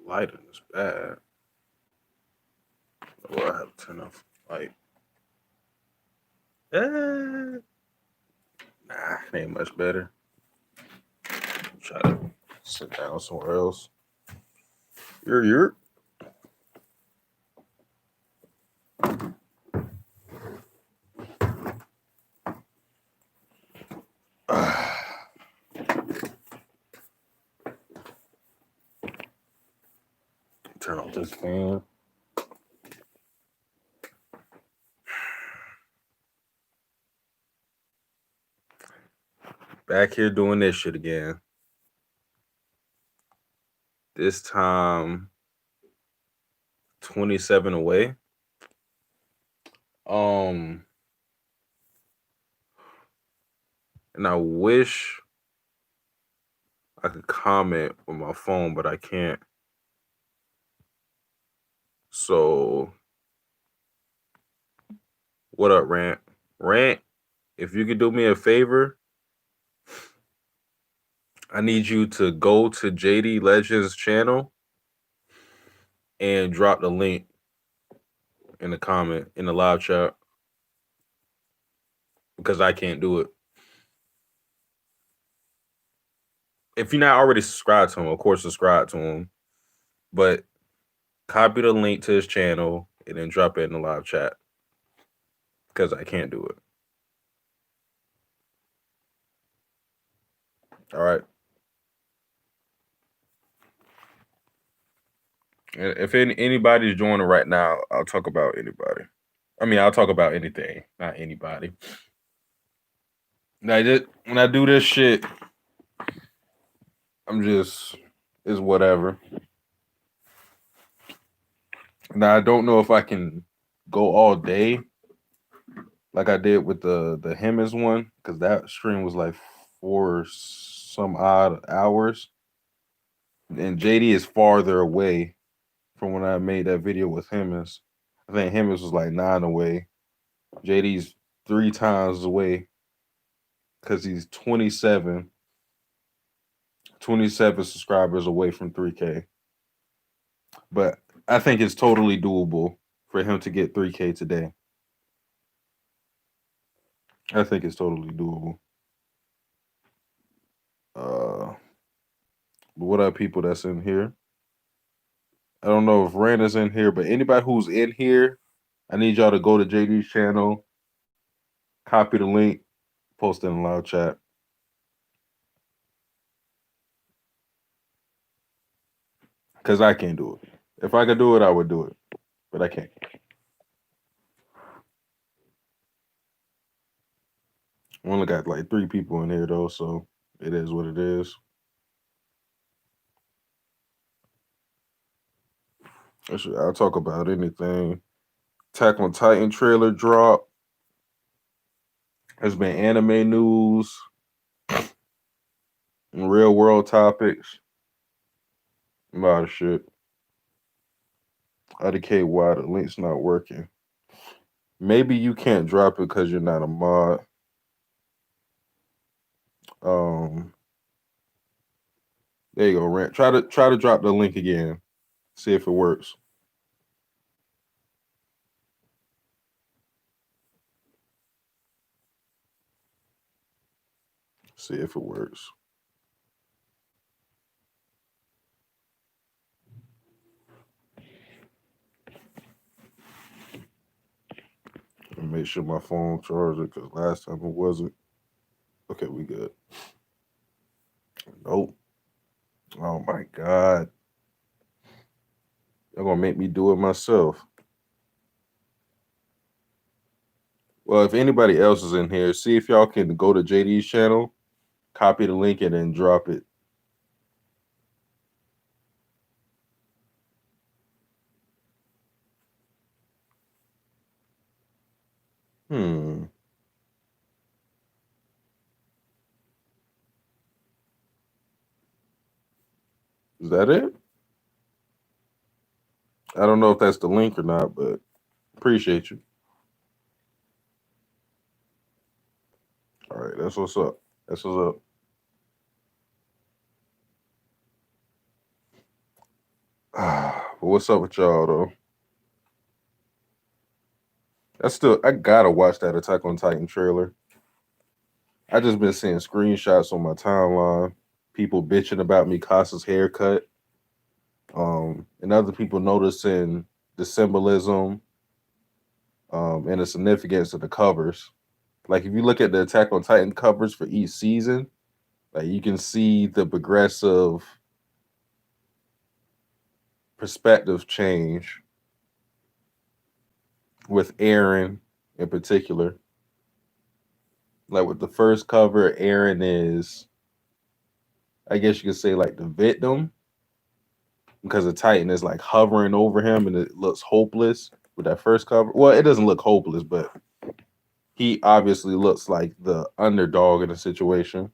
lighting is bad. Well, I have to turn off light. Eh, nah, it ain't much better. Try to sit down somewhere else. You're. Turn off this fan. Back here doing this shit again. This time 27 away. And I wish I could comment with my phone, but I can't. So what up, Rant? Rant, if you could do me a favor, I need you to go to JD Legends channel and drop the link in the comment in the live chat because I can't do it. If you're not already subscribed to him, of course subscribe to him. But copy the link to his channel and then drop it in the live chat because I can't do it. All right. If anybody's joining right now, I'll talk about anybody. I mean, I'll talk about anything, not anybody. Now, when I do this shit, it's whatever. Now, I don't know if I can go all day like I did with the Hemis one, because that stream was like 4 some odd hours. And JD is farther away from when I made that video with Hemis. I think Hemis was like 9 away. JD's 3 times away because he's 27 subscribers away from 3K. But I think it's totally doable for him to get 3K today. I think it's totally doable. But what up, people that's in here? I don't know if Rand is in here, but anybody who's in here, I need y'all to go to JD's channel, copy the link, post it in the live chat. Because I can't do it. If I could do it, I would do it. But I can't. We only got like 3 people in here, though, so it is what it is. I'll talk about anything. Attack on Titan trailer drop. There's been anime news, and real world topics. A lot of shit. IDK, why the link's not working. Maybe you can't drop it because you're not a mod. There you go, Rant. Try to drop the link again. See if it works. See if it works. And make sure my phone charges it because last time it wasn't. Okay, we good. Nope. Oh my God. They're gonna make me do it myself. Well, if anybody else is in here, see if y'all can go to JD's channel, copy the link, and then drop it. Is that it? I don't know if that's the link or not, but appreciate you. All right, that's what's up. That's what's up. But what's up with y'all though? I gotta watch that Attack on Titan trailer. I just been seeing screenshots on my timeline, people bitching about Mikasa's haircut, and other people noticing the symbolism and the significance of the covers. Like if you look at the Attack on Titan covers for each season, like you can see the progressive perspective change with Aaron in particular. Like with the first cover, Aaron is, I guess you could say, like the victim because the Titan is like hovering over him and it looks hopeless with that first cover. Well, it doesn't look hopeless, but he obviously looks like the underdog in the situation.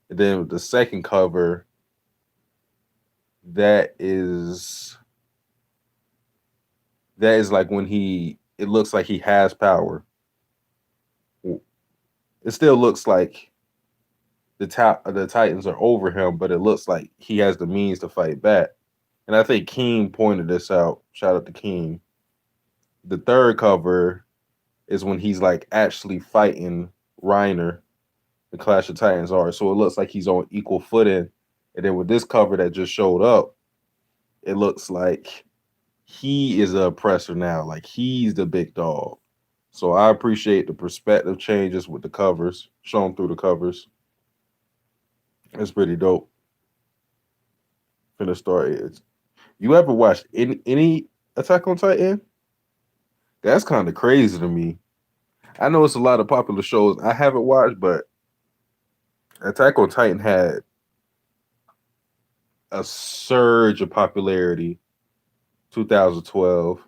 And then with the second cover, that is like when it looks like he has power. It still looks like the Titans are over him, but it looks like he has the means to fight back. And I think Keem pointed this out. Shout out to Keem. The third cover is when he's like actually fighting Reiner, the Clash of Titans are. So it looks like he's on equal footing. And then with this cover that just showed up, it looks like he is the oppressor now. Like he's the big dog. So I appreciate the perspective changes with the covers, shown through the covers. It's pretty dope. Finna start it. You ever watched any Attack on Titan? That's kind of crazy to me. I know it's a lot of popular shows I haven't watched, but Attack on Titan had a surge of popularity 2012.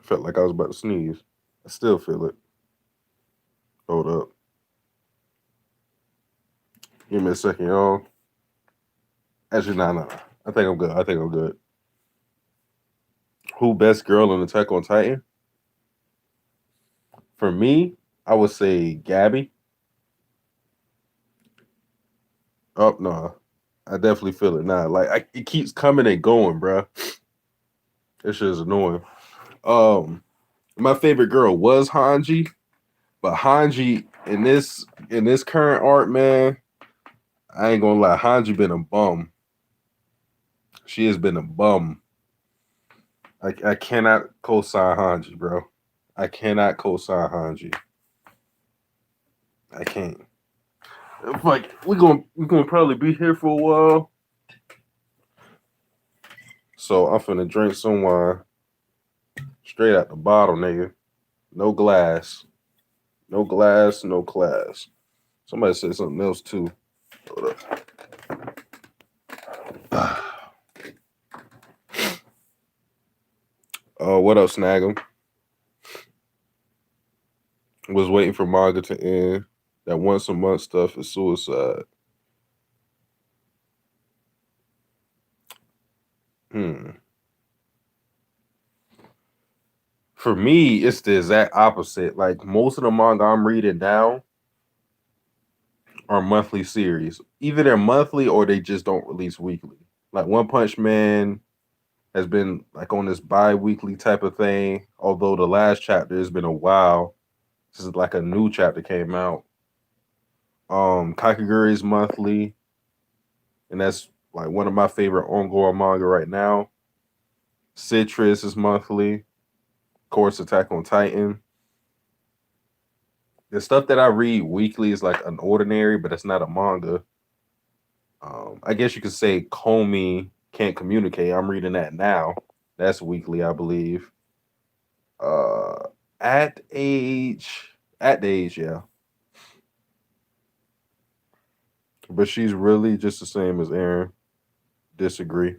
Felt like I was about to sneeze. I still feel it. Hold up. Give me a second, y'all. Actually, no. I think I'm good. Who best girl in Attack on Titan? For me, I would say Gabby. Oh no, I definitely feel it now. It keeps coming and going, bro. This shit is annoying. My favorite girl was Hanji, but Hanji in this current art, man, I ain't gonna lie, Hanji been a bum. She has been a bum. I cannot co-sign Hanji, bro. I cannot co-sign Hanji. I can't. Like we're gonna probably be here for a while. So I'm finna drink some wine straight out the bottle, nigga. No glass. No glass, no class. Somebody said something else too. Hold up. What up, Snag 'em? Was waiting for manga to end. That once a month stuff is suicide. Hmm. For me, it's the exact opposite. Like most of the manga I'm reading now are monthly series. Either they're monthly or they just don't release weekly. Like One Punch Man has been like on this bi-weekly type of thing. Although the last chapter has been a while. This is like a new chapter came out. Kakaguri is monthly, and that's like one of my favorite ongoing manga right now. Citrus is monthly. Of course, Attack on Titan. The stuff that I read weekly is like an ordinary, but it's not a manga. I guess you could say Comey Can't Communicate. I'm reading that now. That's weekly, I believe. Uh, at the age, yeah. But she's really just the same as Aaron. Disagree.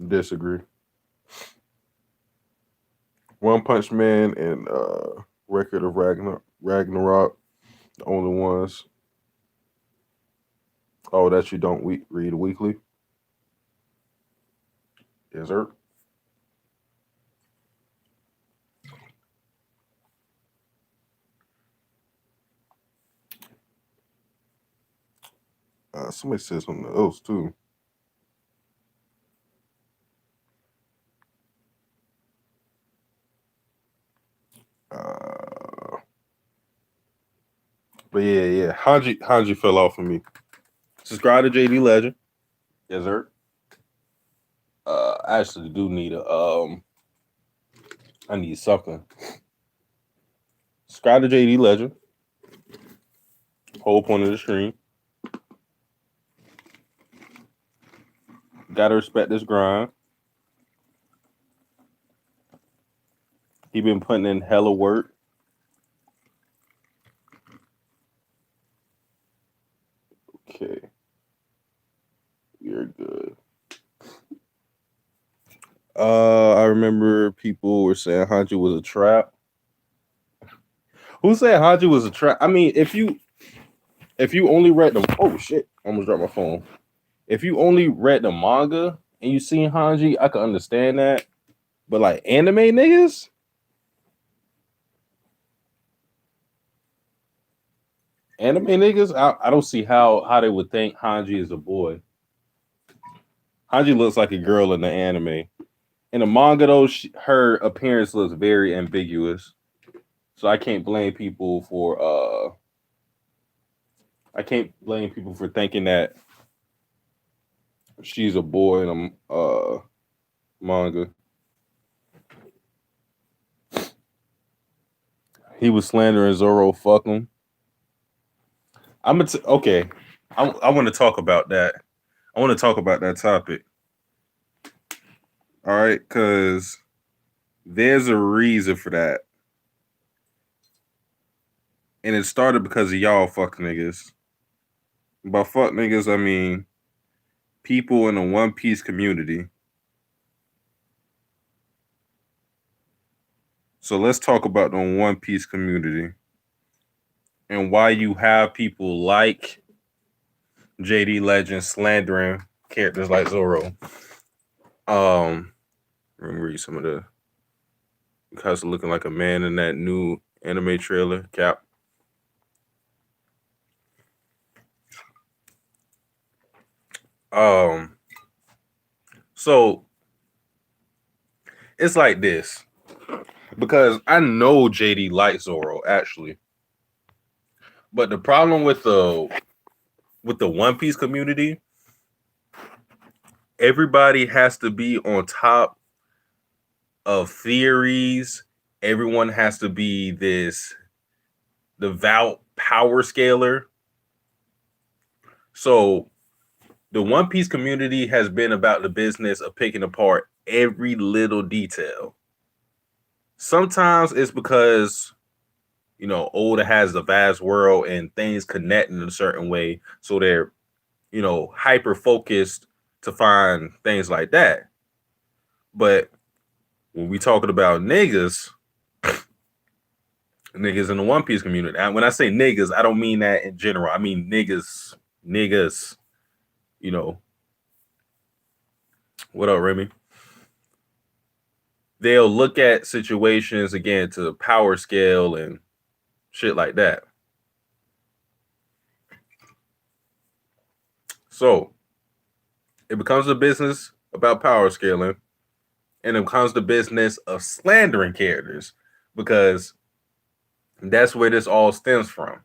Disagree. One Punch Man and Record of Ragnarok, the only ones. Oh, that you don't read weekly? Yes, sir. Somebody said something else too. But yeah. Hanji fell off for me. Subscribe to JD Legend. Yes, sir. I actually do need I need something. Subscribe to JD Legend. Whole point of the stream. Gotta respect this grind. He been putting in hella work. Okay. You're good. I remember people were saying Hanji was a trap. Who said Hanji was a trap? I mean, if you only read the almost dropped my phone. If you only read the manga and you seen Hanji, I could understand that. But like anime niggas, I don't see how they would think Hanji is a boy. Hanji looks like a girl in the anime. In the manga, though, her appearance looks very ambiguous. So I can't blame people for thinking that she's a boy in a manga. He was slandering Zoro. Fuck him. Okay. I want to talk about that. I want to talk about that topic. All right, because there's a reason for that. And it started because of y'all fuck niggas. By fuck niggas, I mean people in the One Piece community. So let's talk about the One Piece community and why you have people like JD Legend slandering characters like Zoro. Let me read some of the because looking like a man in that new anime trailer. Cap. So it's like this because I know JD likes Zoro actually, but the problem with the One Piece community, everybody has to be on top of theories. Everyone has to be this devout power scaler. So the One Piece community has been about the business of picking apart every little detail. Sometimes it's because, you know, Oda has the vast world and things connect in a certain way. So they're, you know, hyper focused to find things like that. But when we talking about niggas in the One Piece community, when I say niggas, I don't mean that in general. I mean niggas, you know. What up, Remy? They'll look at situations again to power scale and shit like that. So it becomes a business about power scaling, and it becomes the business of slandering characters because that's where this all stems from.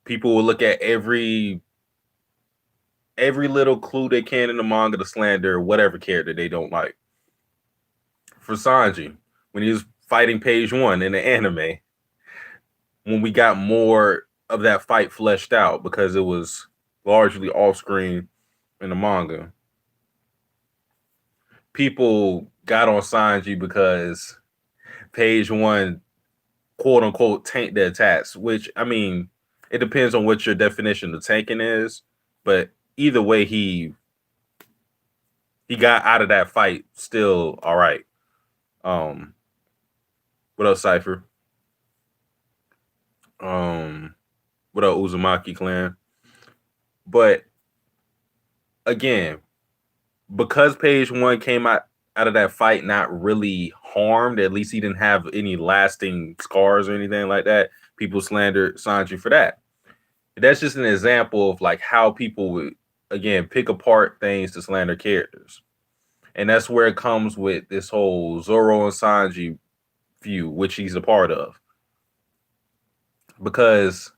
People will look at every little clue they can in the manga to slander whatever character they don't like. For Sanji, when he was fighting Page One in the anime, when we got more of that fight fleshed out because it was largely off screen in the manga, people got on Sanji because Page One, quote unquote, tanked the attacks, which, I mean, it depends on what your definition of tanking is, but either way, he got out of that fight still all right. What else, Cypher? What up, Uzumaki clan? But again, because Page One came out of that fight not really harmed, at least he didn't have any lasting scars or anything like that, people slandered Sanji for that. That's just an example of like how people would again pick apart things to slander characters. And that's where it comes with this whole Zoro and Sanji feud, which he's a part of. Because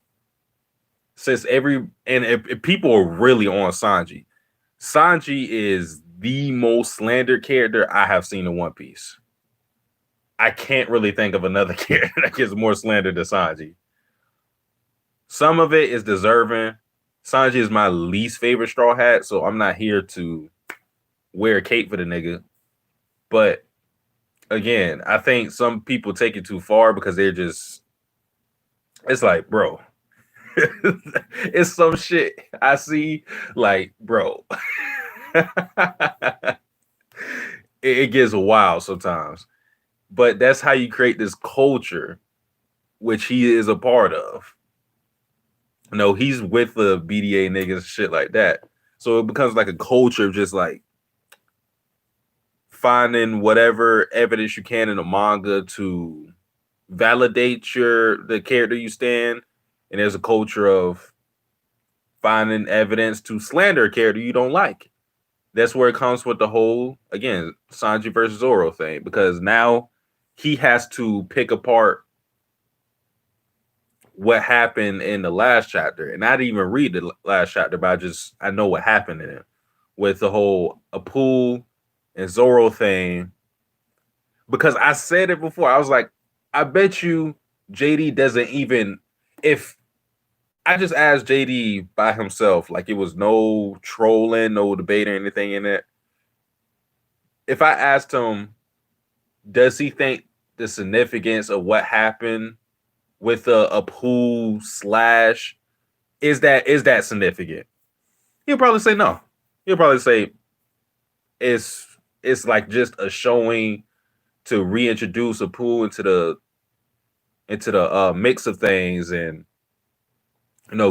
since if people are really on Sanji, Sanji is the most slandered character I have seen in One Piece. I can't really think of another character that gets more slandered than Sanji. Some of it is deserving. Sanji is my least favorite Straw Hat, so I'm not here to wear a cape for the nigga. But again, I think some people take it too far because they're just, it's like, bro, it's some shit I see, like, bro. It gets wild sometimes. But that's how you create this culture, which he is a part of. No, he's with the BDA niggas, shit like that. So it becomes like a culture of just like finding whatever evidence you can in a manga to validate the character you stand. And there's a culture of finding evidence to slander a character you don't like. That's where it comes with the whole, again, Sanji versus Zoro thing, because now he has to pick apart what happened in the last chapter. And I didn't even read the last chapter, but I know what happened in it with the whole Apu and Zoro thing. Because I said it before, I was like, I bet you JD doesn't even, if I just asked JD by himself, like it was no trolling, no debate or anything in it. If I asked him, does he think the significance of what happened with a pool slash is that significant? He'll probably say no. He'll probably say it's like just a showing to reintroduce a pool into the mix of things and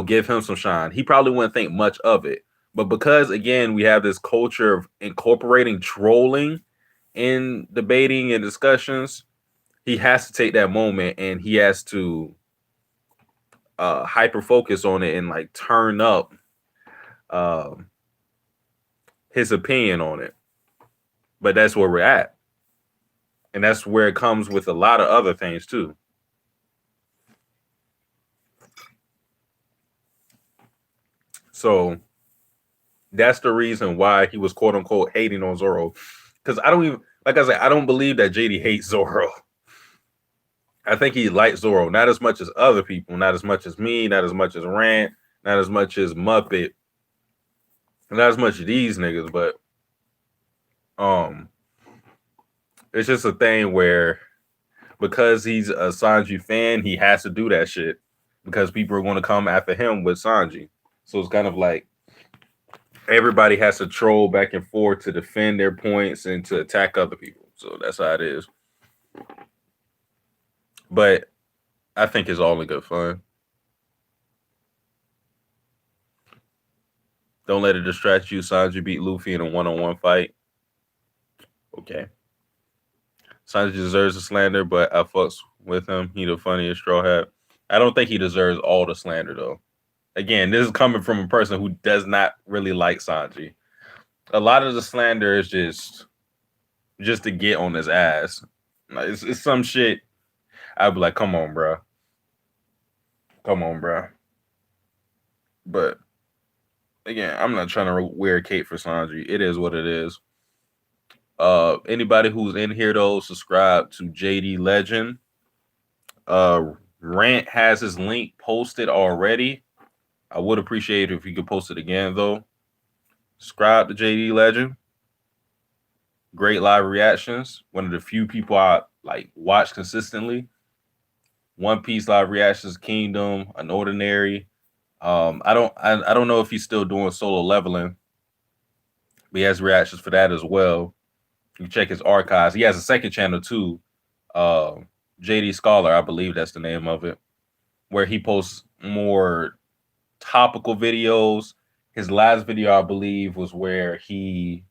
give him some shine. He probably wouldn't think much of it. But because again, we have this culture of incorporating trolling in debating and discussions, he has to take that moment and he has to hyper focus on it and like turn up his opinion on it. But that's where we're at. And that's where it comes with a lot of other things too. So that's the reason why he was quote unquote hating on Zoro. Because I don't even, like I said, I don't believe that JD hates Zoro. I think he likes Zoro, not as much as other people, not as much as me, not as much as Rant, not as much as Muppet, not as much as these niggas, but it's just a thing where because he's a Sanji fan, he has to do that shit because people are going to come after him with Sanji. So it's kind of like everybody has to troll back and forth to defend their points and to attack other people. So that's how it is. But I think it's all in good fun. Don't let it distract you. Sanji beat Luffy in a one-on-one fight. Okay. Sanji deserves a slander, but I fucks with him. He the funniest Straw Hat. I don't think he deserves all the slander though. Again, this is coming from a person who does not really like Sanji. A lot of the slander is just to get on his ass. It's some shit. I'd be like, come on, bro. Come on, bro. But again, I'm not trying to wear a cape for Sanji. It is what it is. Anybody who's in here though, subscribe to JD Legend. Rant has his link posted already. I would appreciate it if you could post it again though. Subscribe to JD Legend. Great live reactions. One of the few people I like watch consistently. One Piece live reactions, Kingdom, An Ordinary. I don't know if he's still doing solo leveling, but he has reactions for that as well. You can check his archives. He has a second channel too, JD Scholar, I believe that's the name of it, where he posts more topical videos. His last video, I believe, was where he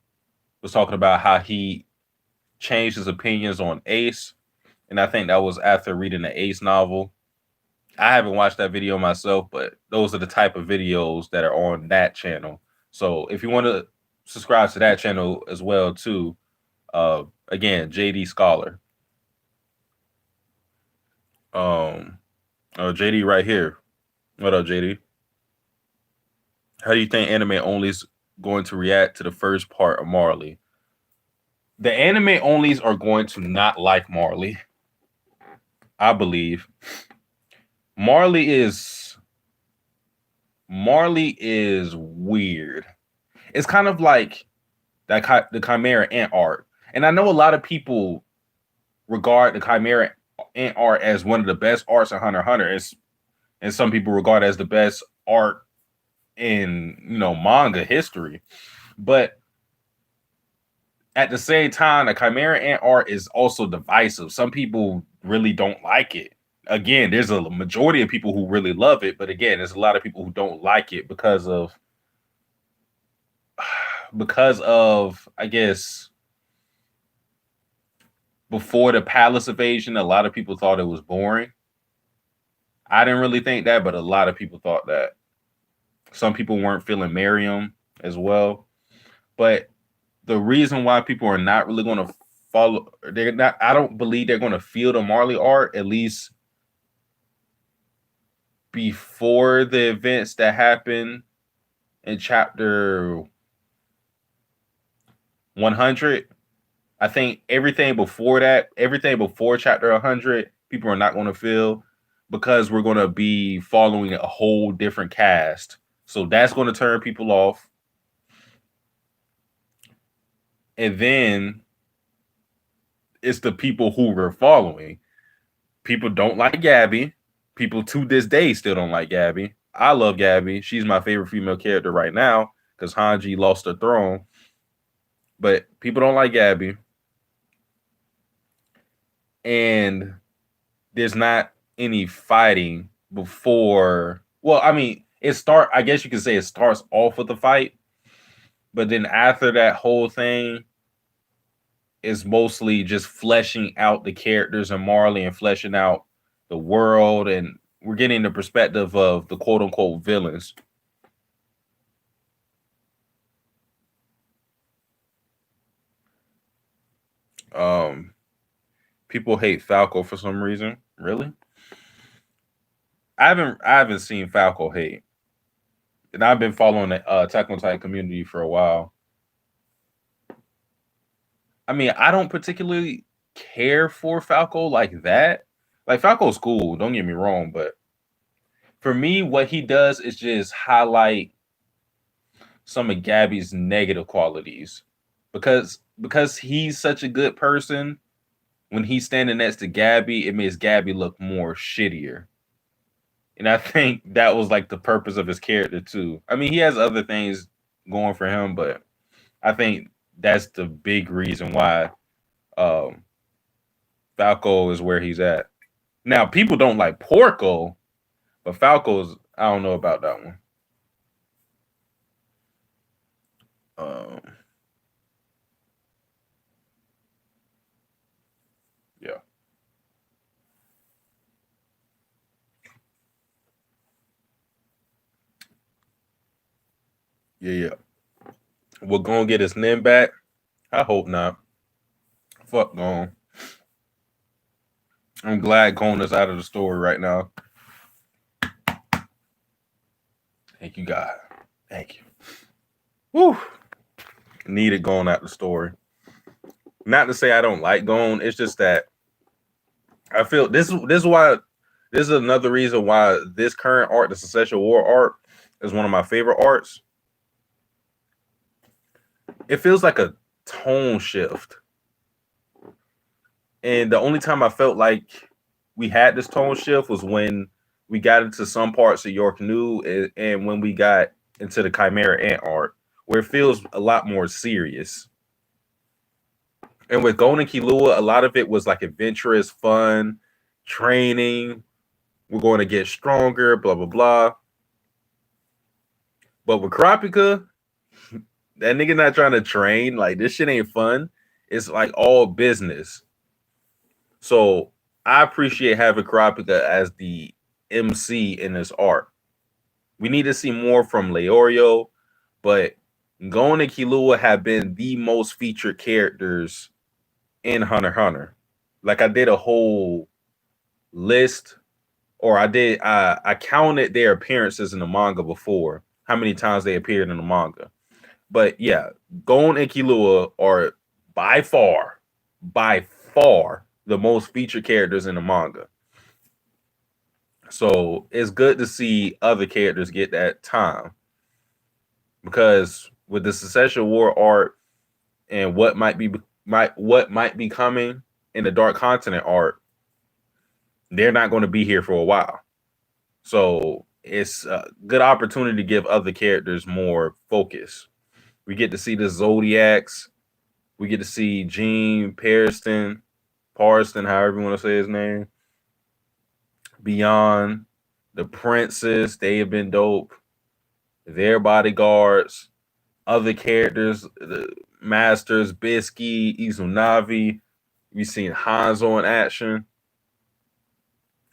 was talking about how he changed his opinions on Ace, and I think that was after reading the Ace novel. I haven't watched that video myself, but those are the type of videos that are on that channel. So if you want to subscribe to that channel as well too, again, JD Scholar. JD right here. What up, JD? How do you think anime only is going to react to the first part of Marley? The anime onlys are going to not like Marley, I believe. Marley is weird. It's kind of like the Chimera Ant art, and I know a lot of people regard the Chimera Ant art as one of the best arts in Hunter x Hunter. And some people regard it as the best art in manga history. But at the same time, the Chimera Ant art is also divisive. Some people really don't like it. Again, there's a majority of people who really love it, but again, there's a lot of people who don't like it because of I guess before the palace invasion, a lot of people thought it was boring. I didn't really think that, but a lot of people thought that. Some people weren't feeling Miriam as well. But the reason why people are not really going to follow, I don't believe they're going to feel the Marley art, at least before the events that happen in chapter 100. I think everything before chapter 100, people are not going to feel, because we're going to be following a whole different cast. So that's going to turn people off. And then it's the people who we're following. People don't like Gabby. People to this day still don't like Gabby. I love Gabby. She's my favorite female character right now because Hanji lost her throne. But people don't like Gabby. And there's not any fighting before. Well, I mean, I guess you could say it starts off with a fight. But then after that whole thing, is mostly just fleshing out the characters in Marley and fleshing out the world, and we're getting the perspective of the quote unquote villains. People hate Falco for some reason. Really? I haven't seen Falco hate. And I've been following the Attack on Titan community for a while. I mean, I don't particularly care for Falco like that. Like, Falco's cool, don't get me wrong, but for me, what he does is just highlight some of Gabby's negative qualities. Because he's such a good person, when he's standing next to Gabby, it makes Gabby look more shittier. And I think that was like the purpose of his character too. I mean, he has other things going for him, but I think that's the big reason why Falco is where he's at. Now, people don't like Porco, but Falco's, I don't know about that one. Yeah. Yeah. We're gonna get his name back. I hope not. Fuck Gon. I'm glad Gon is out of the story right now. Thank you, God. Thank you. Woo. Needed Gon out the story. Not to say I don't like Gon. It's just that I feel this is another reason why this current art, the Succession War art, is one of my favorite arts. It feels like a tone shift. And the only time I felt like we had this tone shift was when we got into some parts of York New, and when we got into the Chimera Ant art, where it feels a lot more serious. And with Gon and Killua, a lot of it was like adventurous, fun, training. We're going to get stronger, blah, blah, blah. But with Kurapika, that nigga not trying to train. Like, this shit ain't fun. It's like all business. So I appreciate having Kurapika as the MC in this arc. We need to see more from Leorio, but Gon and Killua have been the most featured characters in Hunter x Hunter. Like I did a whole list, or I counted their appearances in the manga before, how many times they appeared in the manga. But yeah, Gon and Killua are by far the most featured characters in the manga. So it's good to see other characters get that time, because with the Succession War art and what might be coming in the Dark Continent art, they're not going to be here for a while. So it's a good opportunity to give other characters more focus. We get to see the Zodiacs. We get to see Gene Parston, however you want to say his name. Beyond the Princes, they have been dope. Their bodyguards, other characters, the Masters, Bisky, Izunavi. We've seen Hanzo in action.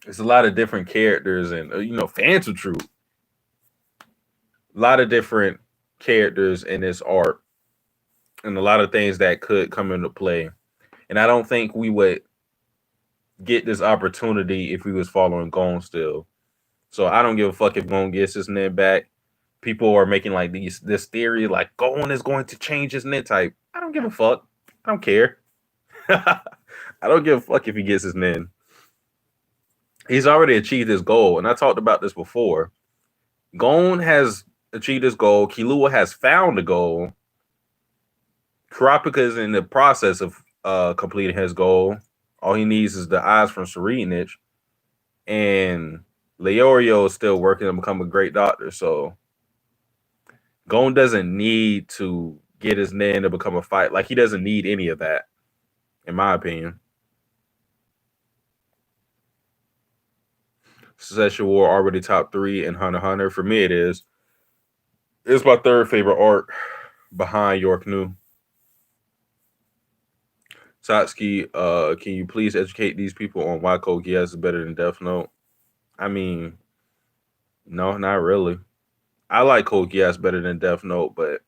It's a lot of different characters, and Phantom Troop. A lot of different characters in this arc, and a lot of things that could come into play. And I don't think we would get this opportunity if we was following Gon still. So I don't give a fuck if Gon gets his net back. People are making like this theory like Gon is going to change his net type. I don't give a fuck. I don't care. I don't give a fuck if he gets his net. He's already achieved his goal, and I talked about this before. Gon has achieved his goal. Killua has found the goal. Kurapika is in the process of completing his goal. All he needs is the eyes from Serenich, and Leorio is still working to become a great doctor. So Gon doesn't need to get his Nen to become a fight. Like, he doesn't need any of that, in my opinion. Succession War already top 3 in Hunter x Hunter. For me, it is. It's my third favorite arc behind York New. Satsuki, can you please educate these people on why Code Geass is better than Death Note? I mean, no, not really. I like Code Geass better than Death Note, but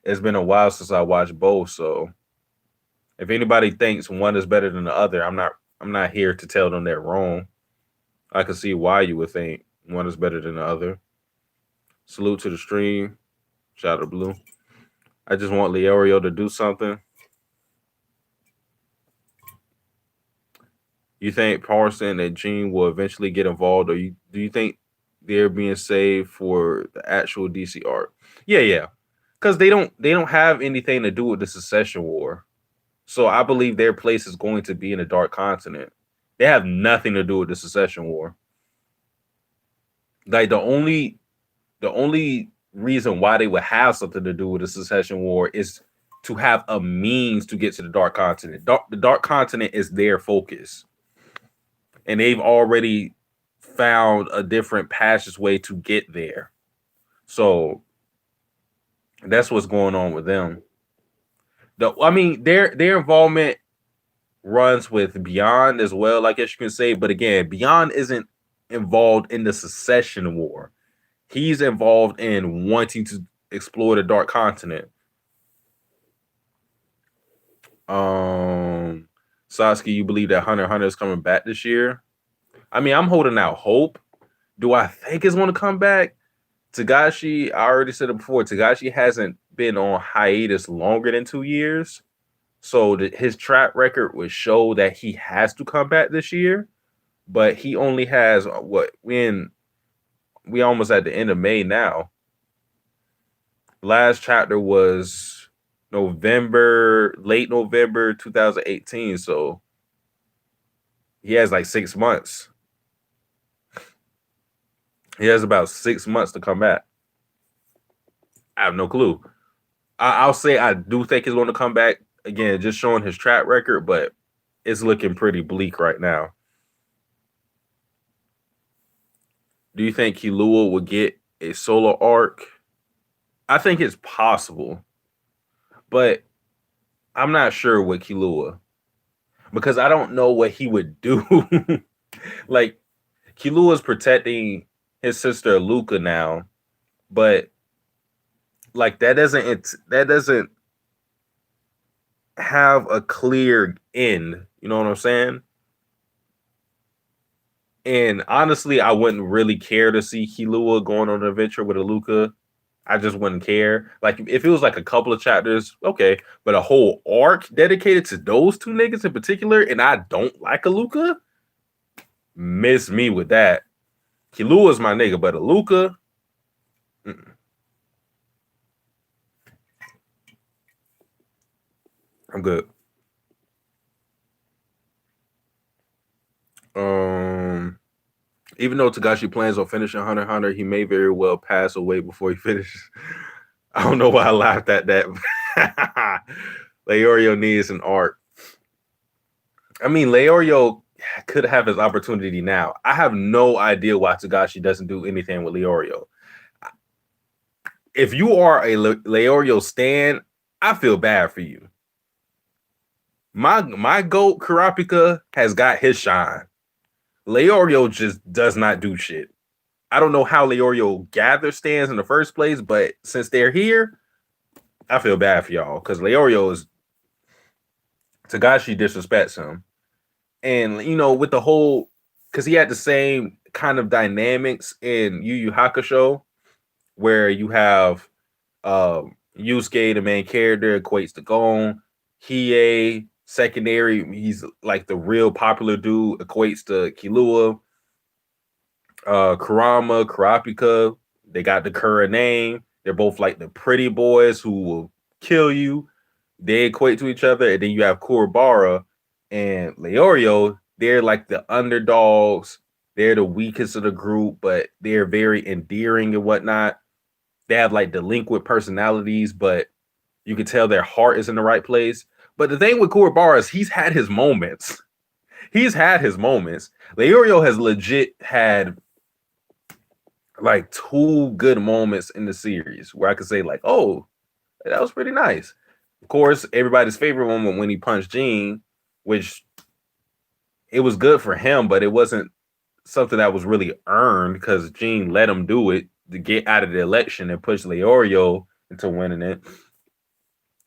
it's been a while since I watched both. So if anybody thinks one is better than the other, I'm not here to tell them they're wrong. I can see why you would think one is better than the other. Salute to the stream. Shout out to Blue. I just want Leorio to do something. You think Parson and Gene will eventually get involved, or do you think they're being saved for the actual DC art? Yeah. Because they don't have anything to do with the Succession War. So I believe their place is going to be in the Dark Continent. They have nothing to do with the Succession War. Like the only reason why they would have something to do with the Succession War is to have a means to get to the Dark Continent. The Dark Continent is their focus. And they've already found a different passageway to get there. So that's what's going on with them. Their involvement runs with Beyond as well, I guess you can say. But again, Beyond isn't involved in the Succession War. He's involved in wanting to explore the Dark Continent. Sasuke, you believe that Hunter x Hunter is coming back this year? I mean, I'm holding out hope. Do I think it's going to come back? Togashi, I already said it before, Togashi hasn't been on hiatus longer than 2 years. So his track record would show that he has to come back this year. But he only has, we almost at the end of May now. Last chapter was late November 2018. So he has like 6 months. He has about 6 months to come back. I have no clue. I'll say I do think he's going to come back. Again, just showing his track record, but it's looking pretty bleak right now. Do you think Killua will get a solo arc? I think it's possible, but I'm not sure with Killua because I don't know what he would do. Like, Killua's protecting his sister Luca now, but like that doesn't have a clear end. You know what I'm saying? And honestly, I wouldn't really care to see Killua going on an adventure with a Luca. I just wouldn't care. Like if it was like a couple of chapters, okay, but a whole arc dedicated to those two niggas in particular, and I don't like a Luca, miss me with that. Killua's my nigga, but a Luca, I'm good. Um, Even though Tagashi plans on finishing Hunter x Hunter, he may very well pass away before he finishes. I don't know why I laughed at that. Leorio needs an arc. I mean, Leorio could have his opportunity now. I have no idea why Tagashi doesn't do anything with Leorio. If you are a Leorio stan, I feel bad for you. My GOAT Kurapika has got his shine. Leorio just does not do shit. I don't know how Leorio gathers stands in the first place, but since they're here, I feel bad for y'all because Leorio is Tagashi disrespects him. And you know, with the whole because he had the same kind of dynamics in Yu Yu Hakusho, where you have Yusuke, the main character, equates to Gon, Hiei, secondary, he's like the real popular dude, equates to Killua, Kurama, Kurapika, they got the Kura name. They're both like the pretty boys who will kill you. They equate to each other. And then you have Kurabara and Leorio. They're like the underdogs. They're the weakest of the group, but they're very endearing and whatnot. They have like delinquent personalities, but you can tell their heart is in the right place. But the thing with Kurabara is he's had his moments. He's had his moments. Leorio has legit had like two good moments in the series where I could say like, oh, that was pretty nice. Of course, everybody's favorite moment when he punched Jean, which it was good for him, but it wasn't something that was really earned because Jean let him do it to get out of the election and push Leorio into winning it.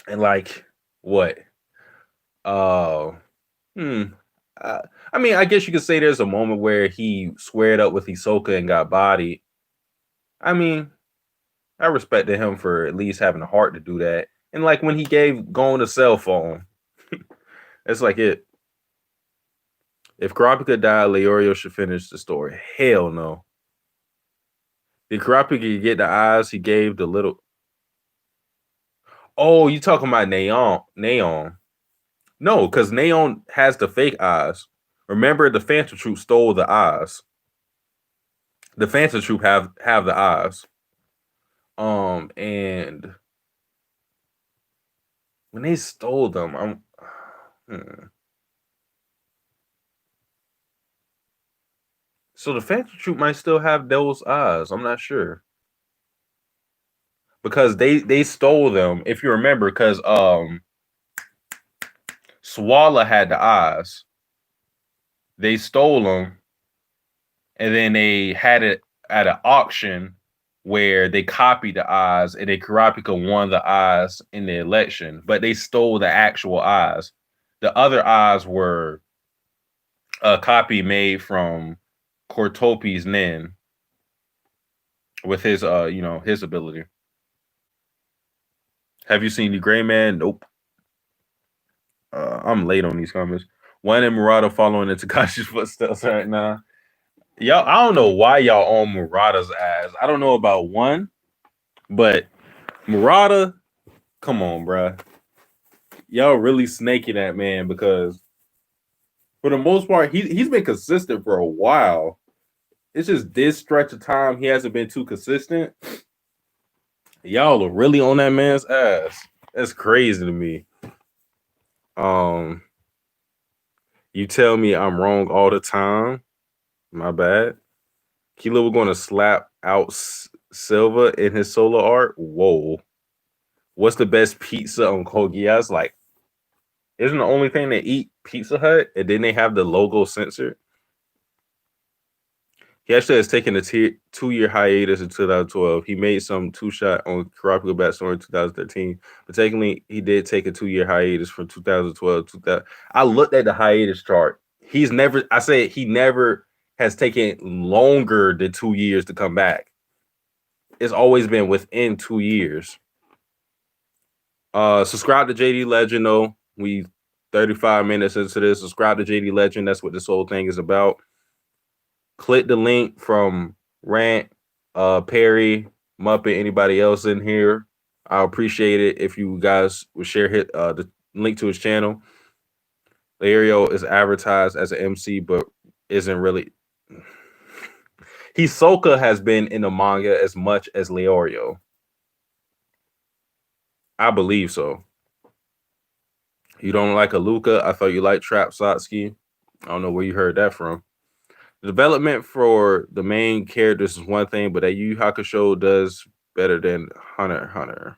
And like, what? Uh, hmm. I mean, I guess you could say there's a moment where he squared up with Hisoka and got bodied. I mean, I respected him for at least having the heart to do that. And like when he gave Gon a cell phone, it's like it. If Kurapika died, Leorio should finish the story. Hell no. Did Kurapika get the eyes he gave the little? Oh, you talking about Neon? Neon? No, because Neon has the fake eyes. Remember, the Phantom Troop stole the eyes. The Phantom Troop have the eyes. And when they stole them, So the Phantom Troop might still have those eyes. I'm not sure. Because they stole them, if you remember, because Swalla had the eyes. They stole them, and then they had it at an auction where they copied the eyes, and then Kurapika won the eyes in the election, but they stole the actual eyes. The other eyes were a copy made from Cortopi's Nen with his his ability. Have you seen the Gray Man? Nope. I'm late on these comments. One and Murata following in Takashi's footsteps right now. Y'all, I don't know why y'all on Murata's ass. I don't know about one, but Murata, come on, bruh. Y'all really snaking that man because for the most part, he's been consistent for a while. It's just this stretch of time he hasn't been too consistent. Y'all are really on that man's ass. That's crazy to me. You tell me I'm wrong all the time. My bad. Kilo was going to slap out Silva in his solo art. Whoa. What's the best pizza on Kogias? Like, isn't the only thing they eat Pizza Hut and then they have the logo censored? He actually has taken a 2-year hiatus in 2012. He made some two-shot on Kurapika Backstory in 2013, but technically he did take a 2-year hiatus from 2012 to 2000. I looked at the hiatus chart. He's never. I said he never has taken longer than 2 years to come back. It's always been within 2 years. Subscribe to JD Legend though. We 35 minutes into this. Subscribe to JD Legend. That's what this whole thing is about. Click the link from Rant, Perry, Muppet, anybody else in here. I appreciate it if you guys would share the link to his channel. Leorio is advertised as an MC, but isn't really. Hisoka has been in the manga as much as Leorio. I believe so. You don't like Aluka? I thought you liked Trap Satsuki. I don't know where you heard that from. The development for the main characters is one thing, but that Yu Yu Hakusho does better than Hunter x Hunter.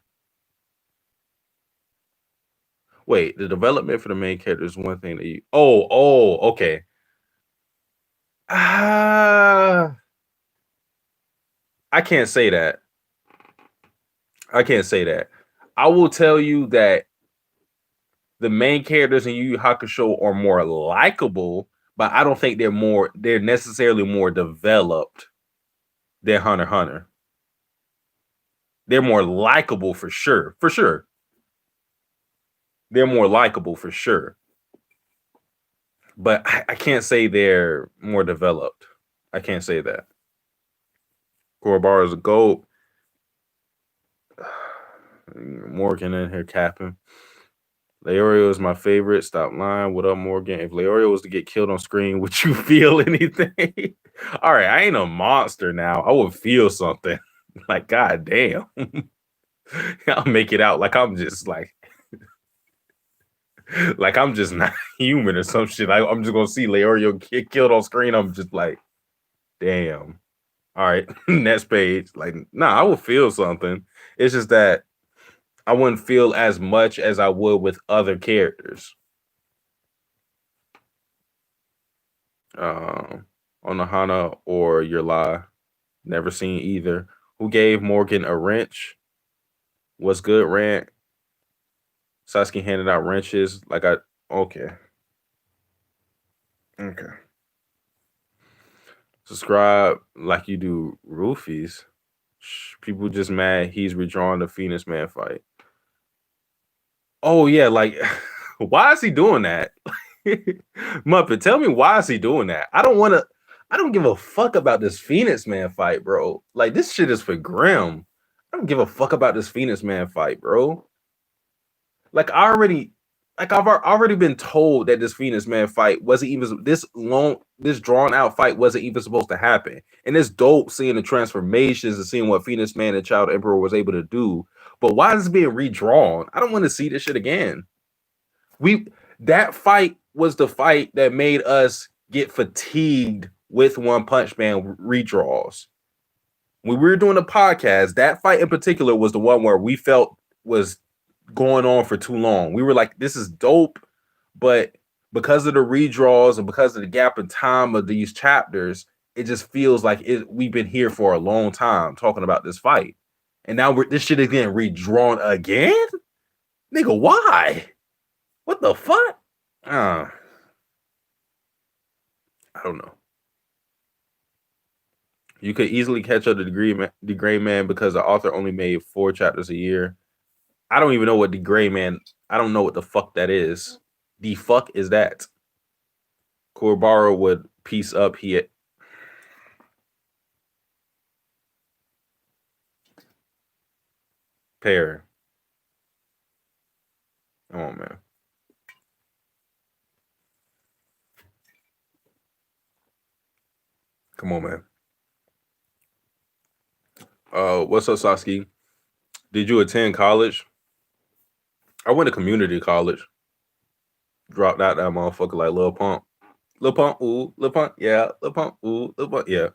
Wait, the development for the main character is one thing that you. Okay. I can't say that. I will tell you that the main characters in Yu Yu Hakusho are more likable, but I don't think they're necessarily more developed than Hunter x Hunter. They're more likable for sure. For sure. They're more likable for sure. But I can't say they're more developed. I can't say that. Korobar is a GOAT. Morgan in here capping. Leorio is my favorite. Stop lying. What up, Morgan? If Leorio was to get killed on screen, would you feel anything? All right, I ain't a monster now. I would feel something. Like, god damn. I'll make it out like I'm just like I'm just not human or some shit. I'm just gonna see Leorio get killed on screen. I'm just like, damn. All right, next page. Like, nah, I would feel something. It's just that I wouldn't feel as much as I would with other characters. Onohana or Your Lie. Never seen either. Who gave Morgan a wrench? What's good, Rant? Sasuke handed out wrenches. Okay. Subscribe like you do roofies. People just mad he's redrawing the Phoenix Man fight. Oh yeah, like why is he doing that? Muppet, tell me why is he doing that? I don't give a fuck about this Phoenix Man fight, bro. Like this shit is for Grim. I don't give a fuck about this Phoenix Man fight, bro. Like I've already been told that this Phoenix Man fight wasn't even this drawn out fight wasn't even supposed to happen. And it's dope seeing the transformations and seeing what Phoenix Man and Child Emperor was able to do. But why is it being redrawn? I don't want to see this shit again. That fight was the fight that made us get fatigued with One Punch Man redraws. When we were doing the podcast, that fight in particular was the one where we felt was going on for too long. We were like, this is dope, but because of the redraws and because of the gap in time of these chapters, it just feels like we've been here for a long time talking about this fight. And now this shit is getting redrawn again? Nigga, why? What the fuck? I don't know. You could easily catch up to the Gray Man because the author only made 4 chapters a year. I don't even know what the Gray Man. I don't know what the fuck that is. The fuck is that? Kuwabara would piece up here. Pair. Come on, man. Come on, man. What's up, Satsuki? Did you attend college? I went to community college. Dropped out that motherfucker like Lil Pump. Lil Pump, ooh, Lil Pump, yeah. Lil Pump, ooh, Lil Pump, yeah.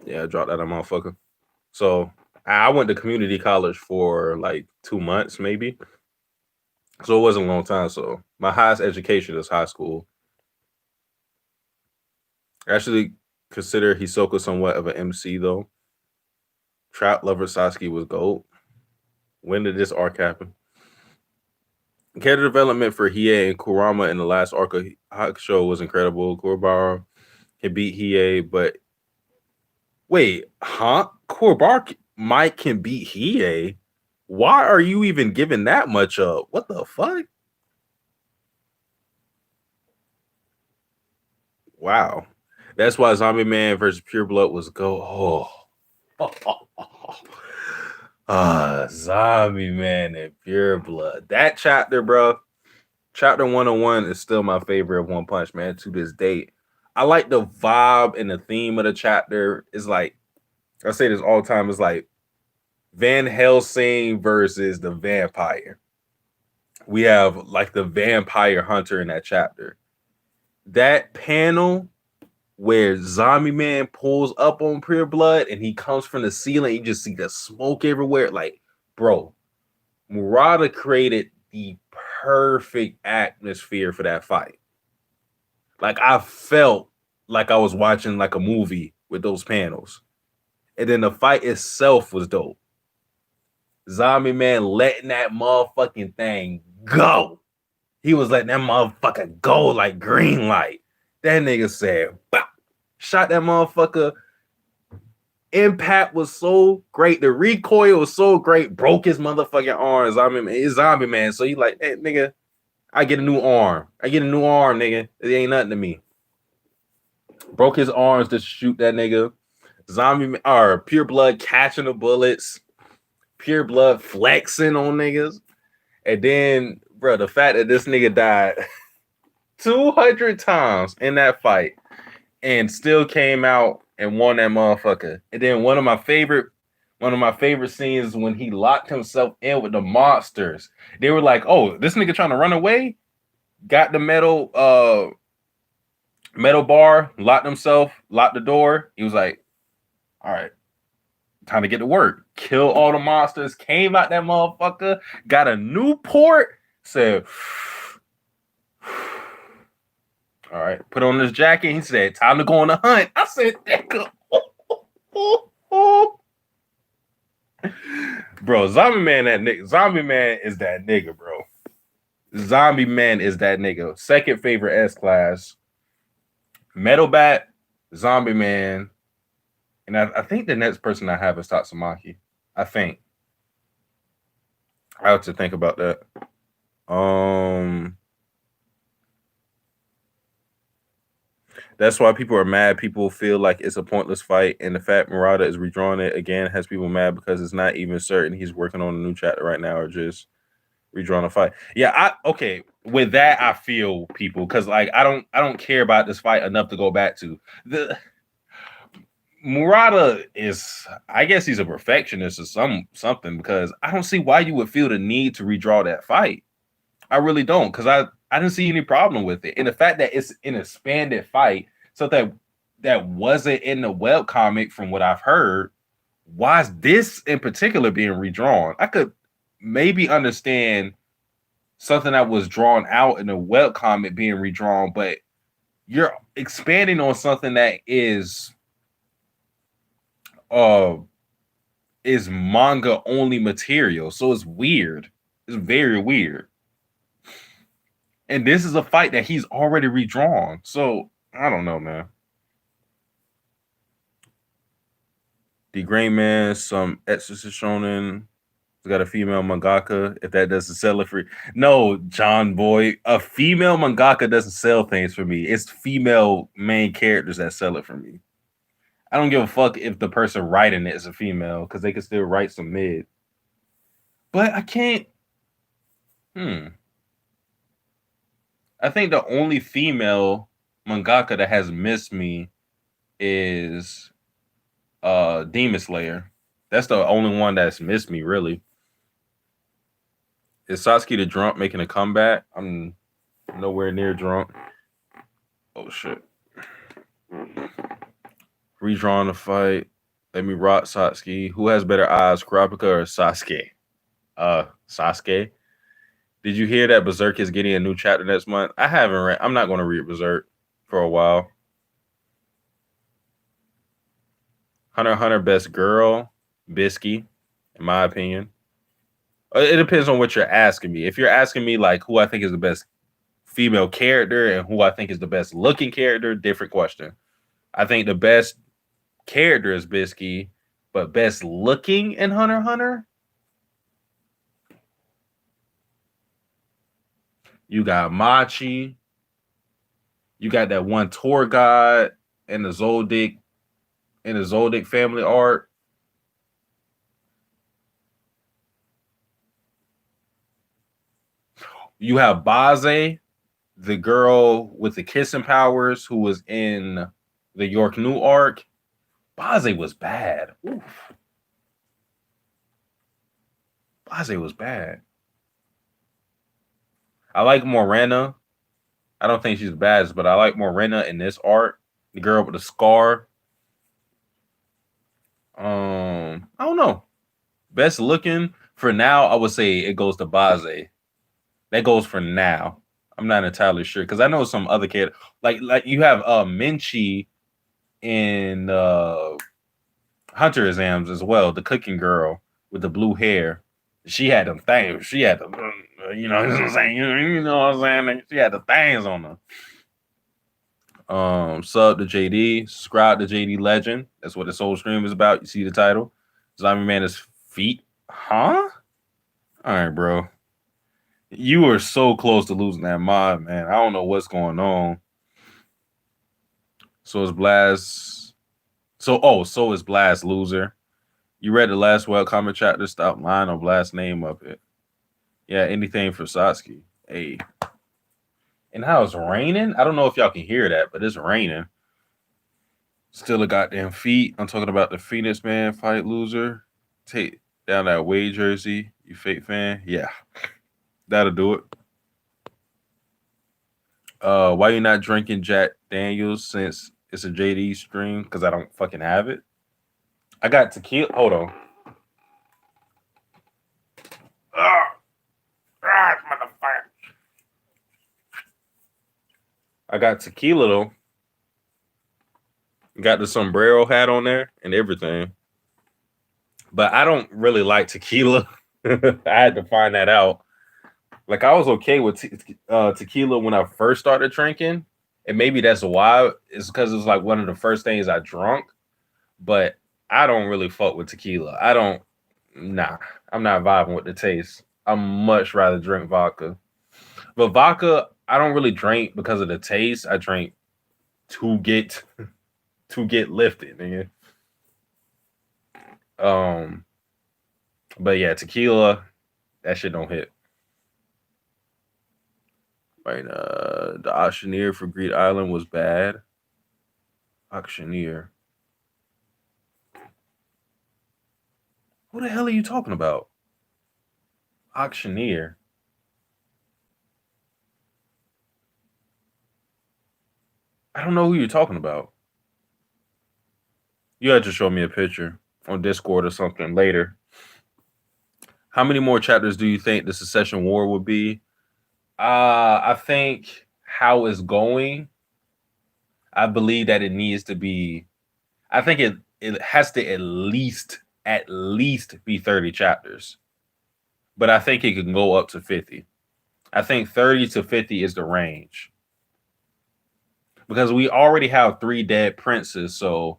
Yeah, dropped out that motherfucker. So I went to community college for like 2 months, maybe. So it wasn't a long time. So my highest education is high school. Actually, consider Hisoka somewhat of an MC though. Trap Lover Satsuki was gold. When did this arc happen? Character development for Hiei and Kurama in the last arc of Hakusho was incredible. Kurabara can beat Hiei, but wait, huh? Kurabara Mike can beat Hiei? Why are you even giving that much up? What the fuck? Wow. That's why Zombie Man versus Pure Blood was go. Oh. Zombie Man and Pure Blood. That chapter, bro. Chapter 101 is still my favorite of One Punch Man to this date. I like the vibe and the theme of the chapter. It's like, I say this all the time, it's like Van Helsing versus the vampire. We have like the vampire hunter in that chapter. That panel where Zombie Man pulls up on Pure Blood and he comes from the ceiling, you just see the smoke everywhere. Like, bro, Murata created the perfect atmosphere for that fight. Like, I felt like I was watching like a movie with those panels. And then the fight itself was dope. Zombie Man letting that motherfucking thing go. He was letting that motherfucker go like green light. That nigga said, "Bow." Shot that motherfucker. Impact was so great. The recoil was so great. Broke his motherfucking arm. Zombie Man. So he like, hey, nigga, I get a new arm. Nigga. It ain't nothing to me. Broke his arms to shoot that nigga. Pure Blood catching the bullets. Pure Blood flexing on niggas. And then, bro, the fact that this nigga died 200 times in that fight and still came out and won that motherfucker. And then one of my favorite scenes is when he locked himself in with the monsters. They were like, "Oh, this nigga trying to run away." Got the metal bar, locked himself, locked the door. He was like, "All right, time to get to work." Kill all the monsters. Came out that motherfucker. Got a new port. Said, all right, put on this jacket. He said, time to go on a hunt. I said, bro, Zombie Man is that nigga, bro. Zombie Man is that nigga. Second favorite S class. Metal Bat, Zombie Man. And I think the next person I have is Tatsumaki. I think. I have to think about that. That's why people are mad. People feel like it's a pointless fight, and the fact Murata is redrawing it again has people mad because it's not even certain he's working on a new chapter right now or just redrawing a fight. Yeah, okay. With that, I feel people because like I don't care about this fight enough to go back to. The Murata is, I guess he's a perfectionist or something because I don't see why you would feel the need to redraw that fight. I really don't, because I didn't see any problem with it. And the fact that it's an expanded fight, so that wasn't in the web comic from what I've heard, why is this in particular being redrawn? I could maybe understand something that was drawn out in the web comic being redrawn, but you're expanding on something that is manga only material. So it's weird. It's very weird. And this is a fight that he's already redrawn. So, I don't know, man. The Gray Man, some Exorcist Shonen. It's got a female mangaka. If that doesn't sell it for... No, John Boy. A female mangaka doesn't sell things for me. It's female main characters that sell it for me. I don't give a fuck if the person writing it is a female, because they can still write some mid. But I can't... I think the only female mangaka that has missed me is Demon Slayer. That's the only one that's missed me, really. Is Satsuki the drunk making a comeback? I'm nowhere near drunk. Oh, shit. Redrawing the fight. Let me rock Satsuki. Who has better eyes, Kurapika or Sasuke? Sasuke. Did you hear that Berserk is getting a new chapter next month? I haven't read. I'm not going to read Berserk for a while. Hunter x Hunter best girl, Bisky, in my opinion. It depends on what you're asking me. If you're asking me like who I think is the best female character and who I think is the best looking character, different question. I think the best character is Bisky, but best looking in Hunter x Hunter, you got Machi, you got that one tour guide in the Zoldyck family art. You have Baze, the girl with the kissing powers who was in the York New arc. Baze was bad. Oof. Baze was bad. I like Morena. I don't think she's bad, but I like Morena in this art. The girl with the scar. I don't know. Best looking for now, I would say it goes to Baze. That goes for now. I'm not entirely sure because I know some other kid like you have Minchi in Hunter exams as well. The cooking girl with the blue hair. She had them things. She had the you know what I'm saying. You know what I'm saying. She had the things on her. Sub to JD. Subscribe to JD Legend. That's what this whole stream is about. You see the title. Zombie Man is feet. Huh? All right, bro. You were so close to losing that mod, man. I don't know what's going on. So is Blast. So is Blast loser. You read the last well comment chapter. Stop lying on Blast name up it. Yeah, anything for Satsuki. Hey. And how it's raining? I don't know if y'all can hear that, but it's raining. Still a goddamn feet. I'm talking about the Phoenix Man fight loser. Take down that Wade jersey. You fake fan? Yeah. That'll do it. Why you not drinking Jack Daniels since it's a JD stream? Because I don't fucking have it. I got tequila. Hold on. Motherfucker. I got tequila though. Got the sombrero hat on there and everything. But I don't really like tequila. I had to find that out. Like I was okay with tequila when I first started drinking, and maybe that's why. It's because it was like one of the first things I drunk. But I don't really fuck with tequila. Nah, I'm not vibing with the taste. I'm much rather drink vodka. But vodka, I don't really drink because of the taste. I drink to get lifted, nigga. But yeah, tequila, that shit don't hit. Right, the auctioneer for Greed Island was bad. Auctioneer. Who the hell are you talking about? Auctioneer. I don't know who you're talking about. You had to show me a picture on Discord or something later. How many more chapters do you think the Secession War will be? I think how it's going, I believe that it needs to be. I think it has to at least be 30 chapters. But I think it can go up to 50. I think 30 to 50 is the range. Because we already have 3 dead princes, so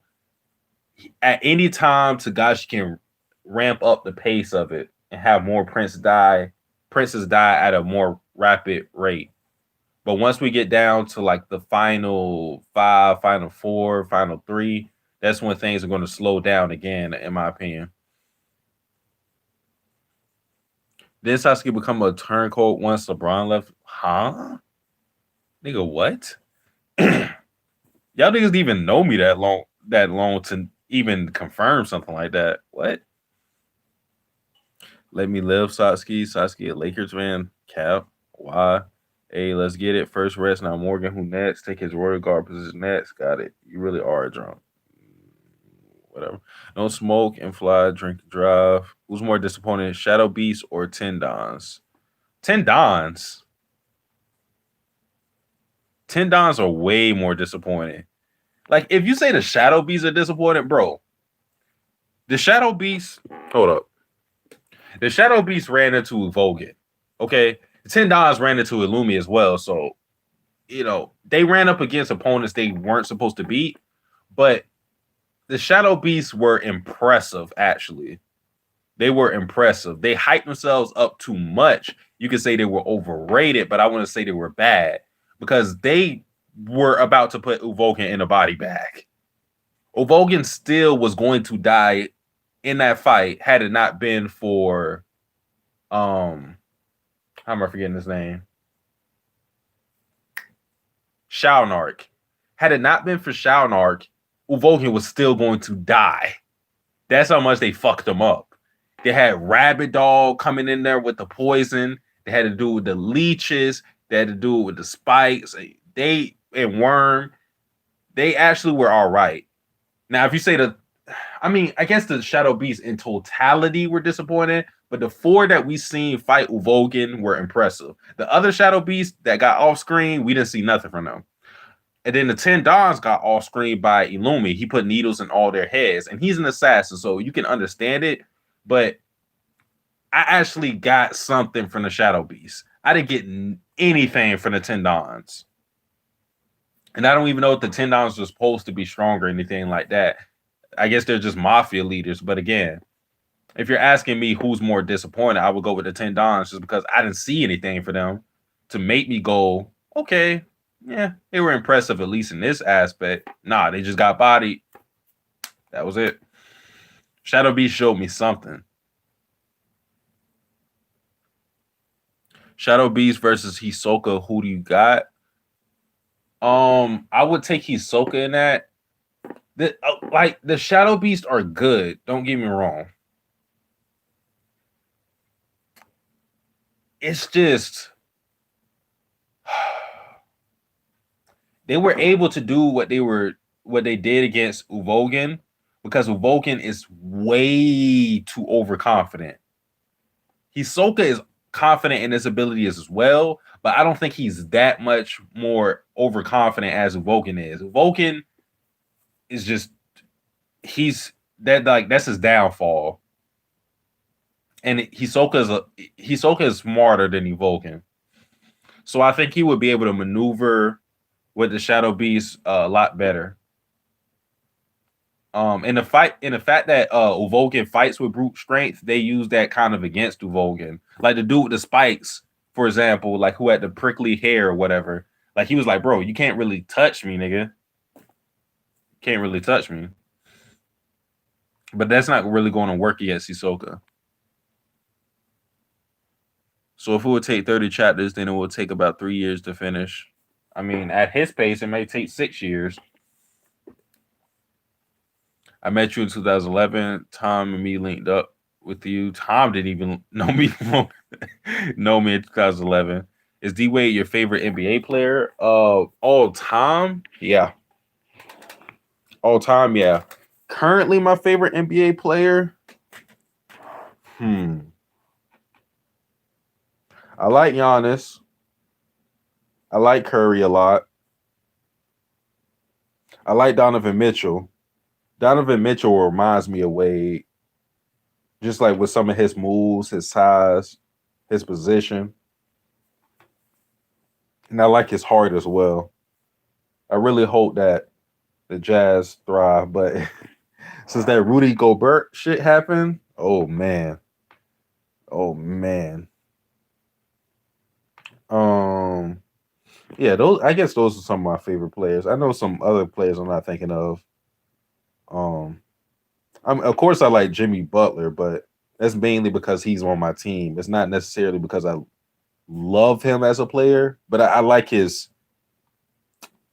at any time Tagashi can ramp up the pace of it and have more princes die at a more rapid rate. But once we get down to like the final 5, final 4, final 3, that's when things are going to slow down again, in my opinion. Did Sasuke become a turncoat once LeBron left? Huh? Nigga, what? Y'all niggas didn't even know me that long to even confirm something like that. What? Let me live, Satsuki. Satsuki, a Lakers fan. Cap. Why? Hey, let's get it. First rest. Now Morgan, who next? Take his royal guard position next. Got it. You really are a drunk. Whatever. Don't smoke and fly. Drink and drive. Who's more disappointed? Shadow Beast or Tendons? Tendons. Tendons are way more disappointing. Like, if you say the Shadow Beasts are disappointed, bro, The Shadow Beast. Hold up. The Shadow Beast ran into Vogan. Okay, the $10 ran into Illumi as well. So they ran up against opponents they weren't supposed to beat, but the Shadow Beasts were impressive. Actually, they were impressive. They hyped themselves up too much. You could say they were overrated, but I want to say they were bad because they were about to put Uvoken in a body bag. Uvoken still was going to die in that fight had it not been for how am I forgetting his name? Shaunark. Had it not been for Shaunark, Uvoken was still going to die. That's how much they fucked him up. They had Rabbit Dog coming in there with the poison. They had to do with the leeches. They had to do it with the spikes. They and Worm. They actually were all right. Now, if you say I guess the Shadow Beasts in totality were disappointing, but the 4 that we seen fight Uvoken were impressive. The other Shadow Beasts that got off screen, we didn't see nothing from them. And then the 10 Dons got off screen by Illumi. He put needles in all their heads, and he's an assassin, so you can understand it. But I actually got something from the Shadow Beast. I didn't get anything from the 10 Dons. And I don't even know if the 10 Dons were supposed to be strong or anything like that. I guess they're just mafia leaders. But again, if you're asking me who's more disappointed, I would go with the 10 Dons just because I didn't see anything for them to make me go, okay, yeah, they were impressive, at least in this aspect. Nah, they just got bodied. That was it. Shadow Beast showed me something. Shadow Beast versus Hisoka. Who do you got? I would take Hisoka in that. The Shadow Beasts are good. Don't get me wrong. It's just they were able to do what they did against Uvoken because Uvoken is way too overconfident. Hisoka is confident in his abilities as well, but I don't think he's that much more overconfident as Uvoken is. Uvoken is just that's his downfall. And Hisoka is smarter than Uvoken. So I think he would be able to maneuver with the Shadow Beast a lot better. In the fact that Uvoken fights with brute strength, they use that kind of against Uvoken. Like the dude with the spikes, for example, like who had the prickly hair or whatever. Like he was like, bro, you can't really touch me, nigga. Can't really touch me. But that's not really going to work against Hisoka. So if it would take 30 chapters, then it will take about 3 years to finish. I mean, at his pace, it may take 6 years. I met you in 2011. Tom and me linked up with you. Tom didn't even know me in 2011. Is D Wade your favorite NBA player of all time? Yeah. All time, yeah. Currently, my favorite NBA player. I like Giannis. I like Curry a lot. I like Donovan Mitchell. Donovan Mitchell reminds me of Wade, just like with some of his moves, his size, his position. And I like his heart as well. I really hope that the Jazz thrive, but since that Rudy Gobert shit happened, oh man. Oh man. Yeah, I guess those are some of my favorite players. I know some other players I'm not thinking of. Of course I like Jimmy Butler, but that's mainly because he's on my team. It's not necessarily because I love him as a player, but I like his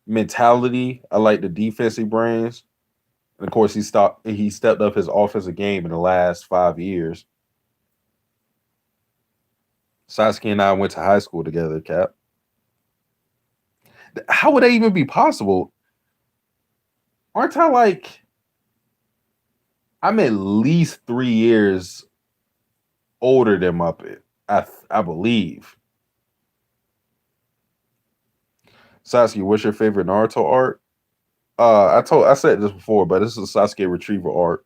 mentality. I like the defensive brains. And of course, he stepped up his offensive game in the last 5 years. Satsuki and I went to high school together, Cap. How would that even be possible? Aren't I like I'm at least 3 years older than Muppet, I believe. Sasuke, what's your favorite Naruto art? I said this before, but this is a Sasuke retrieval art.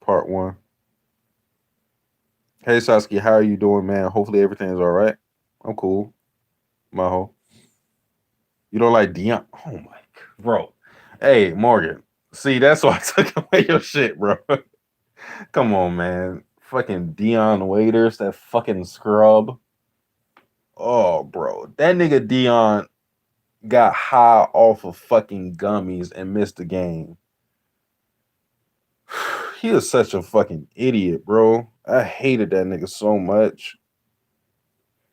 Part 1. Hey Satsuki, how are you doing, man? Hopefully everything is all right. I'm cool. Maho. You don't like Dion? Oh my bro. Hey, Morgan. See, that's why I took away your shit, bro. Come on, man. Fucking Dion Waiters, that fucking scrub. Oh, bro. That nigga Dion got high off of fucking gummies and missed the game. He is such a fucking idiot, bro. I hated that nigga so much.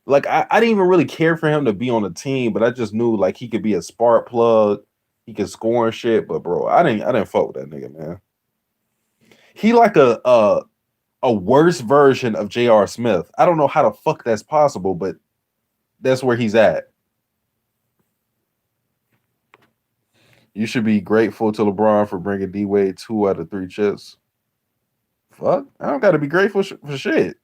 Like I didn't even really care for him to be on the team, but I just knew like he could be a spark plug, he could score and shit. But bro, I didn't fuck with that nigga, man. He like a worse version of J.R. Smith. I don't know how the fuck that's possible, but that's where he's at. You should be grateful to LeBron for bringing D Wade 2 out of 3 chips. Fuck, I don't got to be grateful for shit.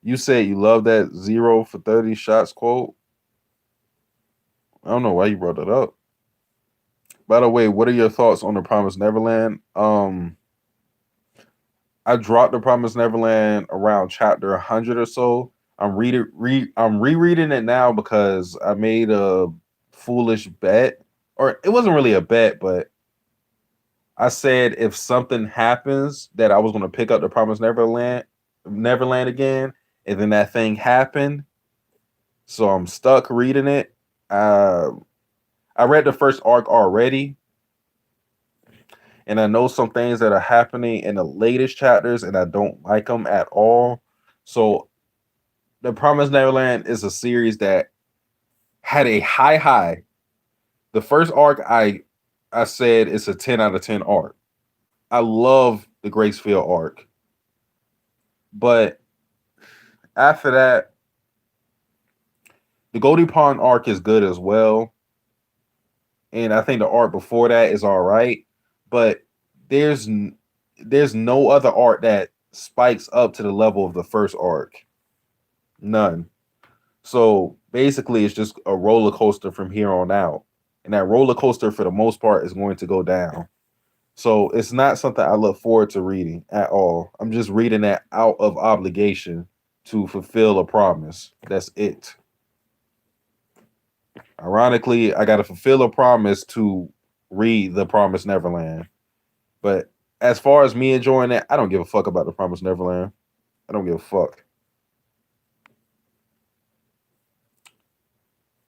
You said you love that 0 for 30 shots quote. I don't know why you brought that up. By the way, what are your thoughts on the Promised Neverland? I dropped the Promised Neverland around chapter 100 or so. I'm rereading it now because I made a foolish bet, or it wasn't really a bet, but I said if something happens that I was going to pick up the Promised Neverland again, and then that thing happened, so I'm stuck reading it. Uh, I read the first arc already, and I know some things that are happening in the latest chapters, and I don't like them at all. So, The Promised Neverland is a series that had a high. The first arc, I said it's a 10 out of 10 arc. I love the Gracefield arc, but after that, the Goldie Pond arc is good as well, and I think the arc before that is all right. But there's there's no other arc that spikes up to the level of the first arc. None. So basically, it's just a roller coaster from here on out. And that roller coaster, for the most part, is going to go down. So it's not something I look forward to reading at all. I'm just reading that out of obligation to fulfill a promise. That's it. Ironically, I got to fulfill a promise to read The Promised Neverland. But as far as me enjoying it, I don't give a fuck about The Promised Neverland. I don't give a fuck.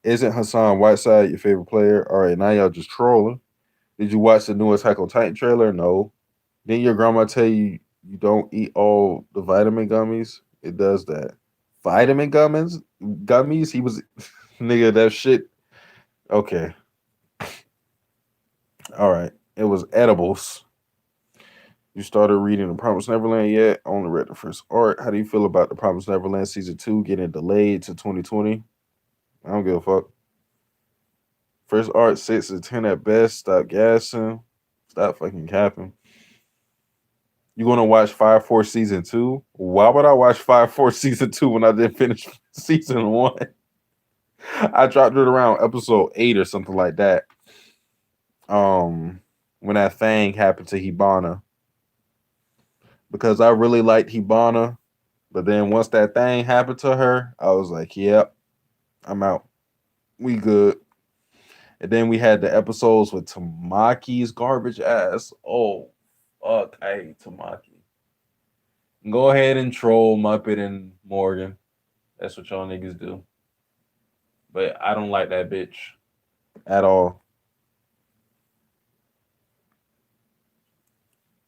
Isn't Hassan Whiteside your favorite player? All right, now y'all just trolling. Did you watch the new Attack on Titan trailer? No. Didn't your grandma tell you you don't eat all the vitamin gummies? It does that. Vitamin gummies? Gummies? He was nigga that shit. Okay. All right. It was edibles. You started reading The Promised Neverland yet? I only read the first arc. How do you feel about The Promised Neverland season 2 getting delayed to 2020? I don't give a fuck. First arc 6 to 10 at best. Stop gassing. Stop fucking capping. You gonna watch Fire Force season 2? Why would I watch Fire Force season 2 when I didn't finish season 1? I dropped it around episode 8 or something like that. When that thing happened to Hibana. Because I really liked Hibana, but then once that thing happened to her, I was like, yep, I'm out. We good. And then we had the episodes with Tamaki's garbage ass. Oh, fuck. I hate Tamaki. Go ahead and troll Muppet and Morgan. That's what y'all niggas do. But I don't like that bitch at all.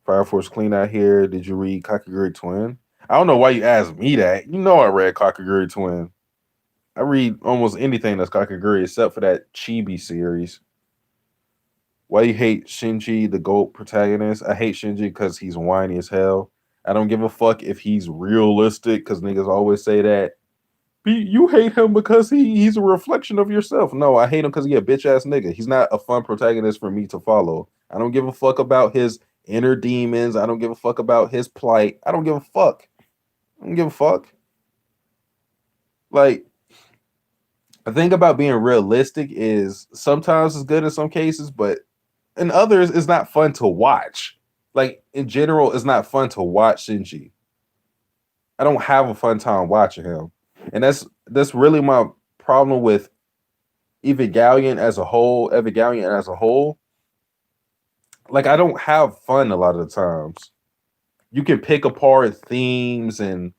Fire Force Clean out here. Did you read Kakaguri Twin? I don't know why you asked me that. You know I read Kakaguri Twin. I read almost anything that's Kakaguri except for that Chibi series. Why you hate Shinji, the GOAT protagonist? I hate Shinji because he's whiny as hell. I don't give a fuck if he's realistic because niggas always say that. You hate him because he's a reflection of yourself. No, I hate him because he a bitch ass nigga. He's not a fun protagonist for me to follow. I don't give a fuck about his inner demons. I don't give a fuck about his plight. I don't give a fuck. I don't give a fuck. Like, the thing about being realistic is sometimes it's good in some cases, but in others, it's not fun to watch. Like in general, it's not fun to watch Shinji. I don't have a fun time watching him, and that's really my problem with Evangelion as a whole. Evangelion as a whole, like I don't have fun a lot of the times. You can pick apart themes and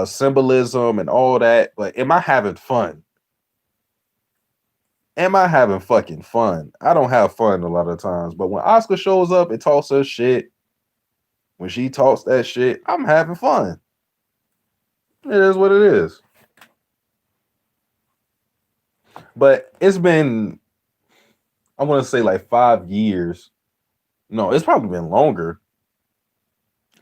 symbolism and all that, but am I having fun? Am I having fucking fun? I don't have fun a lot of times, but when Oscar shows up and talks her shit, when she talks that shit, I'm having fun. It is what it is. But it's been, I want to say like 5 years. No, it's probably been longer.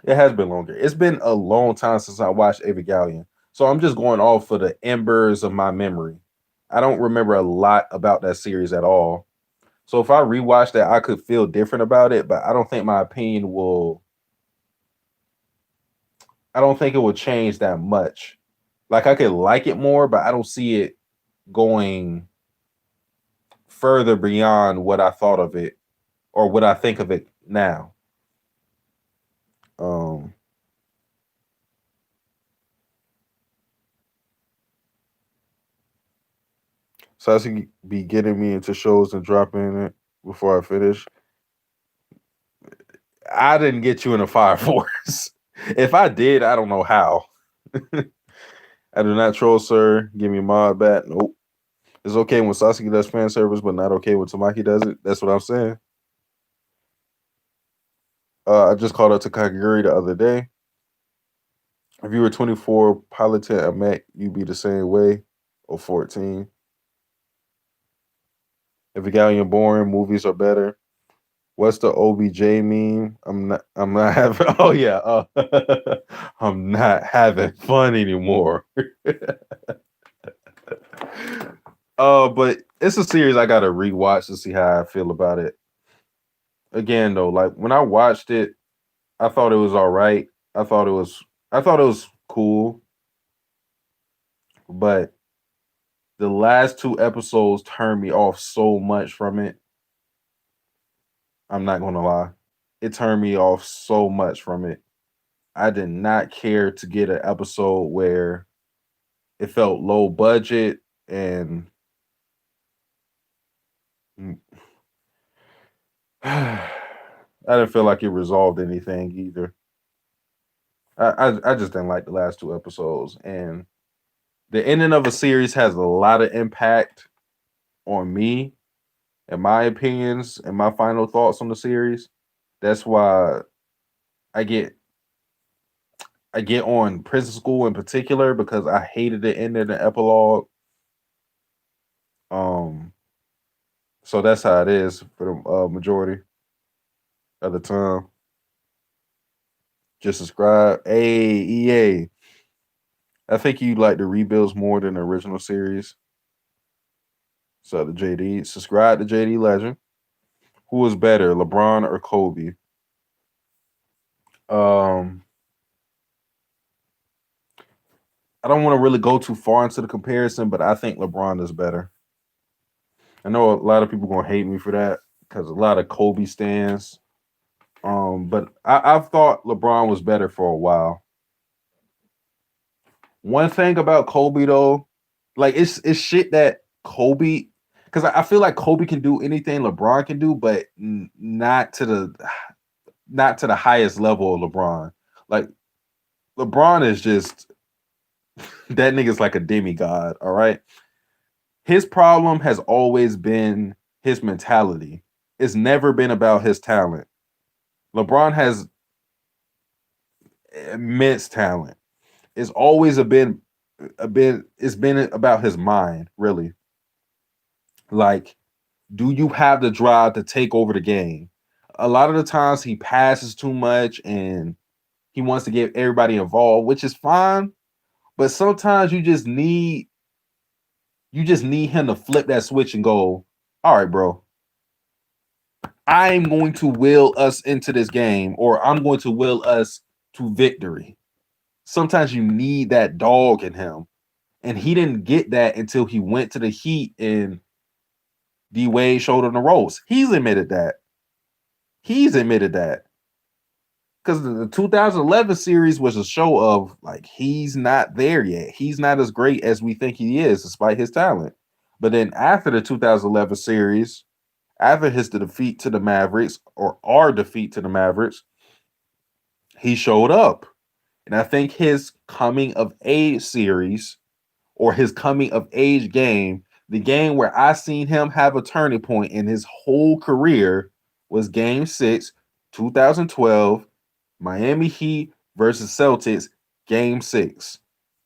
It has been longer. It's been a long time since I watched Evangelion. So I'm just going off for the embers of my memory. I don't remember a lot about that series at all. So if I rewatch that, I could feel different about it, but I don't think my opinion will. I don't think it will change that much. Like I could like it more, but I don't see it going further beyond what I thought of it or what I think of it now. Um, Satsuki be getting me into shows and dropping it before I finish. I didn't get you in a fire force. If I did, I don't know how. I do not troll, sir. Give me a mod back. Nope. It's okay when Sasuke does fan service, but not okay when Tamaki does it. That's what I'm saying. I just called out to Kaguri the other day. If you were 24, piloting a Mac, you'd be the same way. Or 14. If a galleon boring, movies are better. What's the OBJ meme? I'm not having oh yeah. I'm not having fun anymore. But it's a series I gotta rewatch to see how I feel about it. Again though, like when I watched it, I thought it was all right. I thought it was cool, but the last two episodes turned me off so much from it. I'm not gonna lie. It turned me off so much from it. I did not care to get an episode where it felt low budget and I didn't feel like it resolved anything either. I just didn't like the last two episodes, and the ending of a series has a lot of impact on me and my opinions and my final thoughts on the series. That's why I get I get on Prison School in particular because I hated the end of the epilogue. Um, so that's how it is for the majority of the time. Just subscribe. Hey, EA. I think you like the rebuilds more than the original series. So the JD. Subscribe to JD Legend. Who is better, LeBron or Kobe? Um, I don't want to really go too far into the comparison, but I think LeBron is better. I know a lot of people gonna hate me for that because a lot of Kobe stands. But I've thought LeBron was better for a while. One thing about Kobe though, like it's shit that Kobe, because I feel like Kobe can do anything LeBron can do, but not to the highest level of LeBron. Like LeBron is just that nigga's like a demigod. All right, his problem has always been his mentality. It's never been about his talent. LeBron has immense talent. It's always it's been about his mind, really. Like, do you have the drive to take over the game? A lot of the times he passes too much and he wants to get everybody involved, which is fine. But sometimes you just need him to flip that switch and go, all right, bro, I'm going to will us into this game, or I'm going to will us to victory. Sometimes you need that dog in him. And he didn't get that until he went to the Heat and D Wade showed him the ropes. He's admitted that. He's admitted that. because the 2011 series was a show of like he's not there yet. He's not as great as we think he is, despite his talent. But then after the 2011 series, after his defeat to the Mavericks or our defeat to the Mavericks, he showed up. And I think his coming of age series or his coming of age game, the game where I seen him have a turning point in his whole career was game 6, 2012, Miami Heat versus Celtics, game 6.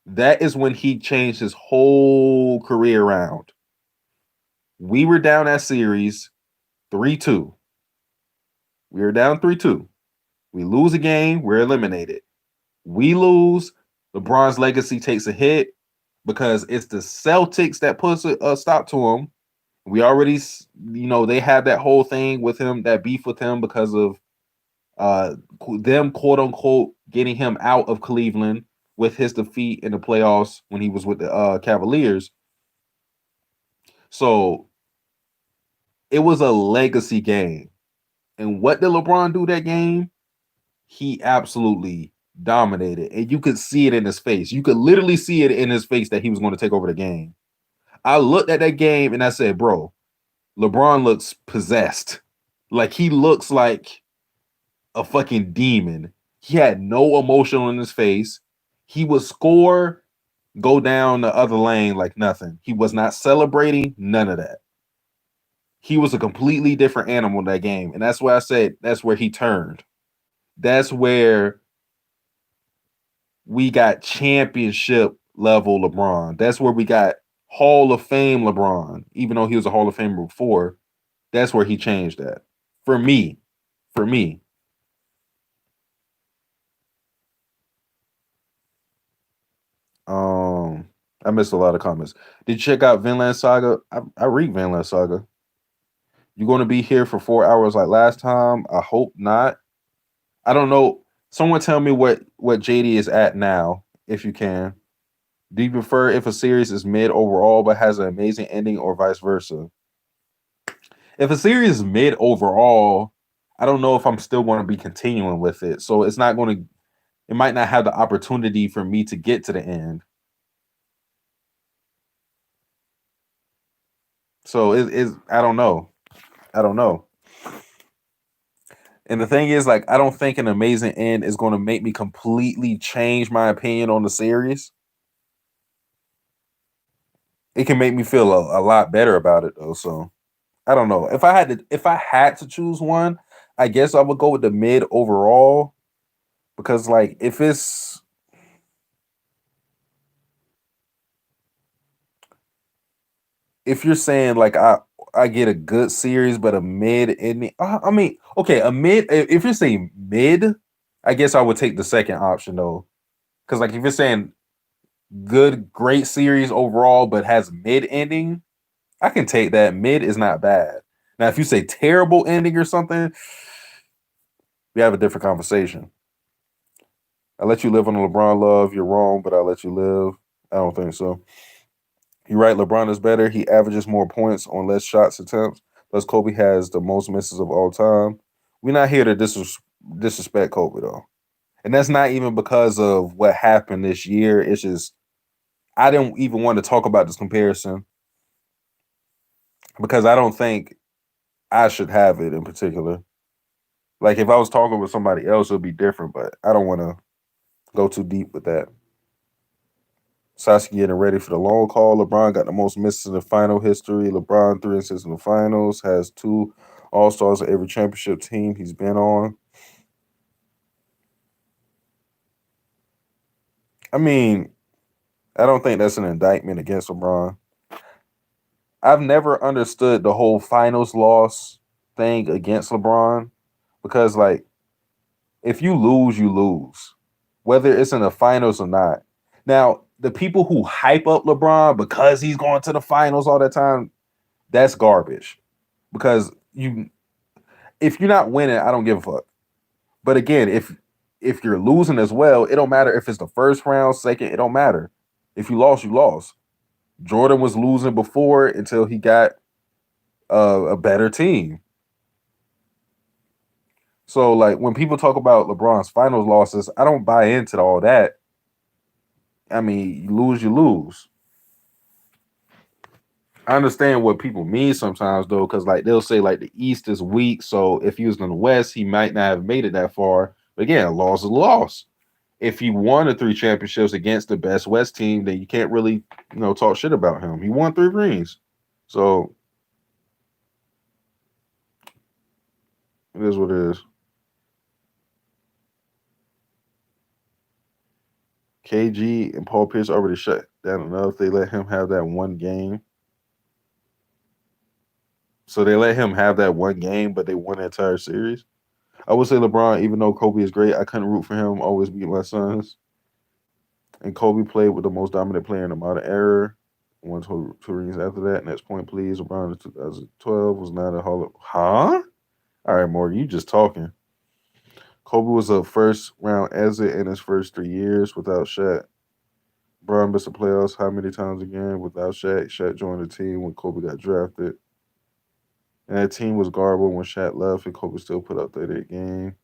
That is when he changed his whole career around. We were down that series 3-2. We were down 3-2. We lose a game, we're eliminated. We lose, LeBron's legacy takes a hit because it's the Celtics that puts a stop to him. We already, they had that whole thing with him, that beef with him because of them, quote unquote, getting him out of Cleveland with his defeat in the playoffs when he was with the Cavaliers. So it was a legacy game. And what did LeBron do that game? He absolutely dominated. And you could see it in his face. You could literally see it in his face that he was going to take over the game. I looked at that game and I said, bro, LeBron looks possessed. Like he looks like a fucking demon. He had no emotion on his face. He would score, go down the other lane like nothing. He was not celebrating, none of that. He was a completely different animal in that game. And that's why I said that's where he turned. That's where we got championship level LeBron. That's where we got Hall of Fame LeBron. Even though he was a Hall of Famer before, that's where he changed that. For me. For me. I missed a lot of comments. Did you check out Vinland Saga? I read Vinland Saga. You going to be here for 4 hours like last time? I hope not. I don't know. Someone tell me what JD is at now, if you can. Do you prefer if a series is mid overall but has an amazing ending, or vice versa? If a series is mid overall, I don't know if I'm still going to be continuing with it. So it's not going to. It might not have the opportunity for me to get to the end. So it is. I don't know. I don't know. And the thing is, like, I don't think an amazing end is going to make me completely change my opinion on the series. It can make me feel a lot better about it, though. So I don't know. If I had to choose one, I guess I would go with the mid overall because, like, if you're saying like I get a good series but a mid ending, I mean, okay, a mid. If you're saying mid, I guess I would take the second option though, because like if you're saying good, great series overall but has mid ending, I can take that. Mid is not bad. Now, if you say terrible ending or something, we have a different conversation. I let you live on the LeBron love. You're wrong, but I let you live. I don't think so. You're right. LeBron is better. He averages more points on less shots attempts. Plus, Kobe has the most misses of all time. We're not here to disrespect Kobe though, and that's not even because of what happened this year. It's just I didn't even want to talk about this comparison because I don't think I should have it in particular. Like if I was talking with somebody else, it would be different, but I don't want to go too deep with that. Satsuki getting ready for the long call. LeBron got the most misses in the final history. LeBron 3 and 6 in the finals, has 2 All-Stars at every championship team he's been on. I mean, I don't think that's an indictment against LeBron. I've never understood the whole finals loss thing against LeBron because, like, if you lose, you lose, whether it's in the finals or not. Now, the people who hype up LeBron because he's going to the finals all the time, that's garbage. Because if you're not winning, I don't give a fuck. But again, if you're losing as well, it don't matter if it's the first round, second, it don't matter. If you lost, you lost. Jordan was losing before until he got a better team. So like when people talk about LeBron's finals losses, I don't buy into all that. I mean, you lose, you lose. I understand what people mean sometimes though, because like they'll say like the East is weak, so if he was in the West, he might not have made it that far. But again, a loss is a loss. If he won the three championships against the best West team, then you can't really, talk shit about him. He won three rings. So it is what it is. KG and Paul Pierce already shut down enough. They let him have that one game. So they let him have that one game, but they won the entire series. I would say LeBron, even though Kobe is great, I couldn't root for him. Always beat my sons. And Kobe played with the most dominant player in the modern era. Won two rings after that. Next point, please. LeBron in 2012 was not a Hall of... Huh? All right, Morgan, you just talking. Kobe was a first round exit in his first 3 years without Shaq. Bron missed the playoffs how many times again without Shaq? Shaq joined the team when Kobe got drafted. And that team was garbled when Shaq left, and Kobe still put up 38 games.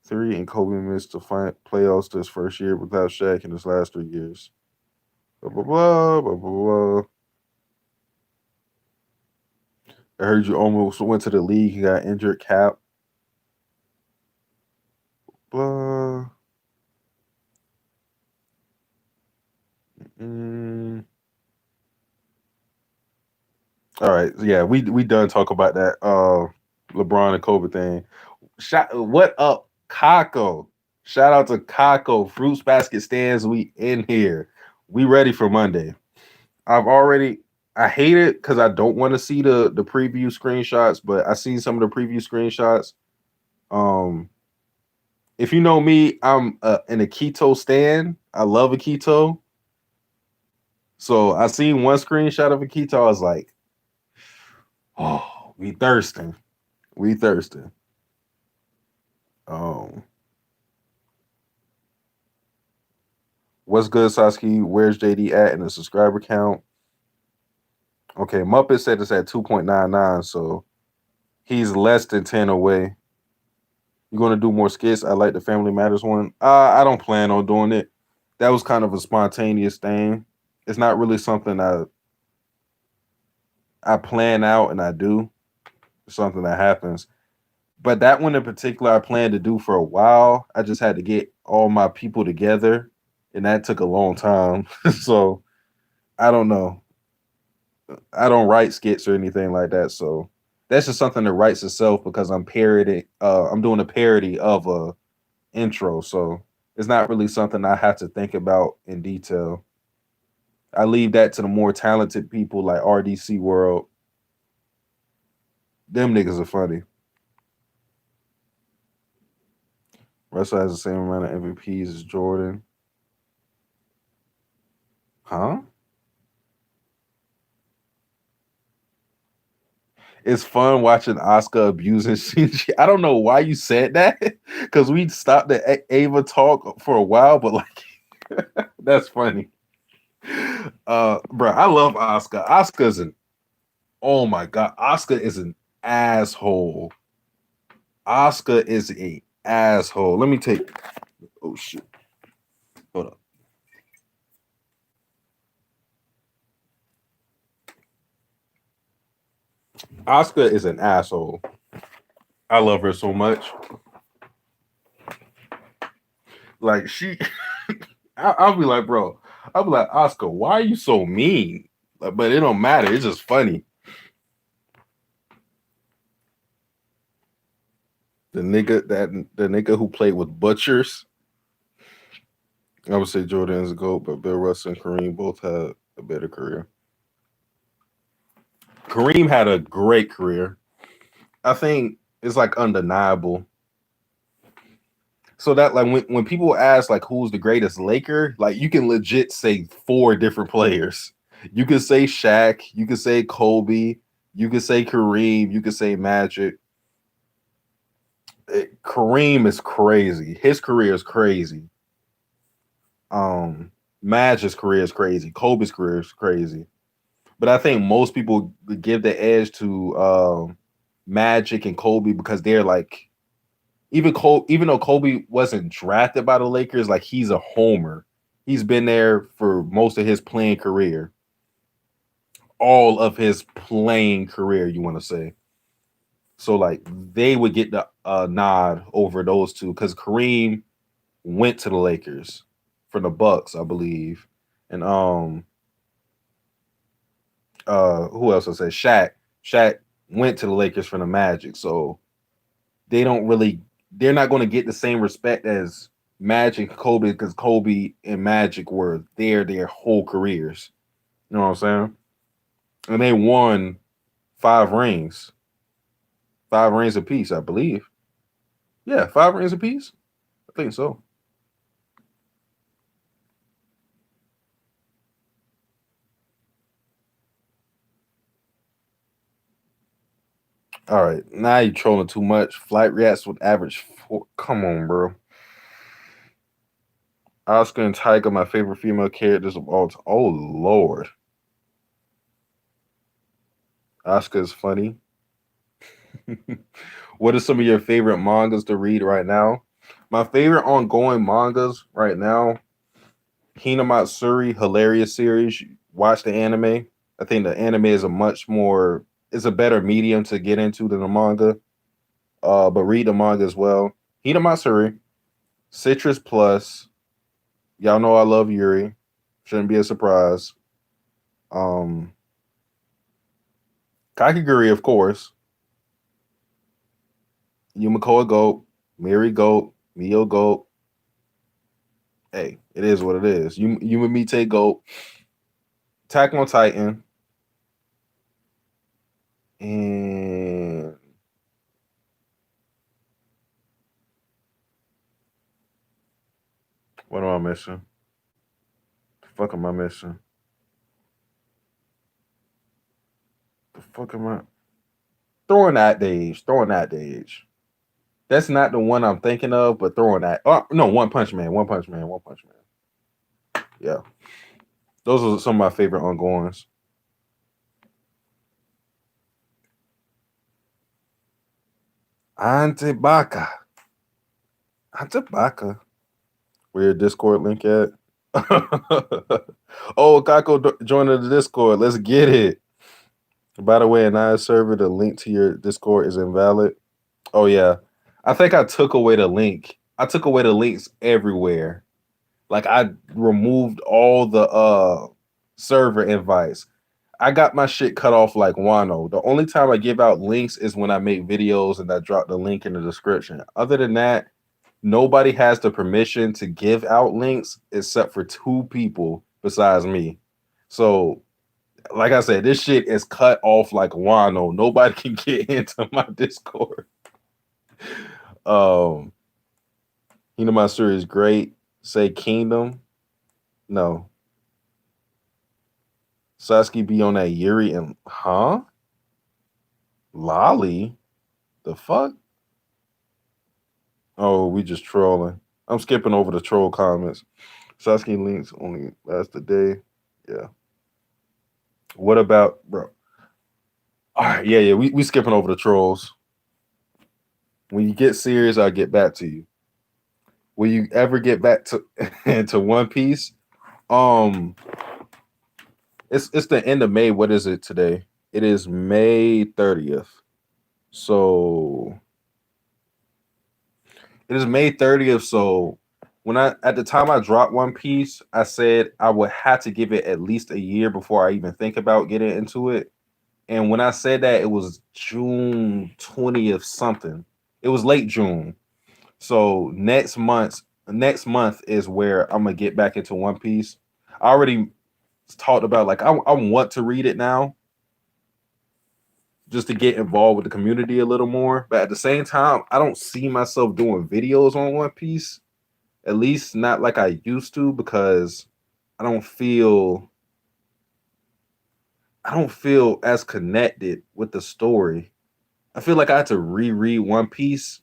Three, and Kobe missed the playoffs this first year without Shaq in his last 3 years. Blah, blah, blah, blah, blah, blah. I heard you almost went to the league. You got injured, Cap. Blah. Mm. All right, yeah, we done talk about that LeBron and Kobe thing. What up, Kako? Shout out to Kako. Fruits Basket stands. We in here. We ready for Monday. I hate it because I don't want to see the preview screenshots, but I seen some of the preview screenshots. Um, if you know me, I'm an Akito stan. I love Akito. So I seen one screenshot of Akito. I was like, oh, we thirsting. We thirsting. Um, what's good, Satsuki? Where's JD at in the subscriber count? Okay, Muppet said it's at 2.99, so he's less than 10 away. You gonna do more skits? I like the Family Matters one. I don't plan on doing it. That was kind of a spontaneous thing. It's not really something I plan out and I do. It's something that happens. But that one in particular, I planned to do for a while. I just had to get all my people together, and that took a long time. So I don't know. I don't write skits or anything like that. So that's just something that writes itself because I'm parodying. I'm doing a parody of a intro, so it's not really something I have to think about in detail. I leave that to the more talented people like RDC World. Them niggas are funny. Russell has the same amount of MVPs as Jordan. Huh? It's fun watching Oscar abusing Shinji. I don't know why you said that because we stopped the Ava talk for a while, but like that's funny. Bro, I love Oscar. Oscar's an oh my god, Oscar is an asshole. Oscar is a asshole. Let me take. Oh shit. Hold up. Oscar is an asshole. I love her so much. Like she, I'll be like, bro. I'll be like, Oscar, why are you so mean? But it don't matter. It's just funny. The nigga who played with butchers. I would say Jordan is a GOAT, but Bill Russell and Kareem both had a better career. Kareem had a great career. I think it's like undeniable. So that like when people ask like who's the greatest Laker, like you can legit say four different players. You could say Shaq, you could say Kobe, you could say Kareem, you could say Magic. Kareem is crazy. His career is crazy. Magic's career is crazy. Kobe's career is crazy. But I think most people give the edge to Magic and Kobe because they're like Even though Kobe wasn't drafted by the Lakers, like he's a homer. He's been there for most of his playing career. All of his playing career, you want to say. So like they would get the nod over those two because Kareem went to the Lakers from the Bucks, I believe. And who else I say? Shaq went to the Lakers from the Magic. So they don't really they're not going to get the same respect as Magic and Kobe because Kobe and Magic were there their whole careers. You know what I'm saying? And they won 5 rings. 5 rings apiece, I believe. Yeah, 5 rings apiece. I think so. All right, now you trolling too much. Flight reacts with average four. Come on, bro. Oscar and Tiger, my favorite female characters of all time. Oh Lord, Oscar is funny. What are some of your favorite mangas to read right now? My favorite ongoing mangas right now, Hinamatsuri, hilarious series. Watch the anime. I think the anime is a better medium to get into than the manga. But read the manga as well. Hinamatsuri, Citrus Plus. Y'all know I love Yuri. Shouldn't be a surprise. Um, Kakiguri, of course. Yumiko Goat, Miri Goat, Mio Goat. Hey, it is what it is. You and me take Goat. Attack on Titan. And what am I missing? The fuck am I missing? The fuck am I throwing that age? Throwing that age. That's not the one I'm thinking of, but throwing that. Oh no, One Punch Man. One Punch Man. One Punch Man. Yeah, those are some of my favorite ongoings. Antibaka. Antibaka. Where your Discord link at? Oh, Kako joining the Discord. Let's get it. By the way, an I server, the link to your Discord is invalid. Oh yeah. I think I took away the link. I took away the links everywhere. Like I removed all the server invites. I got my shit cut off like Wano. The only time I give out links is when I make videos and I drop the link in the description. Other than that, nobody has the permission to give out links except for 2 people besides me. So, like I said, this shit is cut off like Wano. Nobody can get into my Discord. Um, Hinamatsuri is great. Say Kingdom. No. Sasuke be on that Yuri and Lolly? The fuck? Oh, we just trolling. I'm skipping over the troll comments. Sasuke links only last a day. Yeah. What about bro? All right, yeah. We skipping over the trolls. When you get serious, I'll get back to you. Will you ever get back to into One Piece? Um, it's the end of May. What is it today? It is May 30th. So it is May 30th. So when I at the time I dropped One Piece, I said I would have to give it at least a year before I even think about getting into it. And when I said that, it was June 20th something. It was late June. So next month is where I'm gonna get back into One Piece. I already talked about like I want to read it now just to get involved with the community a little more. But at the same time, I don't see myself doing videos on One Piece, at least not like I used to, because I don't feel I don't feel as connected with the story. I feel like I had to reread One Piece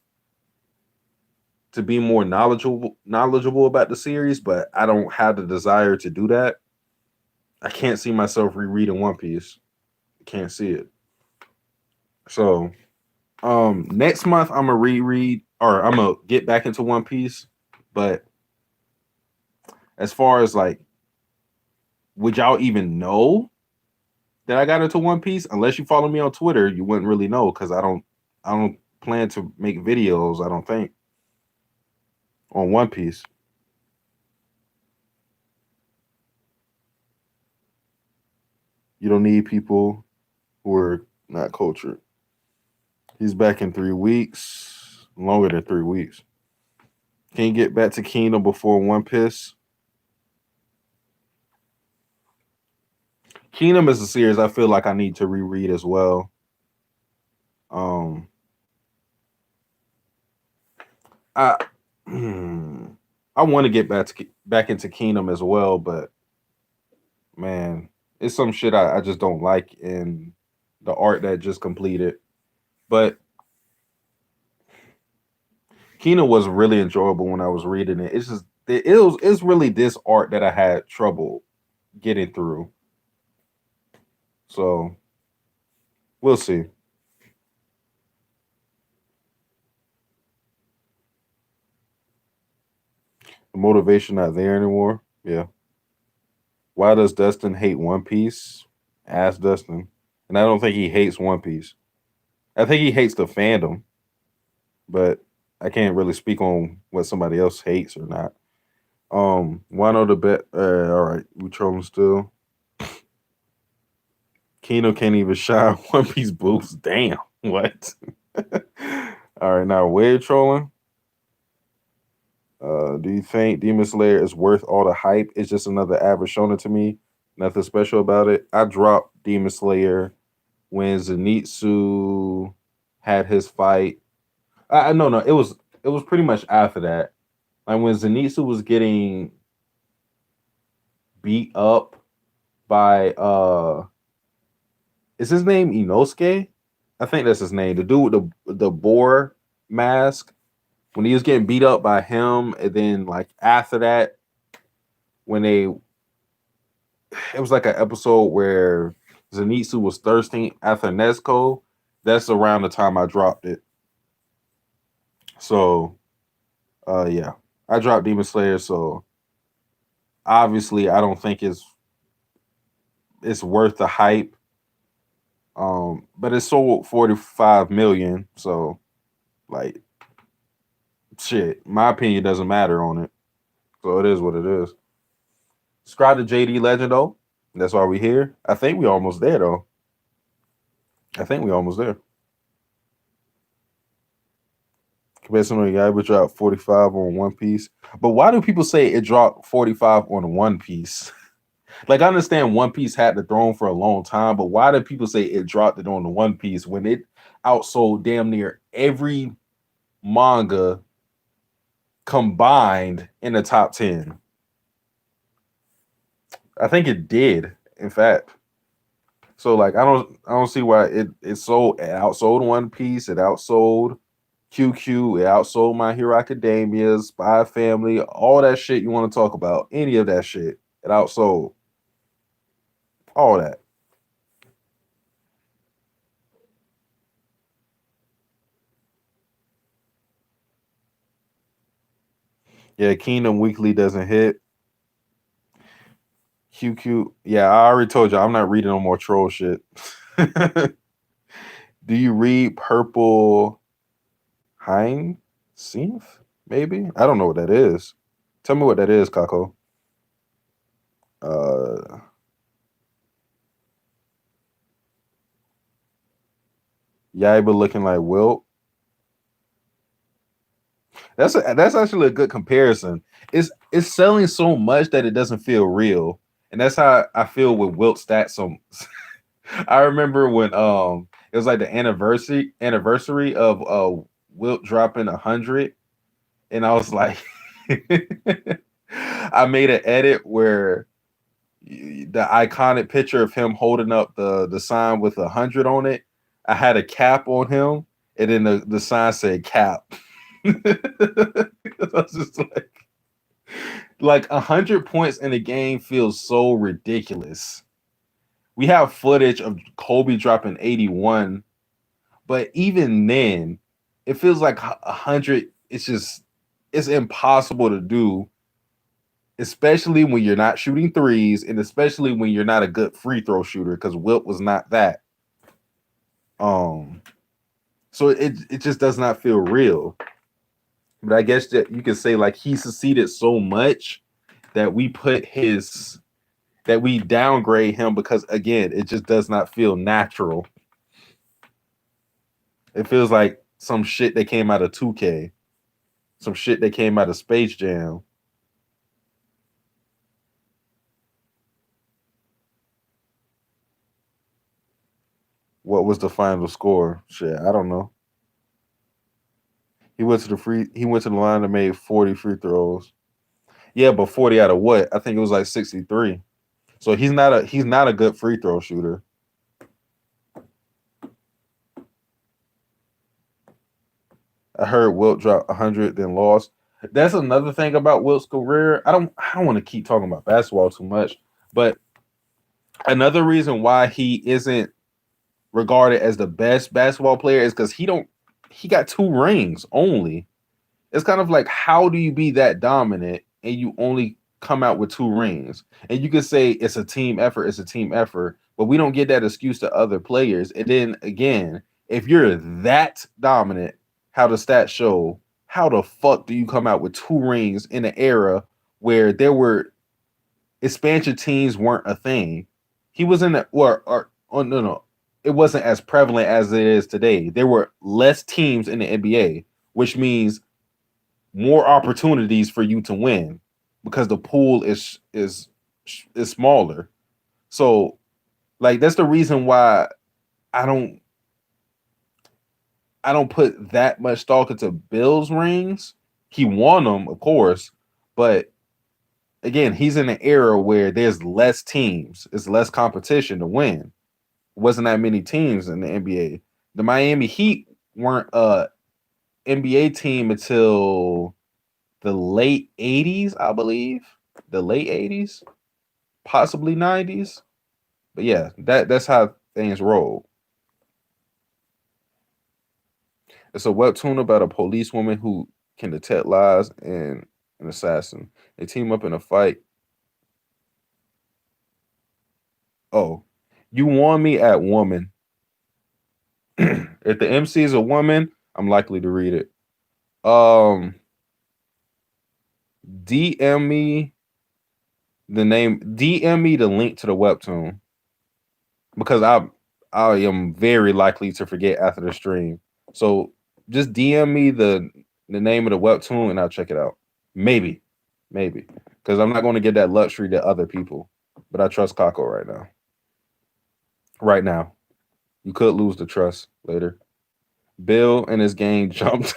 to be more knowledgeable about the series, but I don't have the desire to do that. I can't see myself rereading One Piece. I can't see it. So next month I'm gonna reread or I'm gonna get back into One Piece. But as far as like, would y'all even know that I got into One Piece? Unless you follow me on Twitter, you wouldn't really know because I don't plan to make videos. I don't think on One Piece. You don't need people who are not cultured. He's back in 3 weeks, longer than 3 weeks. Can you get back to Kingdom before One Piece? Kingdom is a series I feel like I need to reread as well. Um, I I want to get back into Kingdom as well, but man, it's some shit I just don't like in the art that just completed. But Kingdom was really enjoyable when I was reading it. It's really this art that I had trouble getting through. So we'll see. The motivation not there anymore. Yeah. Why does Dustin hate One Piece? Ask Dustin. And I don't think he hates One Piece. I think he hates the fandom, but I can't really speak on what somebody else hates or not. Wano the bet. All right, we trolling still. Kino can't even shine One Piece boots. Damn, what? All right, now we're trolling. Do you think Demon Slayer is worth all the hype? It's just another average shonen to me. Nothing special about it. I dropped Demon Slayer when Zenitsu had his fight. No, it was pretty much after that. Like when Zenitsu was getting beat up by is his name Inosuke? I think that's his name. The dude with the boar mask. When he was getting beat up by him, and then like after that, when they it was like an episode where Zenitsu was thirsting after Nezuko. That's around the time I dropped it. So yeah. I dropped Demon Slayer, so obviously I don't think it's worth the hype. But it sold 45 million, so like shit, my opinion doesn't matter on it. So it is what it is. Subscribe to JD Legend though. That's why we here. I think we almost there though. I think we almost there. Kimetsu no Yaiba dropped 45 on One Piece. But why do people say it dropped 45 on One Piece? Like I understand One Piece had the throne for a long time, but why do people say it dropped it on the One Piece when it outsold damn near every manga combined in the top 10? I think it did, in fact. So like I don't see why it outsold One Piece, it outsold QQ, it outsold My Hero Academia, Spy Family, all that shit you want to talk about, any of that shit, it outsold all that. Yeah, Kingdom Weekly doesn't hit. QQ, yeah, I already told you I'm not reading no more troll shit. Do you read Purple Hein Synth? Maybe I don't know what that is. Tell me what that is, Kako. Uh, Yaiba looking like Wilt. That's actually a good comparison. It's selling so much that it doesn't feel real, and that's how I feel with Wilt stats. So I remember when it was like the anniversary of Wilt dropping 100, and I was like, I made an edit where the iconic picture of him holding up the sign with 100 on it. I had a cap on him, and then the sign said cap. I was just like 100 points in the game feels so ridiculous. We have footage of Kobe dropping 81, but even then, it feels like 100. It's impossible to do, especially when you're not shooting threes, and especially when you're not a good free throw shooter. Because Wilt was not that. Um, so it just does not feel real. But I guess that you could say like he succeeded so much that we downgrade him because again, it just does not feel natural. It feels like some shit that came out of 2K, some shit that came out of Space Jam. What was the final score? Shit, I don't know. He went to the line and made 40 free throws. Yeah, but 40 out of what? I think it was like 63. So he's not a good free throw shooter. I heard Wilt drop 100 then lost. That's another thing about Wilt's career. I don't want to keep talking about basketball too much, but another reason why he isn't regarded as the best basketball player is because he got 2 rings only. It's kind of like, how do you be that dominant and you only come out with 2 rings? And you could say it's a team effort, but we don't get that excuse to other players. And then again, if you're that dominant, how the stats show, how the fuck do you come out with 2 rings in an era where there were expansion teams weren't a thing? He was in the or oh no, it wasn't as prevalent as it is today. There were less teams in the NBA, which means more opportunities for you to win because the pool is smaller. So like that's the reason why I don't I don't put that much stock into Bill's rings. He won them, of course, but again, he's in an era where there's less teams, it's less competition to win. Wasn't that many teams in the NBA. The Miami Heat weren't a NBA team until the late 80s, I believe. The late 80s, possibly 90s. But yeah, that's how things roll. It's a webtoon about a policewoman who can detect lies and an assassin. They team up in a fight. Oh, you won me at woman. If the MC is a woman, I'm likely to read it. DM me DM me the link to the webtoon because I am very likely to forget after the stream. So just DM me the name of the webtoon and I'll check it out. Maybe, because I'm not going to get that luxury to other people. But I trust Kako right now. Right now, you could lose the trust later. Bill and his gang jumped.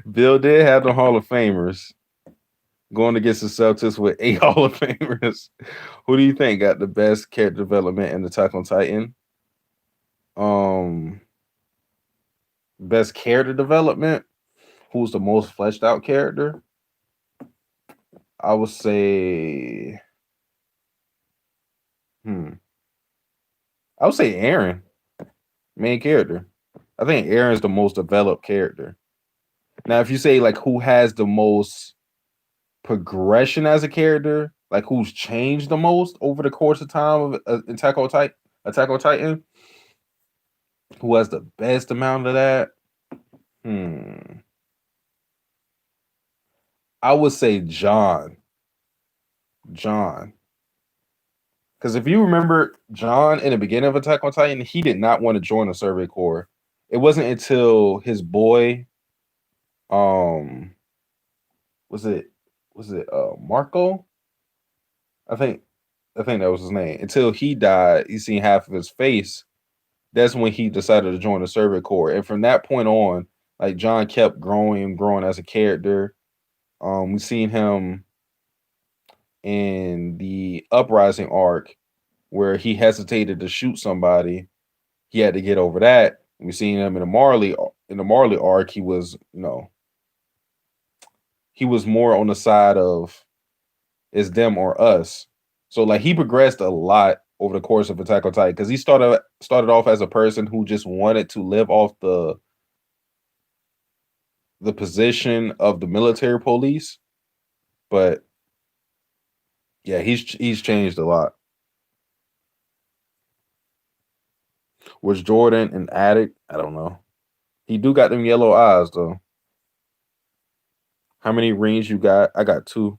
Bill did have the Hall of Famers going against the Celtics with 8 Hall of Famers. Who do you think got the best character development in Attack on Titan? Um, Best character development. Who's the most fleshed out character? I would say, I would say Aaron, main character. I think Aaron's the most developed character. Now, if you say like who has the most progression as a character, like who's changed the most over the course of time of Attack on Titan, who has the best amount of that? I would say John. John. Because if you remember John in the beginning of Attack on Titan, he did not want to join the Survey Corps. It wasn't until his boy, um, was it Marco? I think that was his name. Until he died, he seen half of his face. That's when he decided to join the Survey Corps. And from that point on, like John kept growing as a character. We've seen him in the Uprising arc where he hesitated to shoot somebody. He had to get over that. We've seen him in the Marley arc. He was, he was more on the side of it's them or us. So like he progressed a lot over the course of Attack on Titan because he started off as a person who just wanted to live off the position of the military police, but yeah, he's changed a lot. Was Jordan an addict? I don't know. He do got them yellow eyes though. How many rings you got? I got two.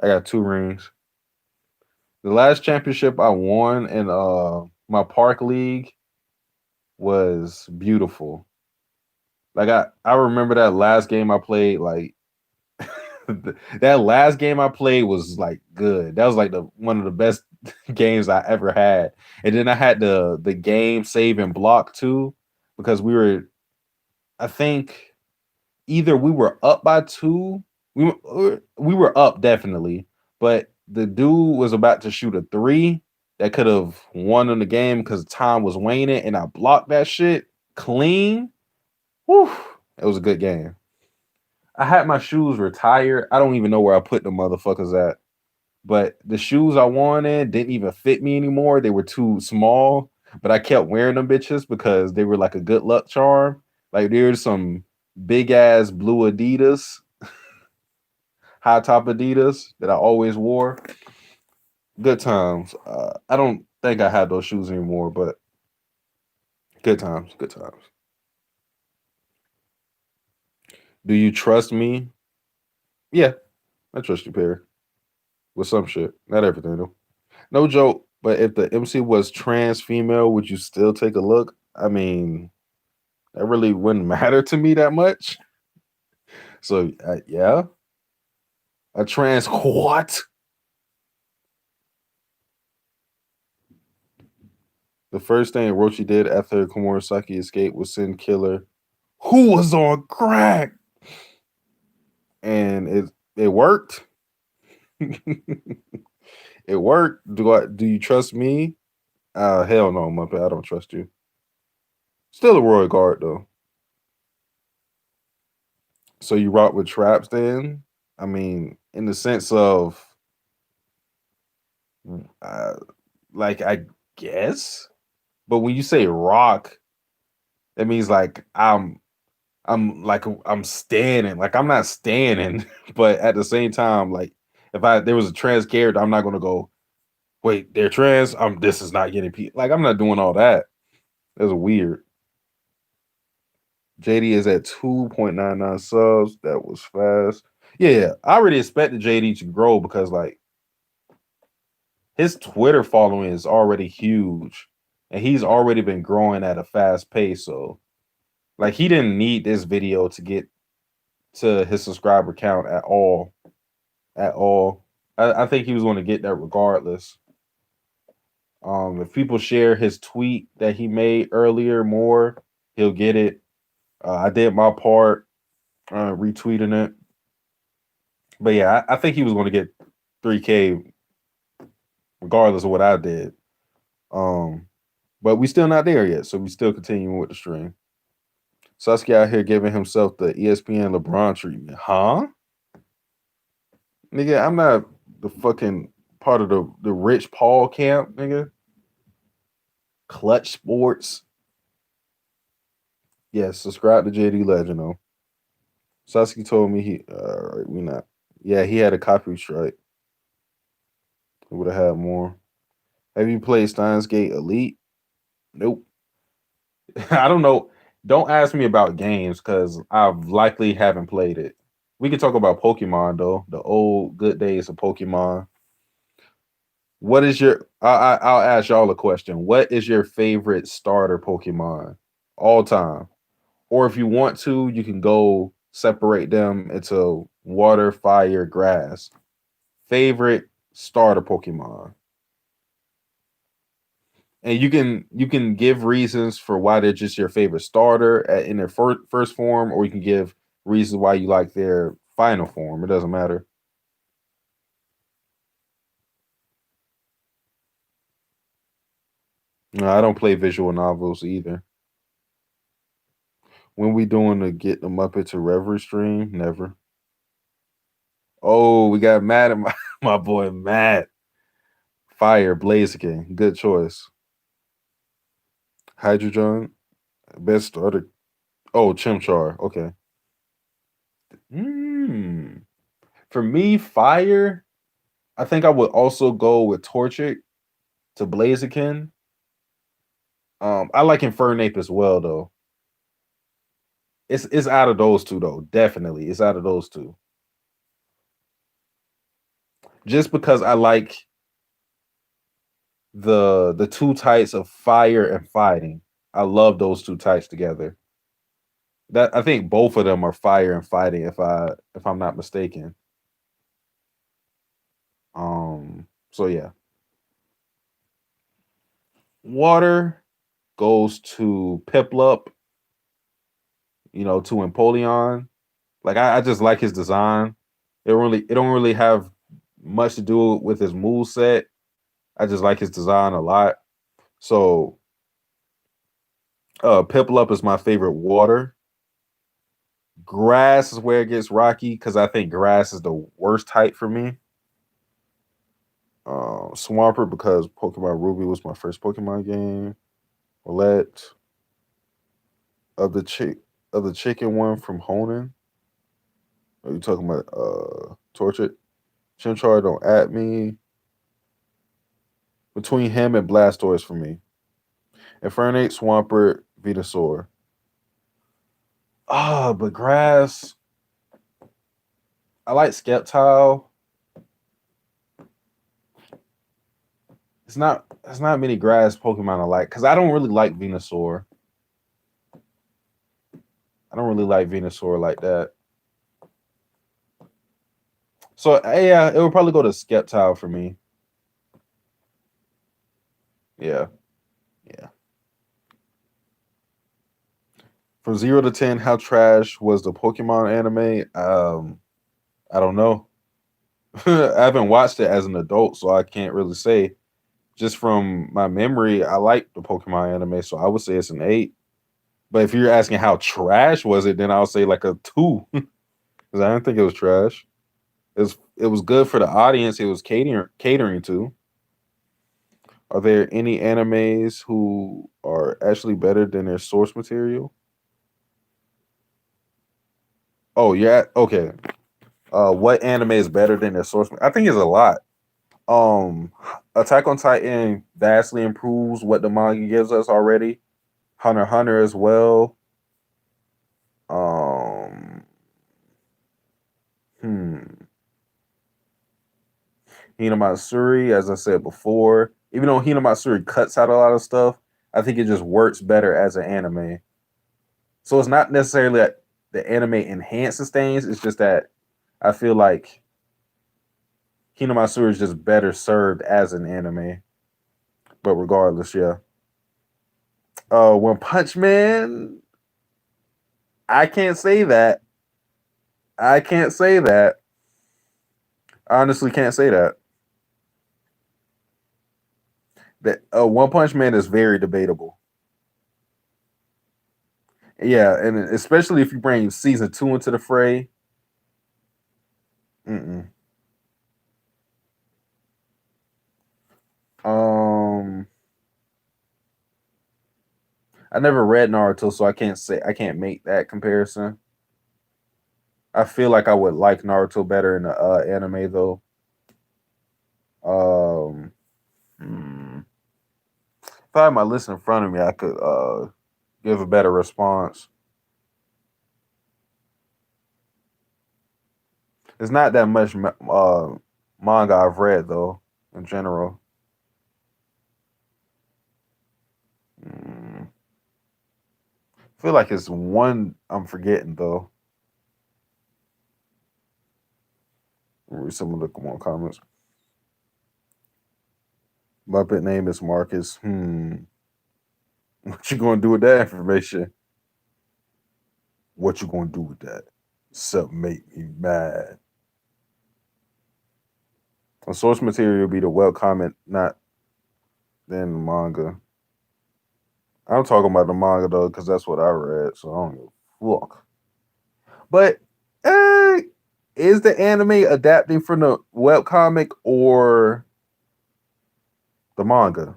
I got two rings. The last championship I won in my park league was beautiful. Like I remember that last game I played. Like that last game I played was like good. That was like the one of the best games I ever had. And then I had the game save and block too because I think either we were up by two. We were up definitely, but the dude was about to shoot a three that could have won in the game because time was waning, and I blocked that shit clean. Whew, it was a good game. I had my shoes retired. I don't even know where I put the motherfuckers at. But the shoes I wanted didn't even fit me anymore. They were too small. But I kept wearing them bitches because they were like a good luck charm. Like there's some big ass blue Adidas, high top Adidas that I always wore. Good times. I don't think I had those shoes anymore, but good times. Good times. Do you trust me? Yeah, I trust you, Perry. With some shit. Not everything though. No joke. But if the MC was trans female, would you still take a look? I mean, that really wouldn't matter to me that much. So yeah, a trans what? The first thing Orochi did after Komurasaki escaped was send Killer, who was on crack, and it worked. It worked. Do you trust me? Hell no, Muppet. I don't trust you. Still a royal guard though. So you rock with traps then? I mean, in the sense of, uh, like I guess, but when you say rock, that means like I'm standing. Like I'm not standing, but at the same time, like if there was a trans character, I'm not gonna go, wait, they're trans. This is not getting like I'm not doing all that. That's weird. JD is at 2.99 subs. That was fast. Yeah, I already expected JD to grow because like his Twitter following is already huge, and he's already been growing at a fast pace. So like he didn't need this video to get to his subscriber count at all. At all. I think he was going to get that regardless. If people share his tweet that he made earlier more, he'll get it. I did my part, retweeting it. But yeah, I think he was going to get 3K regardless of what I did. Um, but we still not there yet, so we still continuing with the stream. Satsuki out here giving himself the ESPN LeBron treatment, huh? Nigga, I'm not the fucking part of the Rich Paul camp, nigga. Clutch Sports. Yes, subscribe to JD Legend though. Sasuke told me we not. Yeah, he had a copy strike. He would have had more. Have you played Steins Gate Elite? Nope. I don't know. Don't ask me about games because I likely haven't played it. We can talk about Pokemon though, the old good days of Pokemon. What is your? I'll ask y'all a question. What is your favorite starter Pokemon all time? Or if you want to, you can go separate them into water, fire, grass. Favorite starter Pokemon, and you can give reasons for why they're just your favorite starter in their first form, or you can give reasons why you like their final form. It doesn't matter. No, I don't play visual novels either. When we doing to get the Muppet to Reverie stream? Never. Oh, we got Matt and my boy Matt. Fire, Blaziken. Good choice. Hydrogen. Best starter. Oh, Chimchar. Okay. Hmm. For me, fire. I think I would also go with Torchic to Blaziken. I like Infernape as well, though. It's out of those two, though. Definitely, it's out of those two. Just because I like the two types of fire and fighting. I love those two types together. That I think both of them are fire and fighting. If I'm not mistaken. So yeah, water goes to Piplup. To Empoleon. Like I just like his design. It don't really have much to do with his move set. I just like his design a lot. So Piplup is my favorite water. Grass is where it gets rocky because I think grass is the worst type for me. Swampert because Pokemon Ruby was my first Pokemon game. Roulette of the chick of the chicken one from Honan. Are you talking about Tortured? Chimchar don't at me. Between him and Blastoise for me. Infernape, Swampert, Venusaur. But grass. I like Skeptile. It's not many grass Pokemon I like because I don't really like Venusaur. I don't really like Venusaur like that. So yeah, it would probably go to Skeptile for me. Yeah, yeah. From 0 to 10, how trash was the Pokemon anime? I don't know. I haven't watched it as an adult, so I can't really say. Just from my memory, I like the Pokemon anime, so I would say it's an 8. But if you're asking how trash was it, then I'll say like a 2 because I didn't think it was trash. It was good for the audience. It was catering to. Are there any animes who are actually better than their source material? Oh yeah, okay. What anime is better than their source? I think it's a lot. Um, Attack on Titan vastly improves what the manga gives us already. Hunter x Hunter as well. Um, hmm. Hinamatsuri, as I said before, even though Hinamatsuri cuts out a lot of stuff, I think it just works better as an anime. So it's not necessarily that the anime enhances things. It's just that I feel like Hinamatsuri is just better served as an anime. But regardless, yeah. One Punch Man, I can't say that. I can't say that. I honestly can't say that. That One Punch Man is very debatable. Yeah, and especially if you bring season 2 into the fray. Mm-mm. Um, I never read Naruto, so I can't make that comparison. I feel like I would like Naruto better in the anime though. Um, hmm. If I had my list in front of me, I could give a better response. It's not that much manga I've read though, in general. I feel like it's one I'm forgetting though. Read some of the more comments. Muppet name is Marcus. What you gonna do with that information? What you gonna do with that? Something make me mad. A source material be the well comment, not then the manga. I'm talking about the manga though, because that's what I read, so I don't give a fuck. But eh, is the anime adapting from the webcomic or the manga?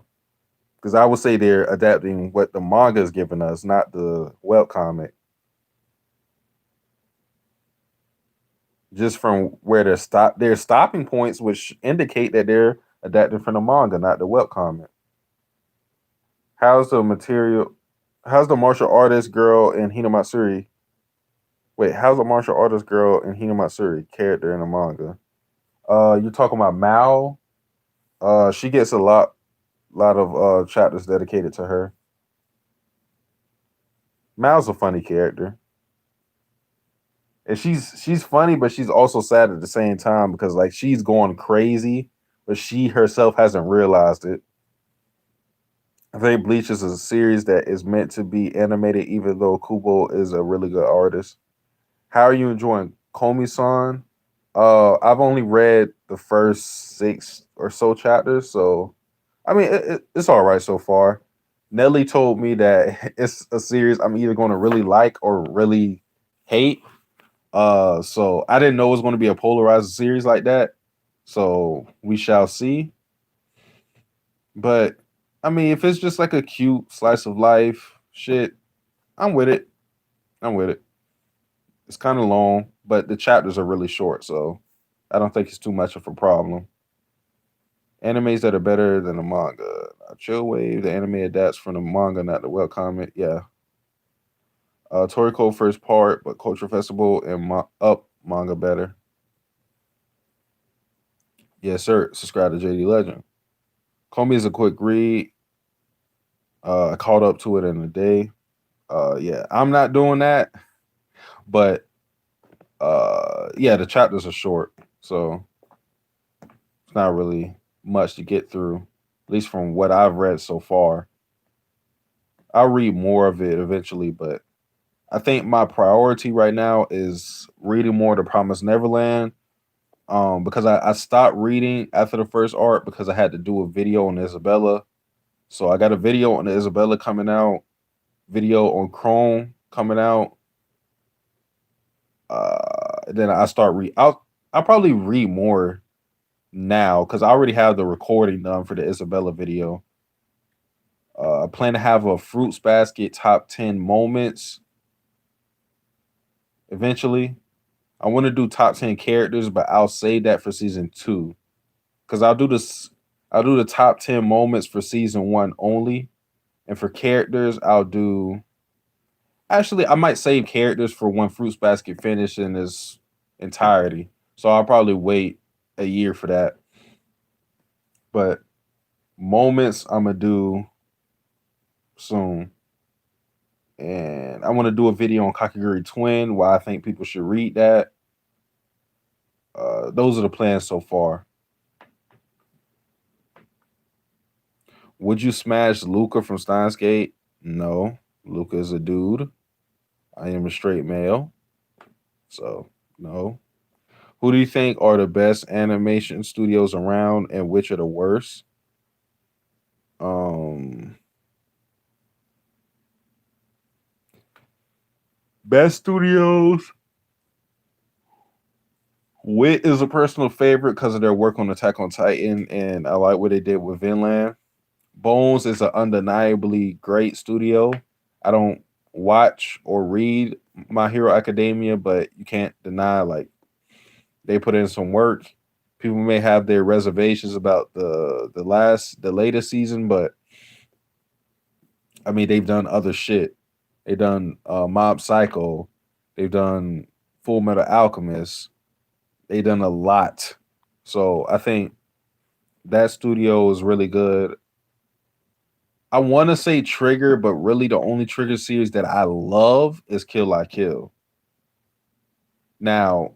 Because I would say they're adapting what the manga is giving us, not the webcomic. Just from where their stopping points, which indicate that they're adapting from the manga, not the webcomic. How's the material? How's the martial artist girl in Hinamatsuri? Wait, how's the martial artist girl in Hinamatsuri character in the manga? You're talking about Mao. She gets a lot of chapters dedicated to her. Mao's a funny character, and she's funny, but she's also sad at the same time because like she's going crazy, but she herself hasn't realized it. I think Bleach is a series that is meant to be animated, even though Kubo is a really good artist. How are you enjoying Komi-san? I've only read the first 6 or so chapters, so I mean it's all right so far. Nelly told me that it's a series I'm either going to really like or really hate. So I didn't know it was going to be a polarized series like that. So we shall see. But I mean, if it's just like a cute slice of life shit, I'm with it. I'm with it. It's kind of long, but the chapters are really short, so I don't think it's too much of a problem. Animes that are better than the manga. Chill Wave, the anime adapts from the manga, not the webcomic. Yeah. Toriko first part, but Culture Festival and Up manga better. Yes, sir. Subscribe to JD Legend. Comey is a quick read. I caught up to it in a day. Yeah, I'm not doing that, but yeah, the chapters are short, so it's not really much to get through, at least from what I've read so far. I'll read more of it eventually, but I think my priority right now is reading more of The Promised Neverland. Because I stopped reading after the first arc because I had to do a video on Isabella. So I got a video on Isabella coming out, video on Chrome coming out. Then I start read. I'll probably read more now because I already have the recording done for the Isabella video. I plan to have a Fruits Basket top 10 moments eventually. I want to do top 10 characters, but I'll save that for season 2 because I'll do this. I'll do the top 10 moments for season 1 only, and for characters, I'll do. Actually, I might save characters for when Fruits Basket finish in its entirety. So I'll probably wait a year for that. But moments I'm gonna do soon. And I want to do a video on Kakaguri Twin, why I think people should read that. Those are the plans so far. Would you smash Luca from Steins Gate? No. Luca is a dude. I am a straight male. So, no. Who do you think are the best animation studios around and which are the worst? Best studios. Wit is a personal favorite because of their work on Attack on Titan, and I like what they did with Vinland. Bones is an undeniably great studio. I don't watch or read My Hero Academia, but you can't deny like they put in some work. People may have their reservations about the latest season, but I mean they've done other shit. They've done Mob Psycho. They've done Full Metal Alchemist. They've done a lot. So I think that studio is really good. I want to say Trigger, but really the only Trigger series that I love is Kill La Kill. Now,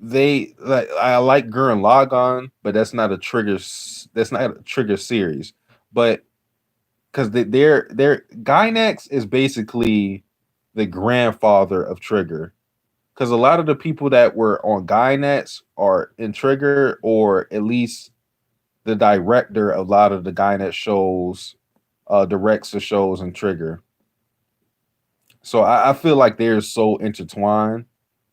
they like I like Gurren Lagann, but that's not a Trigger. That's not a Trigger series. But because their Gynax is basically the grandfather of Trigger. Because a lot of the people that were on Gynax are in Trigger, or at least the director of a lot of the Gynax shows directs the shows and Trigger. So I feel like they're so intertwined.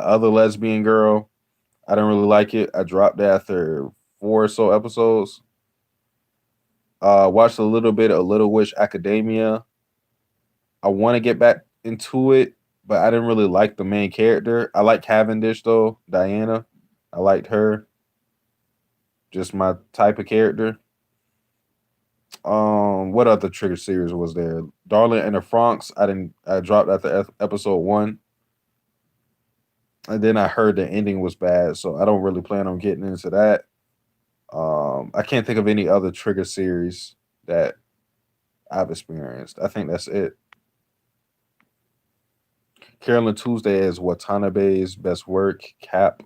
other lesbian girl. I didn't really like it. I dropped it after four or so episodes. Watched a little bit of Little Witch Academia. I want to get back into it, but I didn't really like the main character. I like Cavendish though, Diana. I liked her. Just my type of character. What other Trigger series was there? Darling in the Franxx. I didn't. I dropped after episode one, and then I heard the ending was bad, so I don't really plan on getting into that. I can't think of any other Trigger series that I've experienced. I think that's it. Carolyn Tuesday is Watanabe's best work. Cap.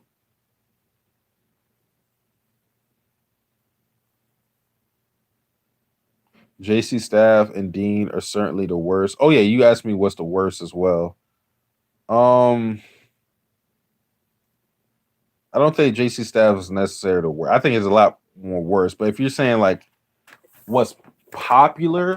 JC Staff and Dean are certainly the worst. Oh yeah, you asked me what's the worst as well. Um, I don't think JC Staff is necessarily the worst. I think it's a lot more worse. But if you're saying like what's popular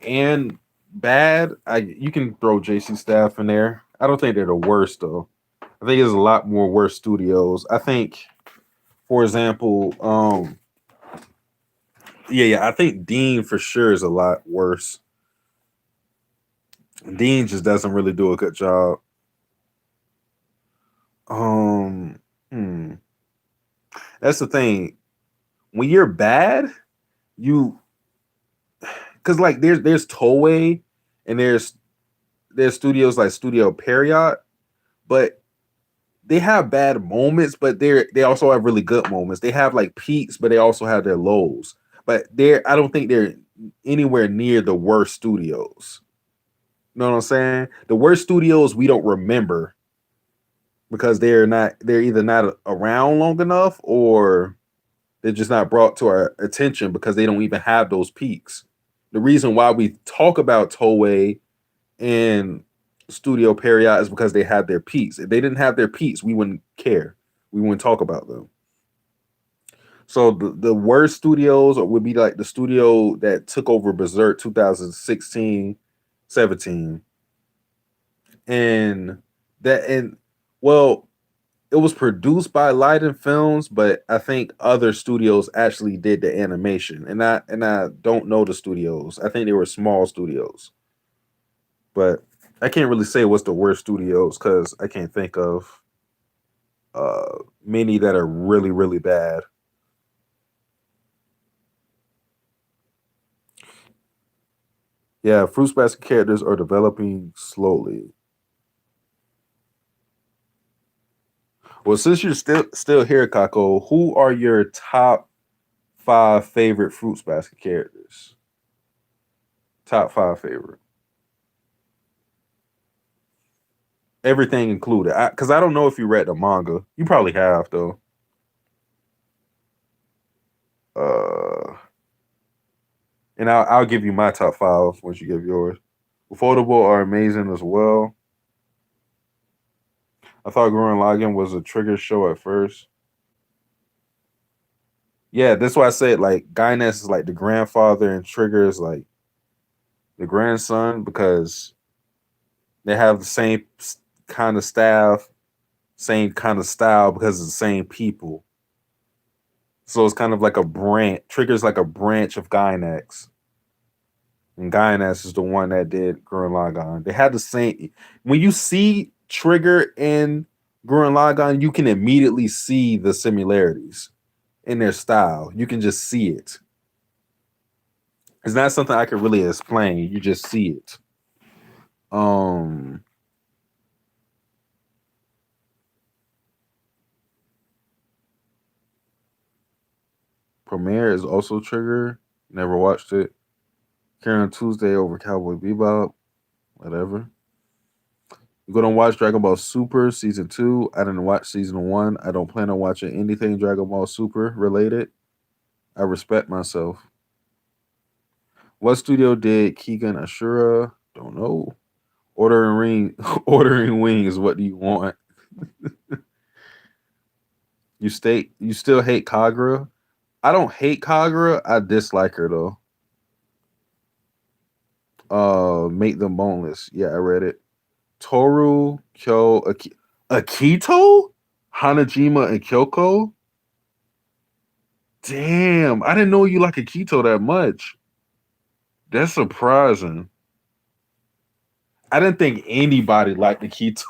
and bad, you can throw JC Staff in there. I don't think they're the worst though. I think there's a lot more worse studios. I think, for example, yeah, I think Dean for sure is a lot worse. Dean just doesn't really do a good job. Um, hmm. That's the thing. When you're bad, you because like there's Toei and there's studios like Studio Period, but they have bad moments, but they also have really good moments. They have like peaks, but they also have their lows. But I don't think they're anywhere near the worst studios. You know what I'm saying? The worst studios we don't remember because they're either not around long enough or they're just not brought to our attention because they don't even have those peaks. The reason why we talk about Toei and Studio Period is because they had their peaks. If they didn't have their peaks, we wouldn't care. We wouldn't talk about them. So the worst studios would be like the studio that took over Berserk 2016, 17. And and well, it was produced by Leiden Films, but I think other studios actually did the animation. And I don't know the studios. I think they were small studios. But I can't really say what's the worst studios because I can't think of many that are really, really bad. Yeah, Fruits Basket characters are developing slowly. Well, since you're still here, Kako, who are your top five favorite Fruits Basket characters? Top five favorite. Everything included. Because I don't know if you read the manga. You probably have though. Uh, and I'll give you my top five once you give yours. Affordable are amazing as well. I thought Gurren Lagann was a trigger show at first. Yeah, that's why I said like Guyness is like the grandfather and Trigger is like the grandson because they have the same kind of staff, same kind of style because it's the same people. So it's kind of like a branch. Trigger's like a branch of Gynax. And Gynax is the one that did Gurren Lagann. They had the same. When you see Trigger and Gurren Lagann, you can immediately see the similarities in their style. You can just see it. It's not something I can really explain. You just see it. Um, Premiere is also Trigger. Never watched it. Karen Tuesday over Cowboy Bebop. Whatever. You gonna watch Dragon Ball Super season 2? I didn't watch season 1. I don't plan on watching anything Dragon Ball Super related. I respect myself. What studio did Keegan Ashura? Don't know. Ordering ring, ordering wings. What do you want? You still hate Kagura? I don't hate Kagura. I dislike her though. Make them boneless. Yeah, I read it. Toru, Akito, Hanajima, and Kyoko. Damn, I didn't know you like Akito that much. That's surprising. I didn't think anybody liked Akito.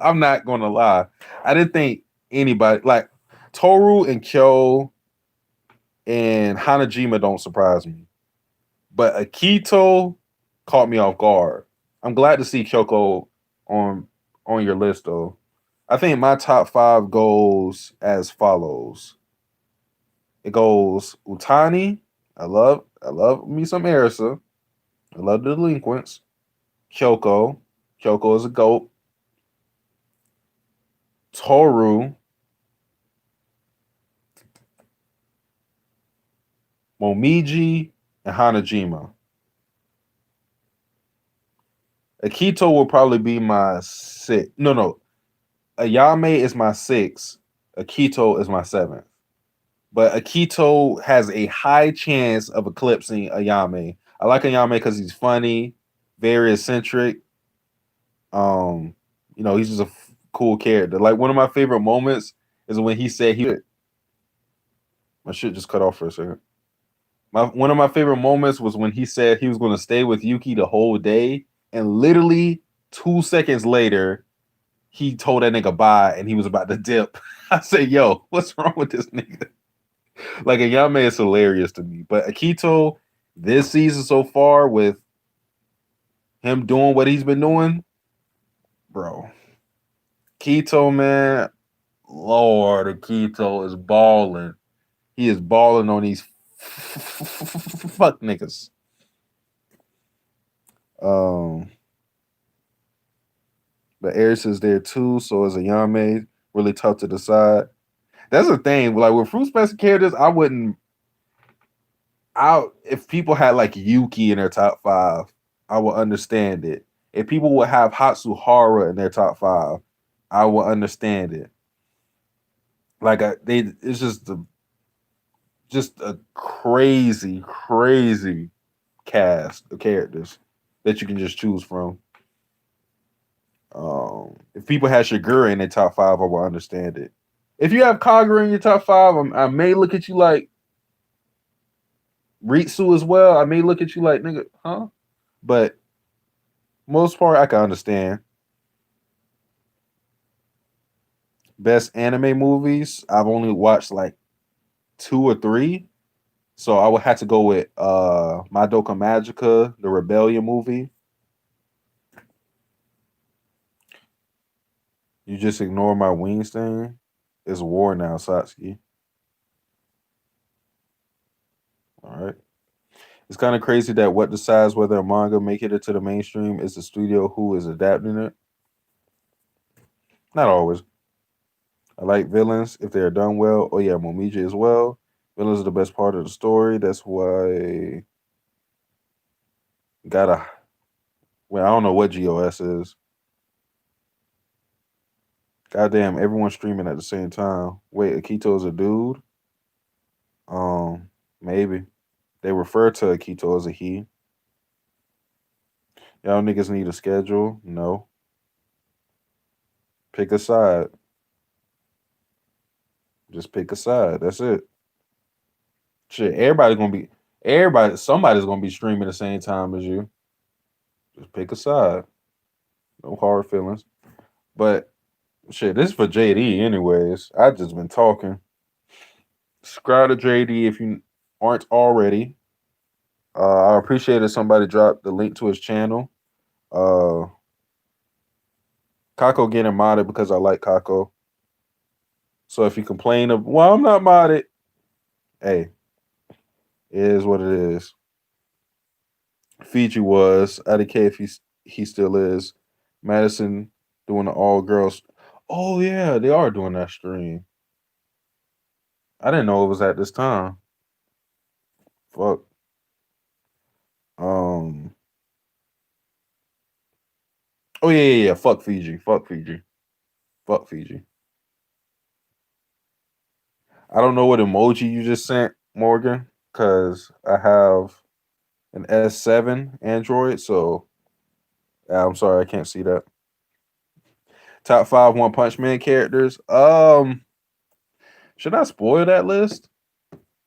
I'm not gonna lie. I didn't think anybody like Toru and Kyo and Hanajima don't surprise me. But Akito caught me off guard. I'm glad to see Kyoko on on your list though. I think my top five goes as follows. It goes Utani. I love me some Erisa. I love the delinquents. Kyoko. Kyoko is a goat. Toru. Momiji and Hanajima. Akito will probably be my six. No. Ayame is my six. Akito is my seventh. But Akito has a high chance of eclipsing Ayame. I like Ayame because he's funny, very eccentric. He's just a cool character. Like one of my favorite moments is when he said he. My shit just cut off for a second. One of my favorite moments was when he said he was going to stay with Yuki the whole day, and literally 2 seconds later, he told that nigga bye, and he was about to dip. I said, "Yo, what's wrong with this nigga?" Like Ayame is hilarious to me, but Akito this season so far with him doing what he's been doing, bro. Keto, man, Lord, Keto is balling. He is balling on these fuck niggas. Um, but Eris is there too, so is Ayame. Really tough to decide. That's the thing. Like with fruit special characters, I wouldn't. If people had like Yuki in their top five, I would understand it. If people would have Hatsuhara in their top five, I would understand it. Like it's just a crazy, crazy cast of characters that you can just choose from. If people had Shigura in their top five, I would understand it. If you have Kagura in your top five, I may look at you like Ritsu as well. I may look at you like nigga, huh? But most part, I can understand. Best anime movies, I've only watched like two or three. So I would have to go with Madoka Magica, the Rebellion movie. You just ignore my wings thing. It's war now, Satsuki. All right. It's kind of crazy that what decides whether a manga make it into the mainstream is the studio who is adapting it. Not always. I like villains if they are done well. Oh yeah, Momiji as well. Villains are the best part of the story. That's why gotta. Well, I don't know what GOS is. Goddamn, everyone's streaming at the same time. Wait, Akito's a dude? Maybe. They refer to Akito as a he. Y'all niggas need a schedule? No. Pick a side. Just pick a side. That's it. Shit, somebody's gonna be streaming the same time as you. Just pick a side. No hard feelings. But shit, this is for JD anyways. I just been talking. Subscribe to JD if you aren't already. I appreciate if somebody dropped the link to his channel. Uh Kako getting modded because I like Kako. So if you complain of, well, I'm not modded, hey, it is what it is. Fiji was. I don't care if he still is. Madison doing the all girls. Oh yeah, they are doing that stream. I didn't know it was at this time. Fuck. Um. Oh yeah. Fuck Fiji. Fuck Fiji. Fuck Fiji. I don't know what emoji you just sent, Morgan, because I have an S7 Android, so I'm sorry I can't see that. Top 5 One Punch Man characters. Should I spoil that list?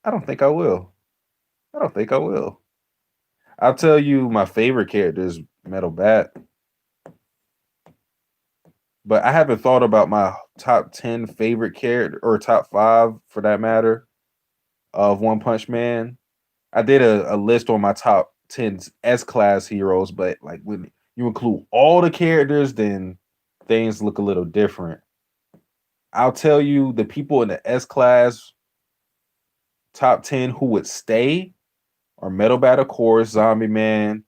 I don't think I will. I don't think I will. I'll tell you my favorite character is Metal Bat, but I haven't thought about my top 10 favorite character or top 5 for that matter of One Punch Man. I did a list on my top 10 S class heroes, but like when you include all the characters, then things look a little different. I'll tell you the people in the S class top 10 who would stay are Metal Bat, of course, Zombie Man,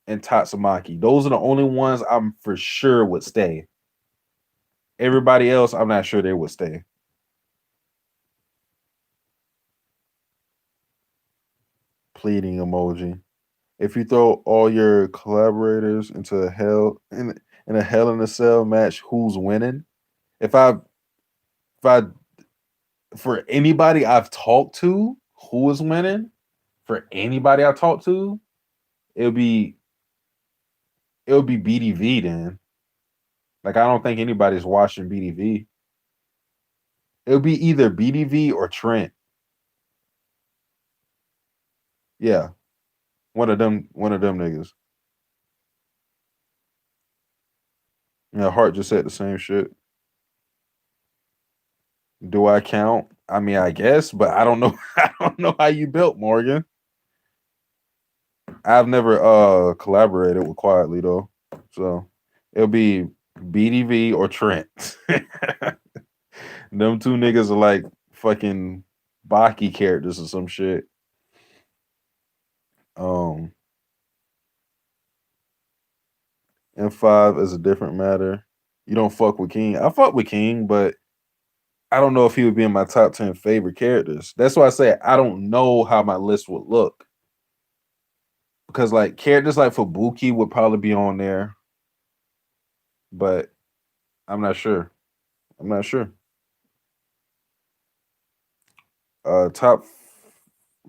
and Tatsumaki. Those are the only ones I'm for sure would stay. Everybody else, I'm not sure they would stay. Pleading emoji. If you throw all your collaborators into a hell in a Hell in a Cell match, who's winning? If I for anybody I've talked to, who is winning? For anybody I talked to, it'll be it'll be BDV then. Like I don't think anybody's watching BDV. It'll be either BDV or Trent. Yeah, one of them niggas. Yeah, Hart just said the same shit. Do I count? I mean, I guess, but I don't know. I don't know how you built, Morgan. I've never collaborated with Quietly though, so it'll be BDV or Trent. Them two niggas are like fucking Baki characters or some shit. Um, M5 is a different matter. You don't fuck with King. I fuck with King, but I don't know if he would be in my top 10 favorite characters. That's why I say I don't know how my list would look. Because like characters like Fubuki would probably be on there, but I'm not sure. I'm not sure. Top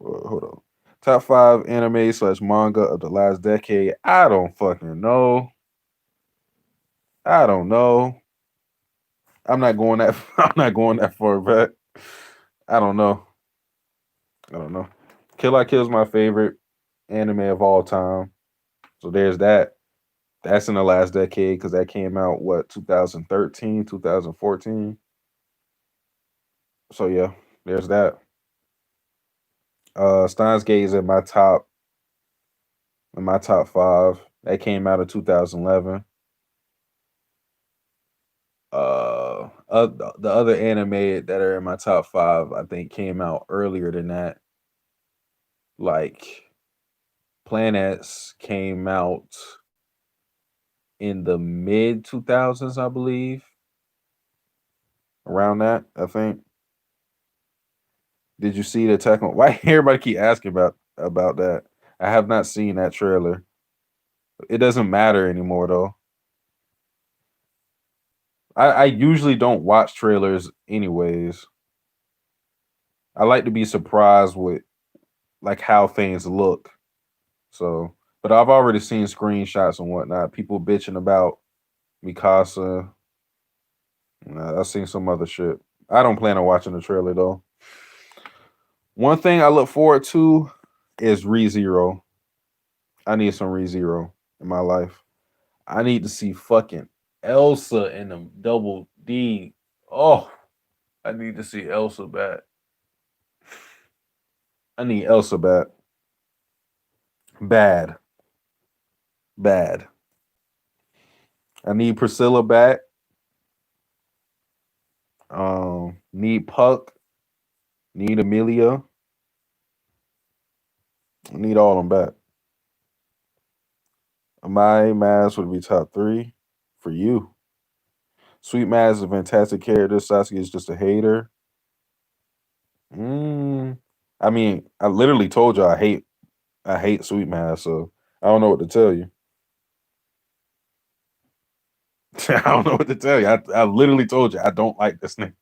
hold on. Top 5 anime slash manga of the last decade. I don't fucking know. I don't know. I'm not going that I'm not going that far back. I don't know. I don't know. Kill La Kill is my favorite anime of all time. So there's that. That's in the last decade because that came out what 2013, 2014. So yeah, there's that. Steins Gate is in my top 5. That came out in 2011. The other anime that are in my top 5, I think, came out earlier than that. Like Planets came out in the mid 2000s, I believe. Around that, I think. Did you see the Attack on? Why everybody keep asking about that? I have not seen that trailer. It doesn't matter anymore though. I usually don't watch trailers anyways. I like to be surprised with like how things look. So, but I've already seen screenshots and whatnot. People bitching about Mikasa. I've seen some other shit. I don't plan on watching the trailer though. One thing I look forward to is ReZero. I need some ReZero in my life. I need to see fucking Elsa in them double D. Oh, I need to see Elsa back. I need Elsa back. Bad. Bad. I need Priscilla back. Need Puck. Need Amelia. I need all of them back. My Mask would be top 3 for you. Sweet Mask is a fantastic character. Sasuke is just a hater. Mm, I mean, I literally told you I hate Sweet Mask, so I don't know what to tell you. I don't know what to tell you. I literally told you I don't like this nigga.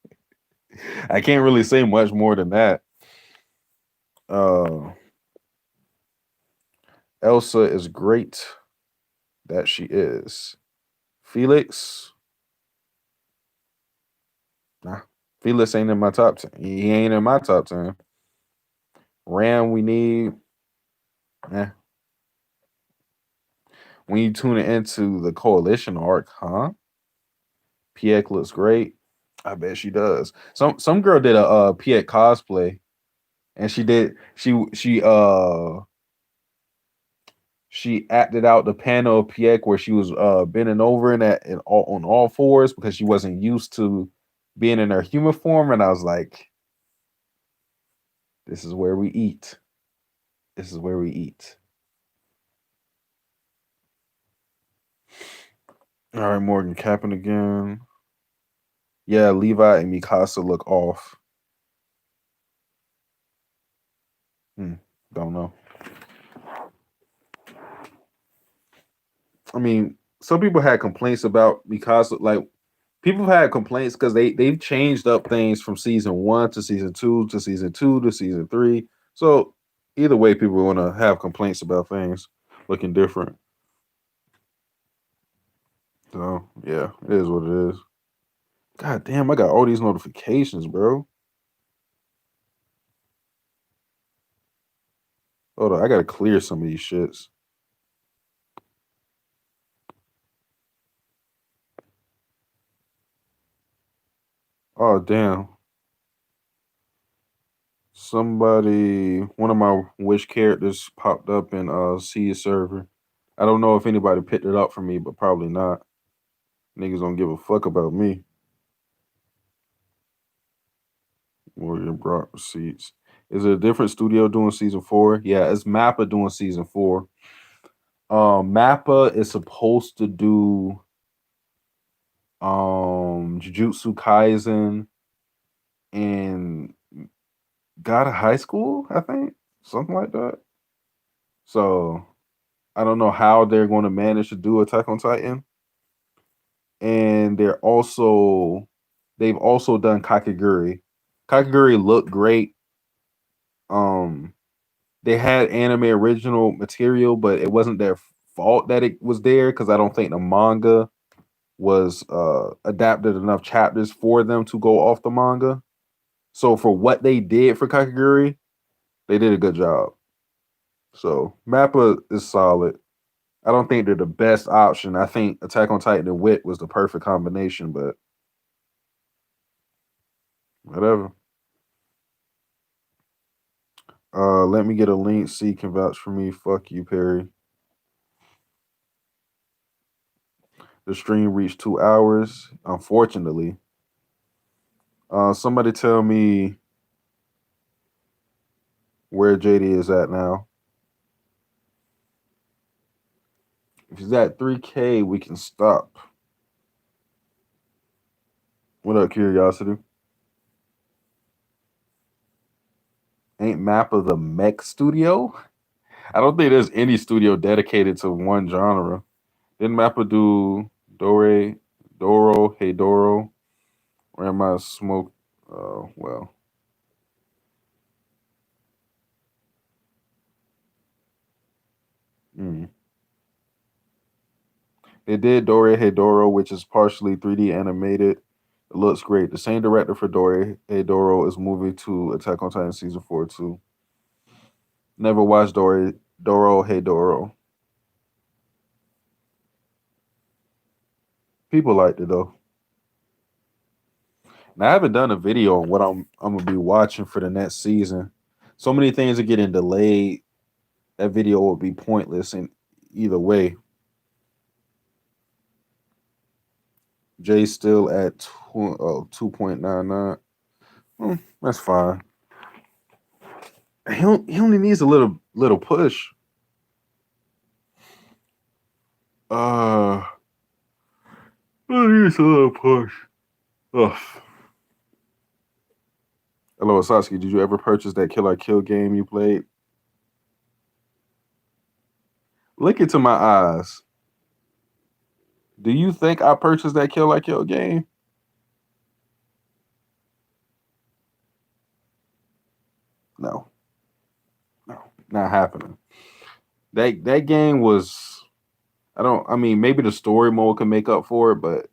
I can't really say much more than that. Uh, Elsa is great. That she is. Felix, nah. Felix ain't in my top 10. He ain't in my top 10. Ram, we need. Eh. When you tune it into the coalition arc, huh? Pieck looks great. I bet she does. Some girl did a Pieck cosplay, and she acted out the panel of Pieck where she was bending over on all fours because she wasn't used to being in her human form, and I was like, this is where we eat. This is where we eat. All right, Morgan capping again. Yeah, Levi and Mikasa look off. Don't know. I mean, some people had complaints about Mikasa. Like, people have had complaints because they've changed up things from season 1 to season 2 to season 2 to season 3. So either way, people want to have complaints about things looking different. So yeah, it is what it is. God damn, I got all these notifications, bro. Hold on, I gotta clear some of these shits. Oh damn. One of my wish characters popped up in C server. I don't know if anybody picked it up for me, but probably not. Niggas don't give a fuck about me. Warrior brought receipts. Is it a different studio doing season 4? Yeah, it's Mappa doing season 4. Mappa is supposed to do Jujutsu Kaisen and God of High School, I think. Something like that. So I don't know how they're going to manage to do Attack on Titan. And they've also done Kakegurui. Kakegurui looked great. They had anime original material, but it wasn't their fault that it was there because I don't think the manga was adapted enough chapters for them to go off the manga. So for what they did for Kakegurui, they did a good job. So Mappa is solid. I don't think they're the best option. I think Attack on Titan and Wit was the perfect combination, but whatever. Let me get a link. C can vouch for me. Fuck you, Perry. The stream reached 2 hours, unfortunately. Somebody tell me where JD is at now. If he's at 3K, we can stop. What up, Curiosity? Ain't Mappa the mech studio? I don't think there's any studio dedicated to one genre. Didn't Mappa do Doro, Hey Doro? Or am I smoke? Well. Mm. They did Dore Hey Doro, which is partially 3D animated. It looks great. The same director for Dore Hey Doro is moving to Attack on Titan season 4 too. Never watched Doro Hey Doro. People liked it though. Now I haven't done a video on what I'm gonna be watching for the next season. So many things are getting delayed. That video would be pointless in either way. Jay's still at 2.99. That's fine. He only needs a little push. Uh, he needs a little push. Ugh. Hello, Satsuki. Did you ever purchase that Kill I Kill game you played? Look into my eyes. Do you think I purchased that Kill Like Kill game? No, no, not happening. That game was. I don't. I mean, maybe the story mode can make up for it, but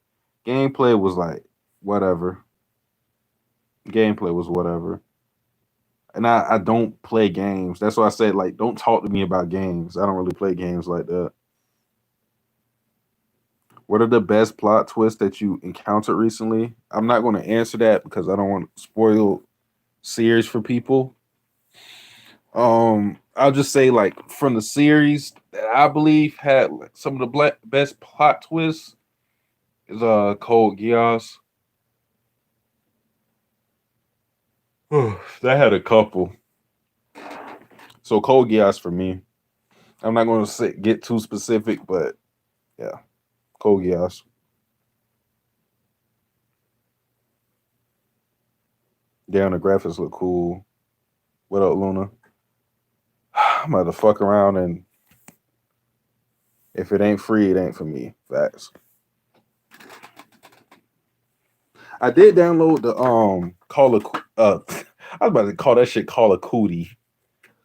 gameplay was like whatever. Gameplay was whatever. And I don't play games. That's why I said like don't talk to me about games. I don't really play games like that. What are the best plot twists that you encountered recently? I'm not going to answer that because I don't want to spoil series for people. I'll just say like from the series that I believe had like, some of the best plot twists is Code Geass. That had a couple. So Code Geass for me. I'm not going to get too specific, but yeah, Code Geass. Damn, the graphics look cool. What up, Luna? I'm about to fuck around, and if it ain't free, it ain't for me. Facts. I did download the Call of I was about to call that shit Call of Cootie.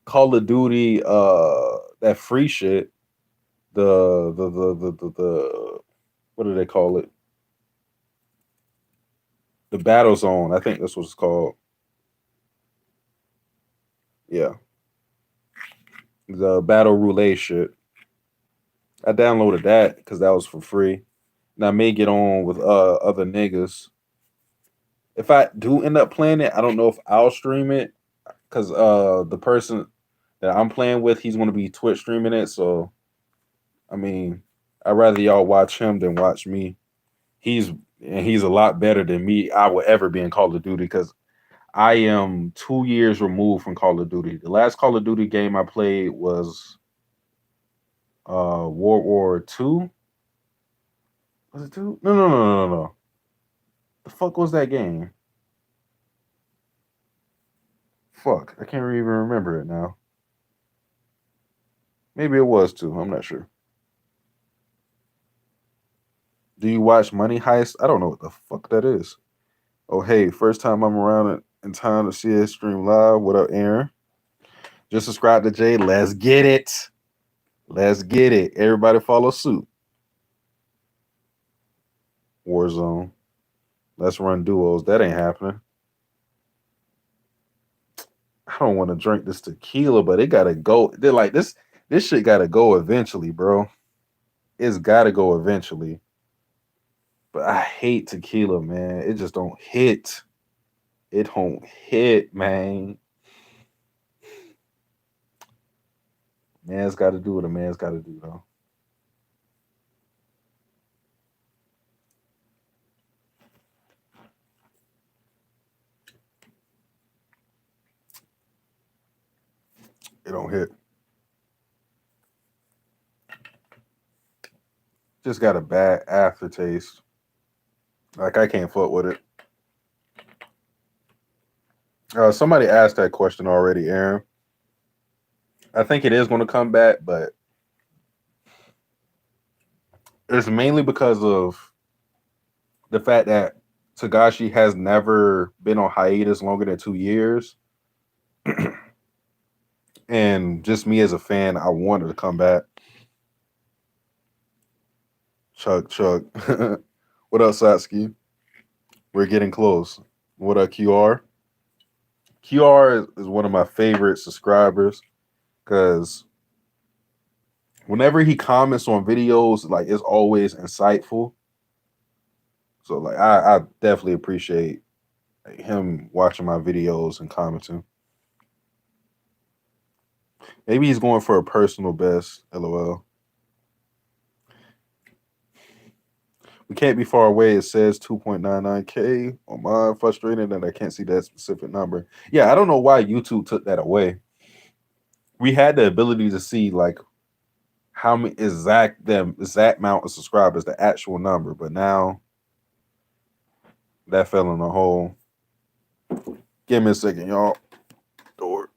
Call of Duty that free shit. The what do they call it? The Battle Zone. I think that's what it's called. Yeah. The Battle Roulette shit. I downloaded that because that was for free. And I may get on with other niggas. If I do end up playing it, I don't know if I'll stream it because the person that I'm playing with, he's going to be Twitch streaming it. So I mean, I'd rather y'all watch him than watch me. He's he's a lot better than me. I will ever be in Call of Duty because I am 2 years removed from Call of Duty. The last Call of Duty game I played was World War Two. Was it two? No, no, no, no, no, no. The fuck was that game? Fuck, I can't even remember it now. Maybe it was two. I'm not sure. Do you watch Money Heist? I don't know what the fuck that is. Oh, hey, first time I'm around in time to see it stream live. What up, Aaron? Just subscribe to Jay. Let's get it. Let's get it. Everybody follow suit. Warzone. Let's run duos. That ain't happening. I don't want to drink this tequila, but it gotta go. They're like this. This shit gotta go eventually, bro. It's gotta go eventually. But I hate tequila, man. It just don't hit. It don't hit, man. Man's got to do what a man's got to do, though. It don't hit. Just got a bad aftertaste. Like I can't fuck with it. Somebody asked that question already, Aaron. I think it is going to come back, but it's mainly because of the fact that Tagashi has never been on hiatus longer than 2 years. And just me as a fan, I wanted to come back. Chuck, Chuck. What up, Satsuki? We're getting close. What up, QR? QR is one of my favorite subscribers because whenever he comments on videos, like it's always insightful. So like I definitely appreciate him watching my videos and commenting. Maybe he's going for a personal best. LOL. We can't be far away. It says 2.99K on mine. Frustrated that I can't see that specific number. Yeah, I don't know why YouTube took that away. We had the ability to see like how many exact amount of subscribers, the actual number, but now that fell in a hole. Give me a second, y'all. Door.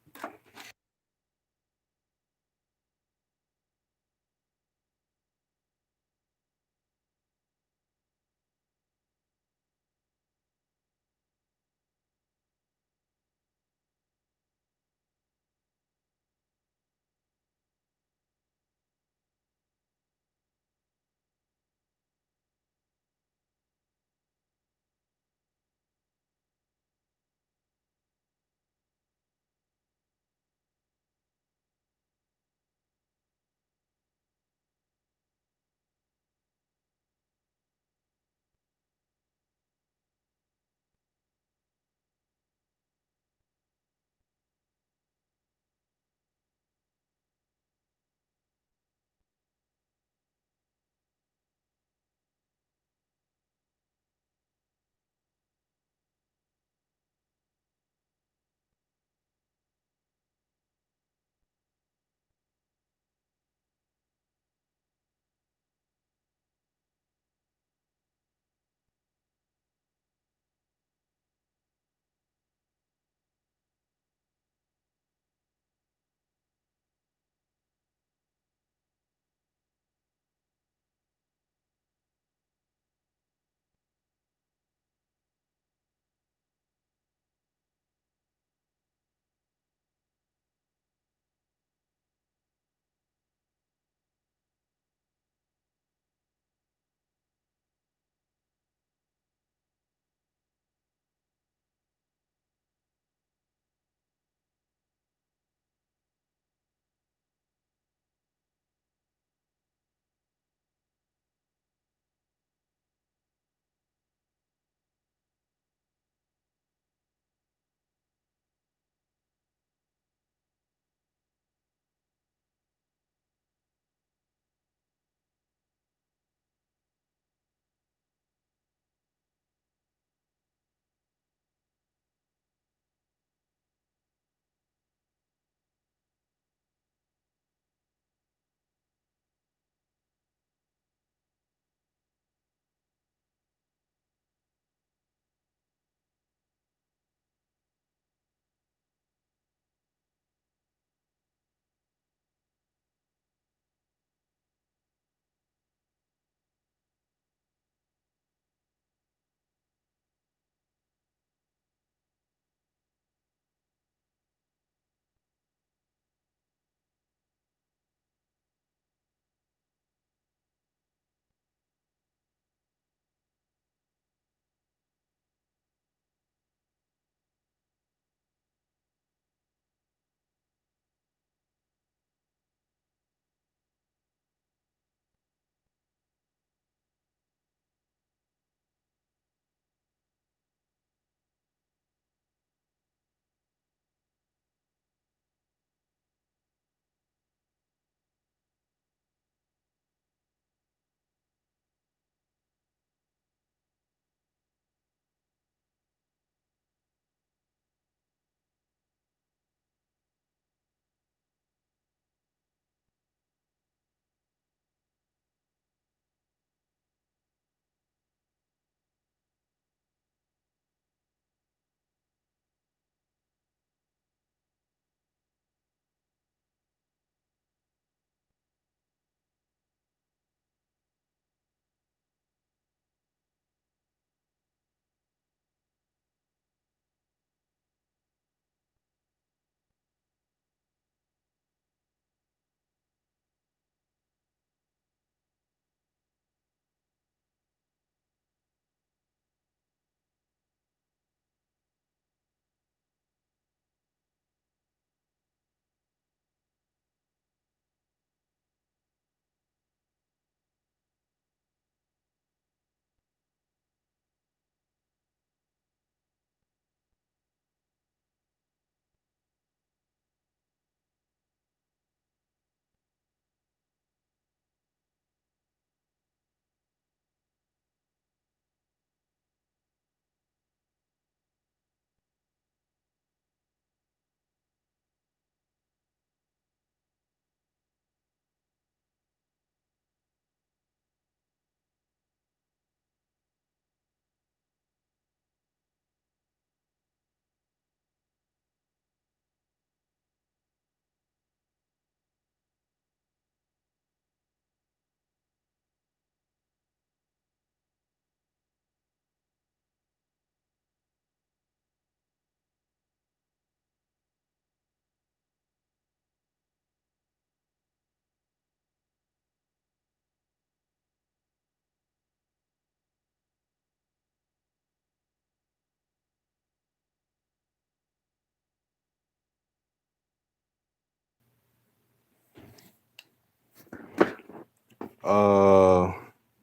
Uh,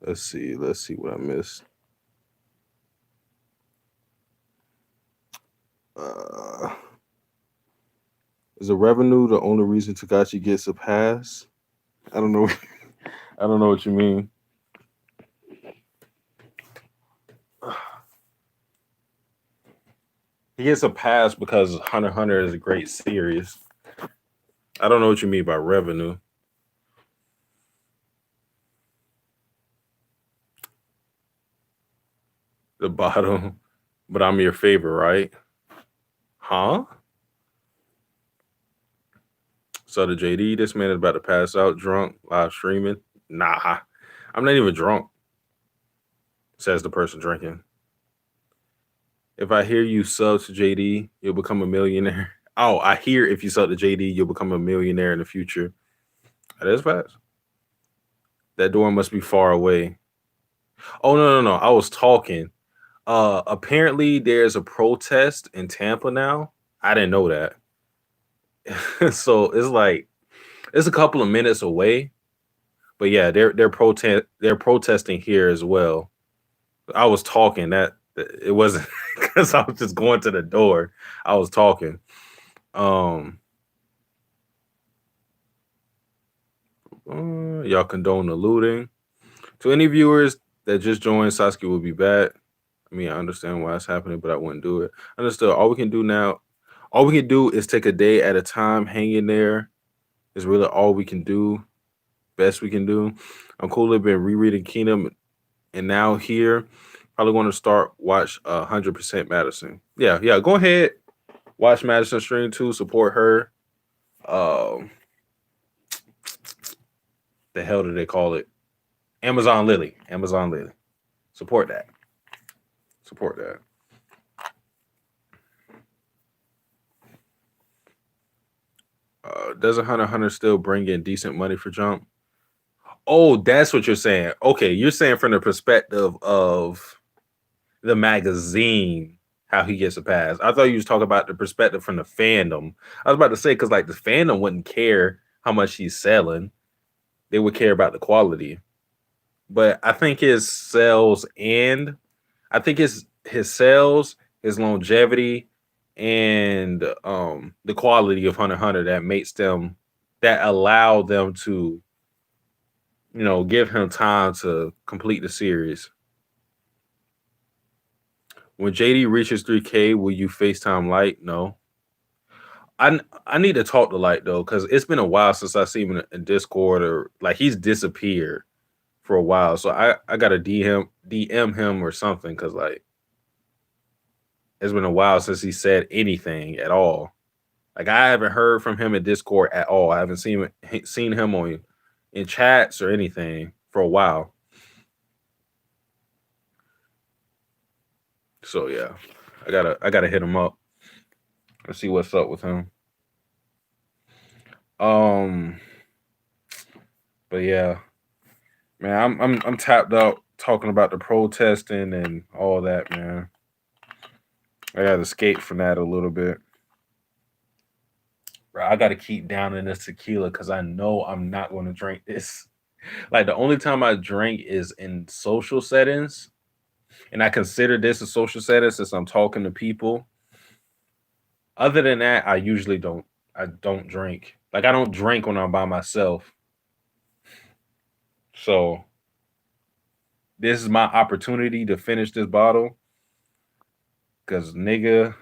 let's see. Let's see what I missed. Uh, is the revenue the only reason Takashi gets a pass? I don't know. I don't know what you mean. He gets a pass because Hunter x Hunter is a great series. I don't know what you mean by revenue. The bottom, but I'm your favorite, right? Huh? So the JD, this man is about to pass out drunk, live streaming. Nah, I'm not even drunk, says the person drinking. If I hear you sub to JD, you'll become a millionaire. Oh, I hear if you sub to JD, you'll become a millionaire in the future. That is fast. That door must be far away. Oh no. I was talking. Apparently there's a protest in Tampa now. I didn't know that. So it's like it's a couple of minutes away. But yeah, they're protesting here as well. I was talking that it wasn't because I was just going to the door. I was talking. Um y'all condone the looting. To any viewers that just joined, Satsuki will be back. I mean, I understand why it's happening, but I wouldn't do it. Understood. All we can do is take a day at a time. Hang in there is really all we can do. Best we can do. I'm cool. I've been rereading Kingdom, and now here, probably going to start watch 100% Madison. Yeah. Go ahead, watch Madison stream too. Support her. Um, the hell do they call it? Amazon Lily. Amazon Lily. Support that. Support that. Doesn't Hunter x Hunter still bring in decent money for Jump? Oh, that's what you're saying. Okay, you're saying from the perspective of the magazine how he gets a pass. I thought you was talking about the perspective from the fandom. I was about to say because like the fandom wouldn't care how much he's selling; they would care about the quality. But I think his sales and I think his sales, his longevity, and the quality of Hunter x Hunter that makes them that allow them to give him time to complete the series. When JD reaches 3K, will you FaceTime Light? No. I need to talk to Light though, because it's been a while since I seen him in Discord or like he's disappeared for a while. So I gotta DM him or something because like it's been a while since he said anything at all. Like I haven't heard from him in Discord at all. I haven't seen him on in chats or anything for a while. So yeah, I gotta hit him up and see what's up with him. Um, but yeah, man, I'm tapped out talking about the protesting and all that, man. I gotta escape from that a little bit. Bro, I gotta keep down in this tequila because I know I'm not gonna drink this. Like the only time I drink is in social settings, and I consider this a social setting since I'm talking to people. Other than that, I usually don't. I don't drink. Like I don't drink when I'm by myself. So this is my opportunity to finish this bottle. Cause nigga,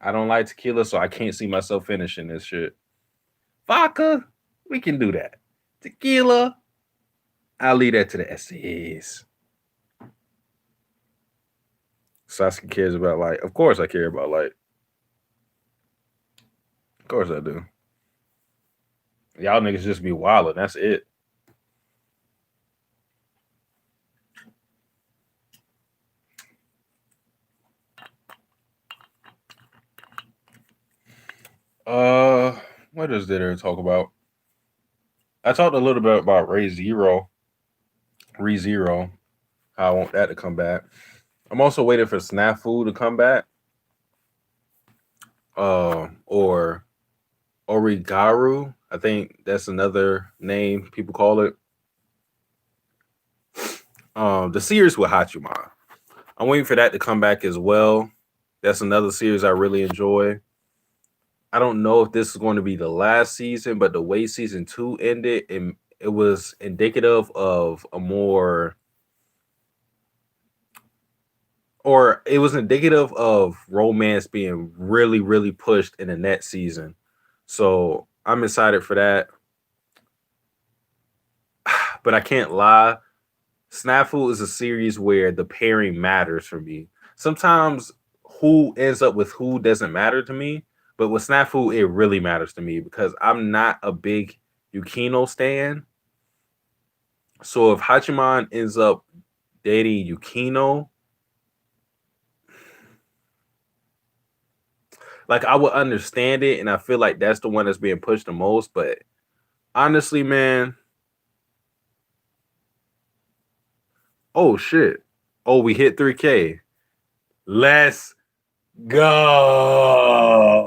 I don't like tequila, so I can't see myself finishing this shit. Vodka, we can do that. Tequila, I'll leave that to the SCs. Sasuke cares about light. Of course I care about light. Of course I do. Y'all niggas just be wildin'. That's it. Uh, what else did I talk about? I talked a little bit about ReZero, how I want that to come back. I'm also waiting for Snafu to come back. Or Origaru. I think that's another name people call it. The series with Hachiman. I'm waiting for that to come back as well. That's another series I really enjoy. I don't know if this is going to be the last season, but the way season 2 ended, it was indicative of a more, or it was indicative of romance being really, really pushed in the next season. So I'm excited for that. But I can't lie. Snafu is a series where the pairing matters for me. Sometimes who ends up with who doesn't matter to me, but with Snafu, it really matters to me because I'm not a big Yukino stan. So if Hachiman ends up dating Yukino, like I would understand it, and I feel like that's the one that's being pushed the most. But honestly, man, oh shit, oh we hit 3K. Let's go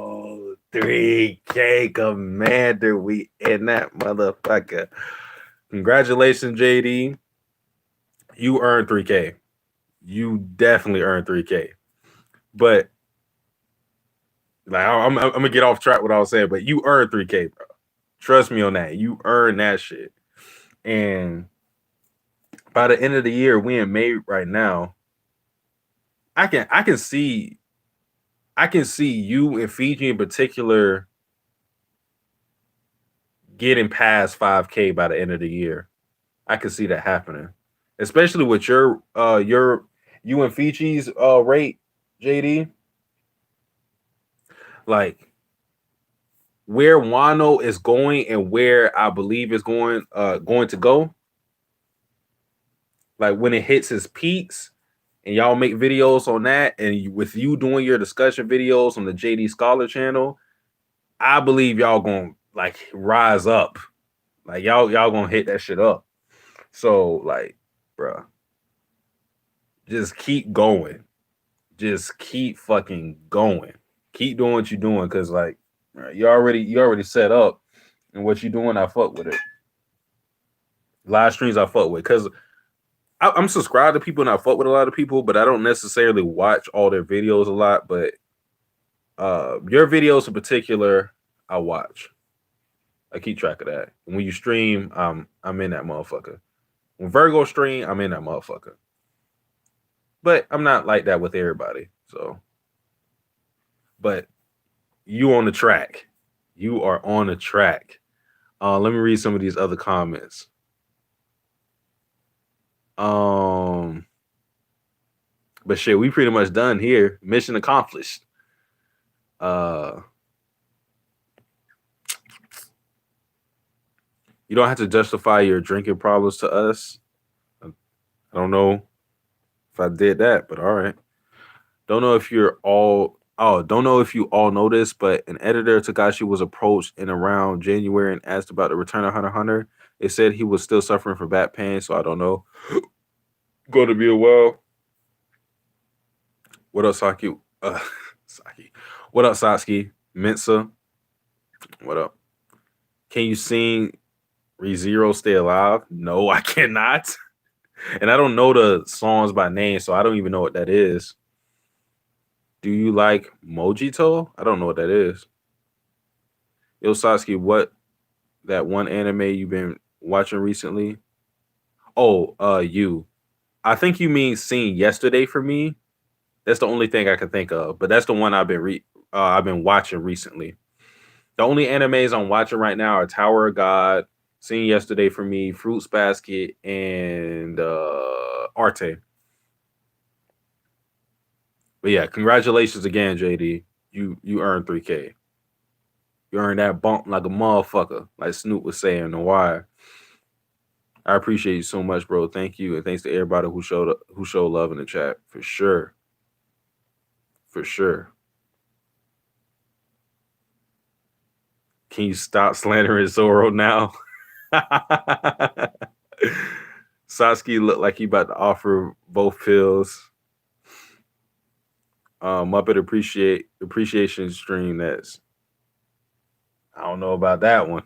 3K Commander. We in that motherfucker. Congratulations, JD. You earned 3K. You definitely earned 3K. But like I'm gonna get off track what I was saying, but you earned 3K, bro. Trust me on that. You earned that shit. And by the end of the year, we in May right now. I can see you and Fiji in particular getting past 5K by the end of the year. I can see that happening. Especially with your you and Fiji's rate, JD. Like where Wano is going and where I believe is going to go. Like when it hits its peaks, and y'all make videos on that, and with you doing your discussion videos on the JD Scholar channel, I believe y'all gonna like rise up. Like y'all gonna hit that shit up. So like, bruh, just keep going. Just keep fucking going. Keep doing what you're doing, cause like you already set up, and what you doing, I fuck with it. Live streams, I fuck with, cause I'm subscribed to people and I fuck with a lot of people, but I don't necessarily watch all their videos a lot. But your videos in particular, I watch. I keep track of that. When you stream, I'm in that motherfucker. When Virgo stream, I'm in that motherfucker. But I'm not like that with everybody. So, but you on the track. You are on the track. Let me read some of these other comments. Um, but shit, we pretty much done here. Mission accomplished. Uh, you don't have to justify your drinking problems to us. I don't know if I did that, but all right. Don't know if you're all don't know if you all know this, but an editor Takashi was approached in around January and asked about the return of Hunter x Hunter. It said he was still suffering from back pain, so I don't know. Going to be a while. What up, Saki? Saki. What up, Satsuki? Mensa. What up? Can you sing ReZero Stay Alive? No, I cannot. And I don't know the songs by name, so I don't even know what that is. Do you like Mojito? I don't know what that is. Yo, Satsuki, what that one anime you've been watching recently? Oh, you. I think you mean Seen Yesterday for me. That's the only thing I can think of, but that's the one I've been watching recently. The only animes I'm watching right now are Tower of God, Seen Yesterday for me, Fruits Basket, and Arte. But yeah, congratulations again, JD. You earned 3K. You earned that bump like a motherfucker, like Snoop was saying on the wire. I appreciate you so much, bro. Thank you, and thanks to everybody who showed love in the chat for sure, for sure. Can you stop slandering Zoro now? Sasuke looked like he about to offer both pills. Muppet appreciation stream. That's I don't know about that one.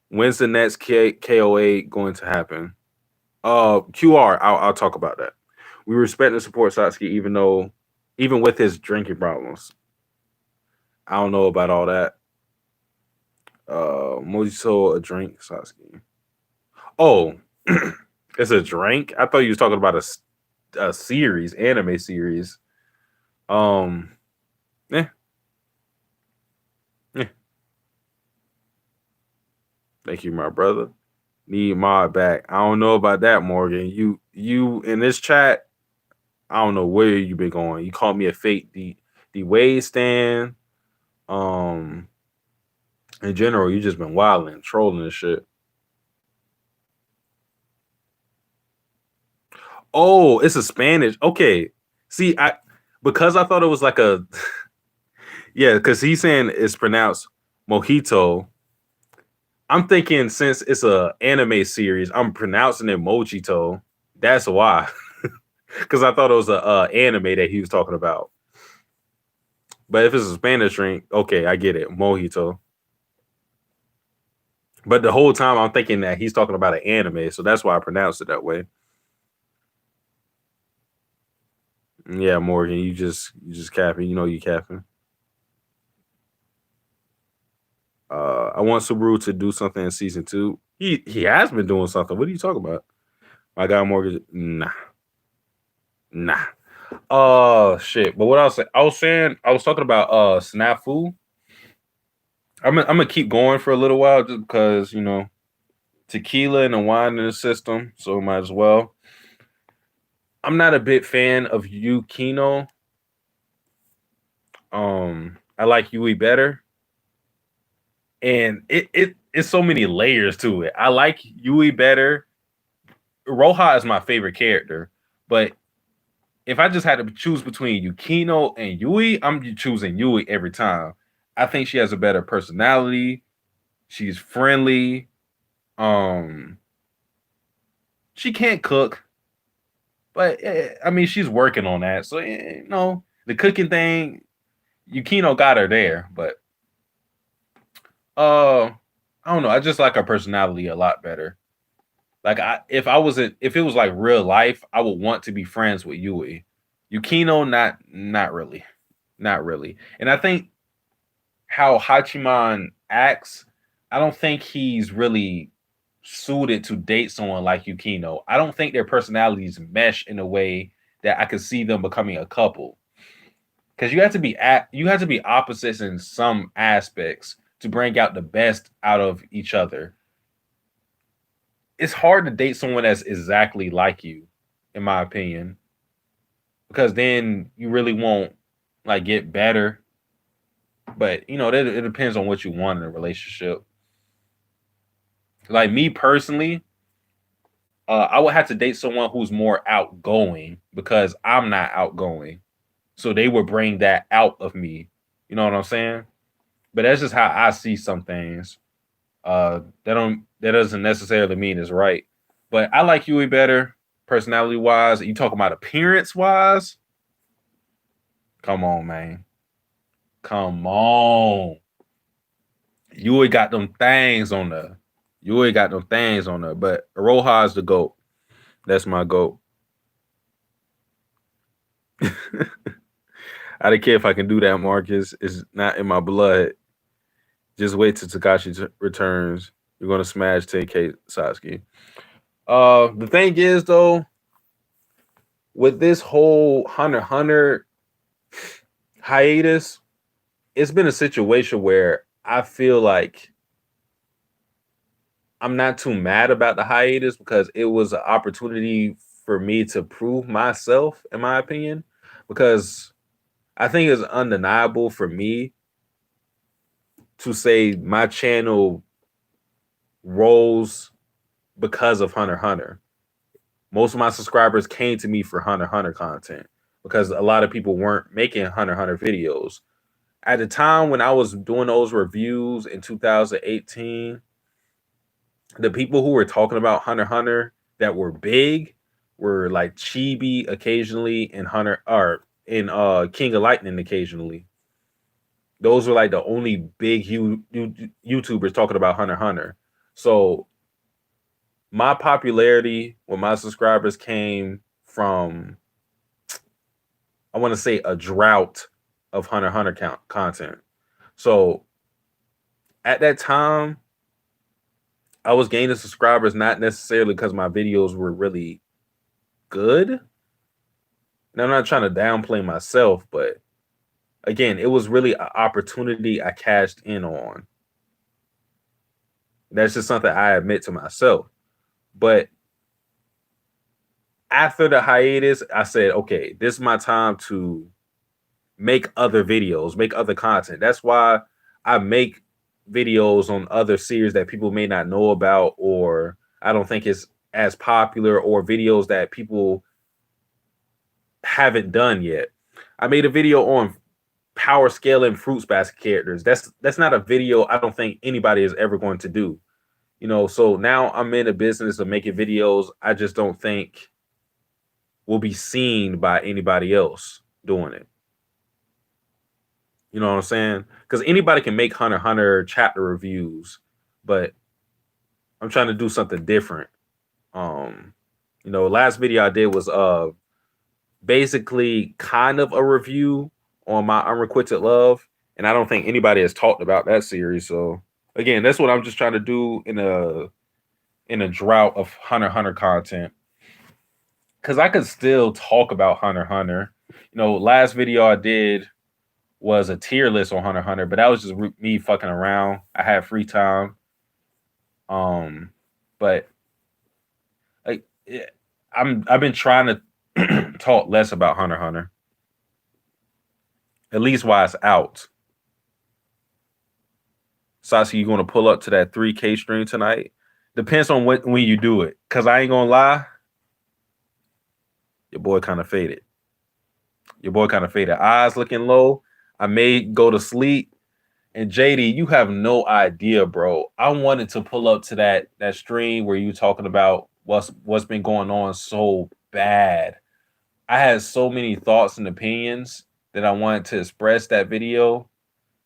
When's the next KOA going to happen? QR. I'll talk about that. We respect and support Satsuki, even with his drinking problems. I don't know about all that. Mojito, a drink, Satsuki. Oh, it's a drink. I thought you was talking about a series, anime series. Um, yeah, yeah. Thank you, my brother. Need mod back. I don't know about that, Morgan. You in this chat. I don't know where you been going. You called me a fake the Wade stand. Um, in general, you just been wilding, trolling and shit. Oh, it's a Spanish. Okay. See, I because I thought it was like a yeah, because he's saying it's pronounced mojito. I'm thinking since it's a anime series, I'm pronouncing it mojito. That's why. Because I thought it was a anime that he was talking about. But if it's a Spanish drink, okay, I get it, mojito. But the whole time I'm thinking that he's talking about an anime, so that's why I pronounced it that way. Yeah, Morgan, you just capping. You know you capping. I want Subaru to do something in season two. He has been doing something. What are you talking about? My guy Morgan, nah, nah. Oh shit. But what I was talking about snafu. I'm gonna keep going for a little while just because tequila and the wine in the system, so might as well. I'm not a big fan of Yukino. I like Yui better, and it's so many layers to it. I like Yui better. Roja is my favorite character, but if I just had to choose between Yukino and Yui, I'm choosing Yui every time. I think she has a better personality. She's friendly. Um, she can't cook, but I mean, she's working on that. So the cooking thing, Yukino got her there. But uh, I don't know. I just like her personality a lot better. Like if it was like real life, I would want to be friends with Yui. Yukino, not really, not really. And I think how Hachiman acts, I don't think he's really suited to date someone like Yukino. I don't think their personalities mesh in a way that I could see them becoming a couple. Because you have to be opposites in some aspects to bring out the best out of each other. It's hard to date someone that's exactly like you, in my opinion, because then you really won't like get better. But it depends on what you want in a relationship. Like me personally, I would have to date someone who's more outgoing because I'm not outgoing. So they would bring that out of me. You know what I'm saying? But that's just how I see some things. That doesn't necessarily mean it's right. But I like Yui better, personality wise. You talk about appearance wise. Come on, man. Come on. Yui got them things on there. Yui got them things on there. But Aroha is the GOAT. That's my GOAT. I don't care if I can do that, Marcus. It's not in my blood. Just wait till Takashi returns. You're gonna smash 10K Satsuki. The thing is though, with this whole Hunter x Hunter hiatus, it's been a situation where I feel like I'm not too mad about the hiatus because it was an opportunity for me to prove myself, in my opinion. Because I think it's undeniable for me to say my channel rose because of Hunter x Hunter. Most of my subscribers came to me for Hunter x Hunter content because a lot of people weren't making Hunter x Hunter videos. At the time when I was doing those reviews in 2018, the people who were talking about Hunter x Hunter that were big were like Chibi occasionally and Hunter or in King of Lightning occasionally. Those were like the only big YouTubers talking about Hunter x Hunter. So my popularity with my subscribers came from, I want to say, a drought of Hunter x Hunter content. So at that time, I was gaining subscribers not necessarily because my videos were really good. And I'm not trying to downplay myself, but again, it was really an opportunity I cashed in on. That's just something I admit to myself. But after the hiatus, I said, okay, this is my time to make other videos, make other content. That's why I make videos on other series that people may not know about, or I don't think it's as popular, or videos that people haven't done yet. I made a video on power scaling fruits basket characters. That's not a video I don't think anybody is ever going to do. So now I'm in the business of making videos I just don't think will be seen by anybody else doing it. You know what I'm saying? Because anybody can make Hunter x Hunter chapter reviews, but I'm trying to do something different. Last video I did was basically kind of a review on my Unrequited Love, and I don't think anybody has talked about that series. So again, that's what I'm just trying to do in a drought of Hunter x Hunter content. Because I could still talk about Hunter x Hunter. Last video I did was a tier list on Hunter x Hunter, but that was just me fucking around. I had free time. But like, I've been trying to talk less about Hunter x Hunter, at least while it's out. Satsuki, you going to pull up to that 3K stream tonight? Depends on when you do it. Cause I ain't gonna lie, your boy kind of faded. Eyes looking low. I may go to sleep. And JD, you have no idea, bro. I wanted to pull up to that stream where you talking about what's been going on so bad. I had so many thoughts and opinions that I wanted to express that video,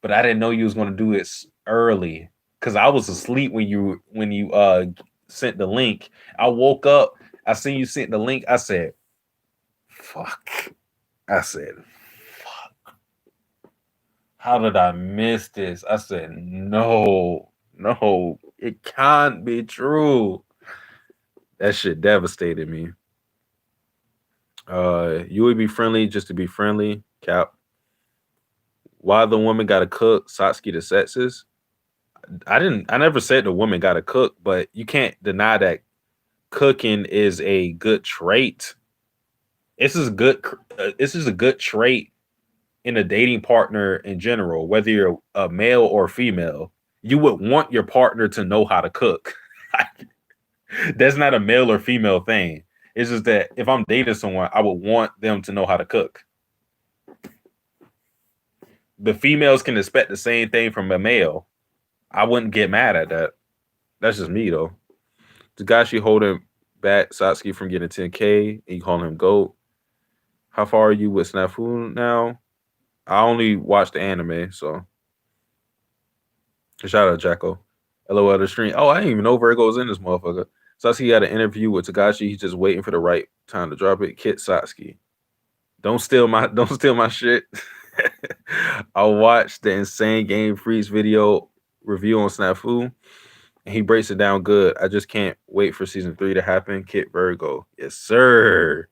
but I didn't know you was going to do it early because I was asleep when you sent the link. I woke up, I seen you sent the link. I said, "Fuck." I said, how did I miss this? I said, no, it can't be true. That shit devastated me. You would be friendly just to be friendly, Cap. Why the woman gotta cook? Satsuki the sexist. I never said the woman gotta cook, but you can't deny that cooking is a good trait. This is a good trait in a dating partner in general, whether you're a male or female. You would want your partner to know how to cook. That's not a male or female thing. It's just that if I'm dating someone, I would want them to know how to cook. The females can expect the same thing from a male. I wouldn't get mad at that. That's just me though. Tagashi holding back Satsuki from getting 10K and you call him GOAT. How far are you with Snafu now? I only watch the anime, so shout out Jacko. LOL the stream. Oh, I didn't even know Virgo's in this motherfucker. Satsuki had an interview with Tagashi. He's just waiting for the right time to drop it. Kit Satsuki. Don't steal my shit. I watched the Insane Game Freaks video review on Snafu, and he breaks it down good. I just can't wait for season 3 to happen. Kit Virgo. Yes, sir.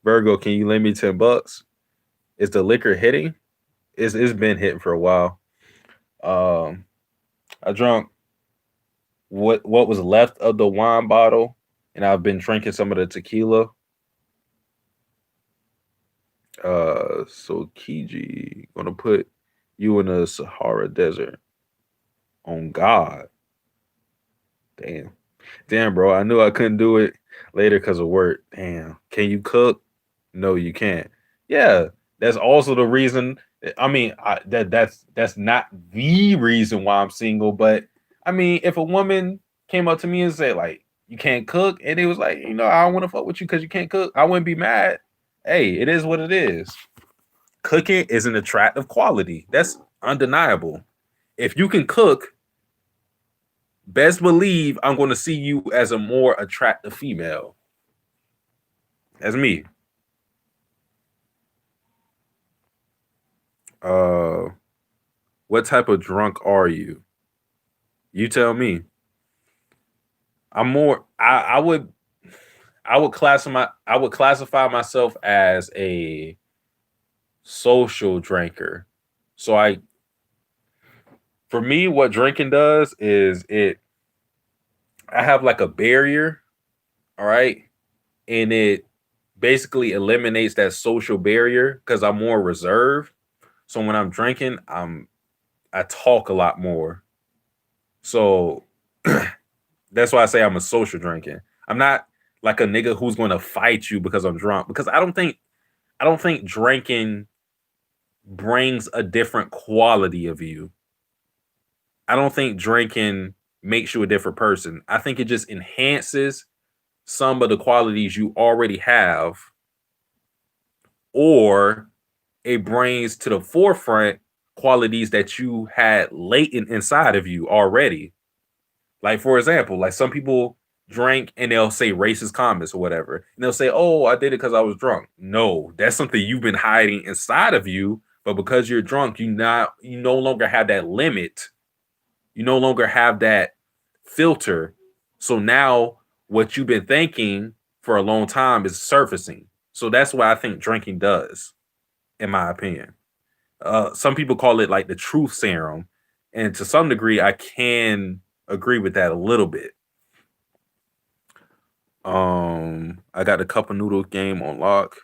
Virgo, can you lend me $10? Is the liquor hitting? It's been hitting for a while. I drunk what was left of the wine bottle, and I've been drinking some of the tequila. So Kiji, gonna put you in the Sahara Desert. On God. Damn, bro. I knew I couldn't do it later because of work. Damn. Can you cook? No, you can't. Yeah, that's also the reason. I mean, that's not the reason why I'm single, but I mean, if a woman came up to me and said like you can't cook, and it was like, I don't want to fuck with you because you can't cook, I wouldn't be mad. Hey, it is what it is. Cooking is an attractive quality. That's undeniable. If you can cook, best believe I'm going to see you as a more attractive female. That's me. Uh, what type of drunk are you? You tell me. I'm more. I would classify myself as a social drinker. So for me, what drinking does is I have like a barrier, all right, and it basically eliminates that social barrier because I'm more reserved. So when I'm drinking, I talk a lot more. So that's why I say I'm a social drinking. I'm not like a nigga who's going to fight you because I'm drunk. Because I don't think drinking brings a different quality of you. I don't think drinking makes you a different person. I think it just enhances some of the qualities you already have, or it brings to the forefront qualities that you had latent inside of you already. Like, for example, like some people drink and they'll say racist comments or whatever. And they'll say, oh, I did it because I was drunk. No, that's something you've been hiding inside of you. But because you're drunk, you no longer have that limit. You no longer have that filter. So now what you've been thinking for a long time is surfacing. So that's what I think drinking does, in my opinion. Some people call it like the truth serum. And to some degree, I can agree with that a little bit. I got the cup of noodle game on lock.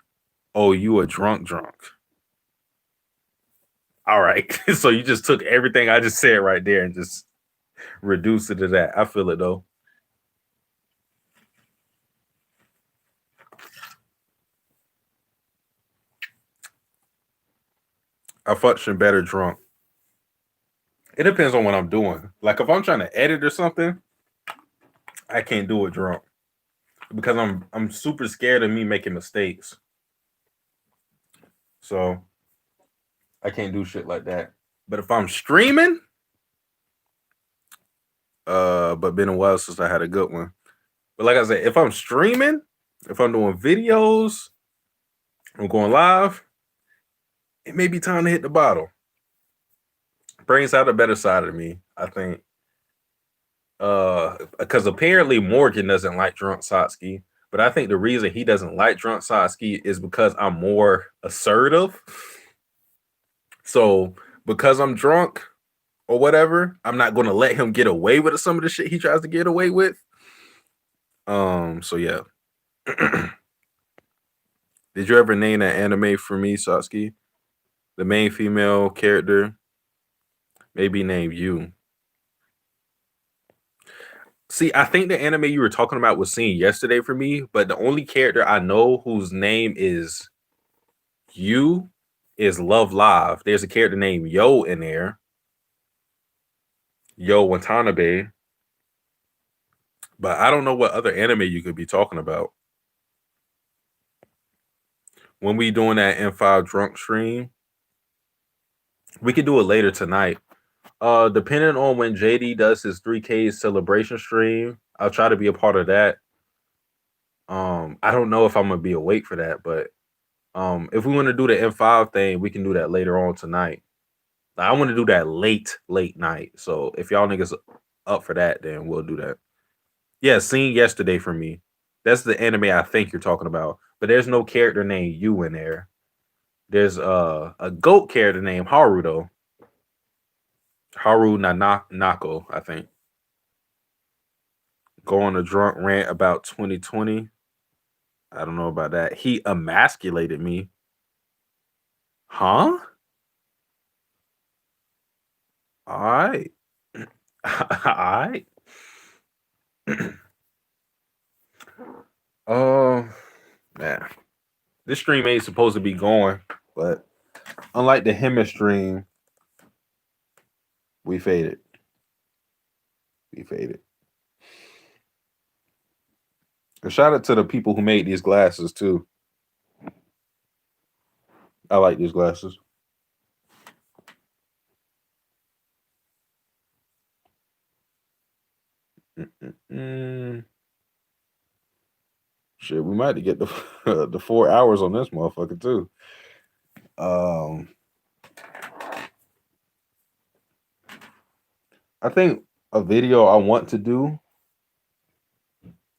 Oh, you a drunk. All right. So you just took everything I just said right there and just reduced it to that. I feel it though. I function better drunk. It depends on what I'm doing. Like if I'm trying to edit or something, I can't do it drunk because I'm super scared of me making mistakes. So I can't do shit like that. But if I'm streaming, but been a while since I had a good one. But like I said, if I'm streaming, if I'm doing videos, I'm going live, it may be time to hit the bottle. Brings out a better side of me, I think. Because apparently Morgan doesn't like drunk Satsuki, but I think the reason he doesn't like drunk Satsuki is because I'm more assertive. So because I'm drunk or whatever, I'm not going to let him get away with some of the shit he tries to get away with. So yeah. Did you ever name that anime for me, Satsuki? The main female character, maybe name you. See, I think the anime you were talking about was seen yesterday for me, but the only character I know whose name is you is Love Live. There's a character named Yo in there, Yo Watanabe, but I don't know what other anime you could be talking about. When we doing that M5 drunk stream, we could do it later tonight. Depending on when JD does his 3K celebration stream, I'll try to be a part of that. I don't know if I'm gonna be awake for that, but if we want to do the M5 thing, we can do that later on tonight. I want to do that late night. So if y'all niggas up for that, then we'll do that. Yeah, seen yesterday for me. That's the anime I think you're talking about. But there's no character named you in there. There's a goat character named Haru though. Haru Nanako, I think. Go on a drunk rant about 2020. I don't know about that. He emasculated me. Huh? All right. All right. Um, man, this stream ain't supposed to be going, but unlike the Hemi stream, we faded. We faded. And shout out to the people who made these glasses too. I like these glasses. Mm-mm-mm. Shit, we might have to get the the 4 hours on this motherfucker too. Um, I think a video I want to do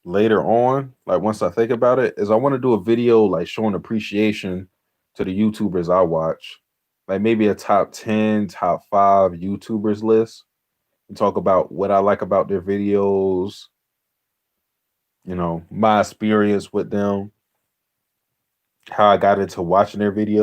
later on, like once I think about it, is I want to do a video like showing appreciation to the YouTubers I watch. Like maybe a top 10, top 5 YouTubers list and talk about what I like about their videos, my experience with them, how I got into watching their videos.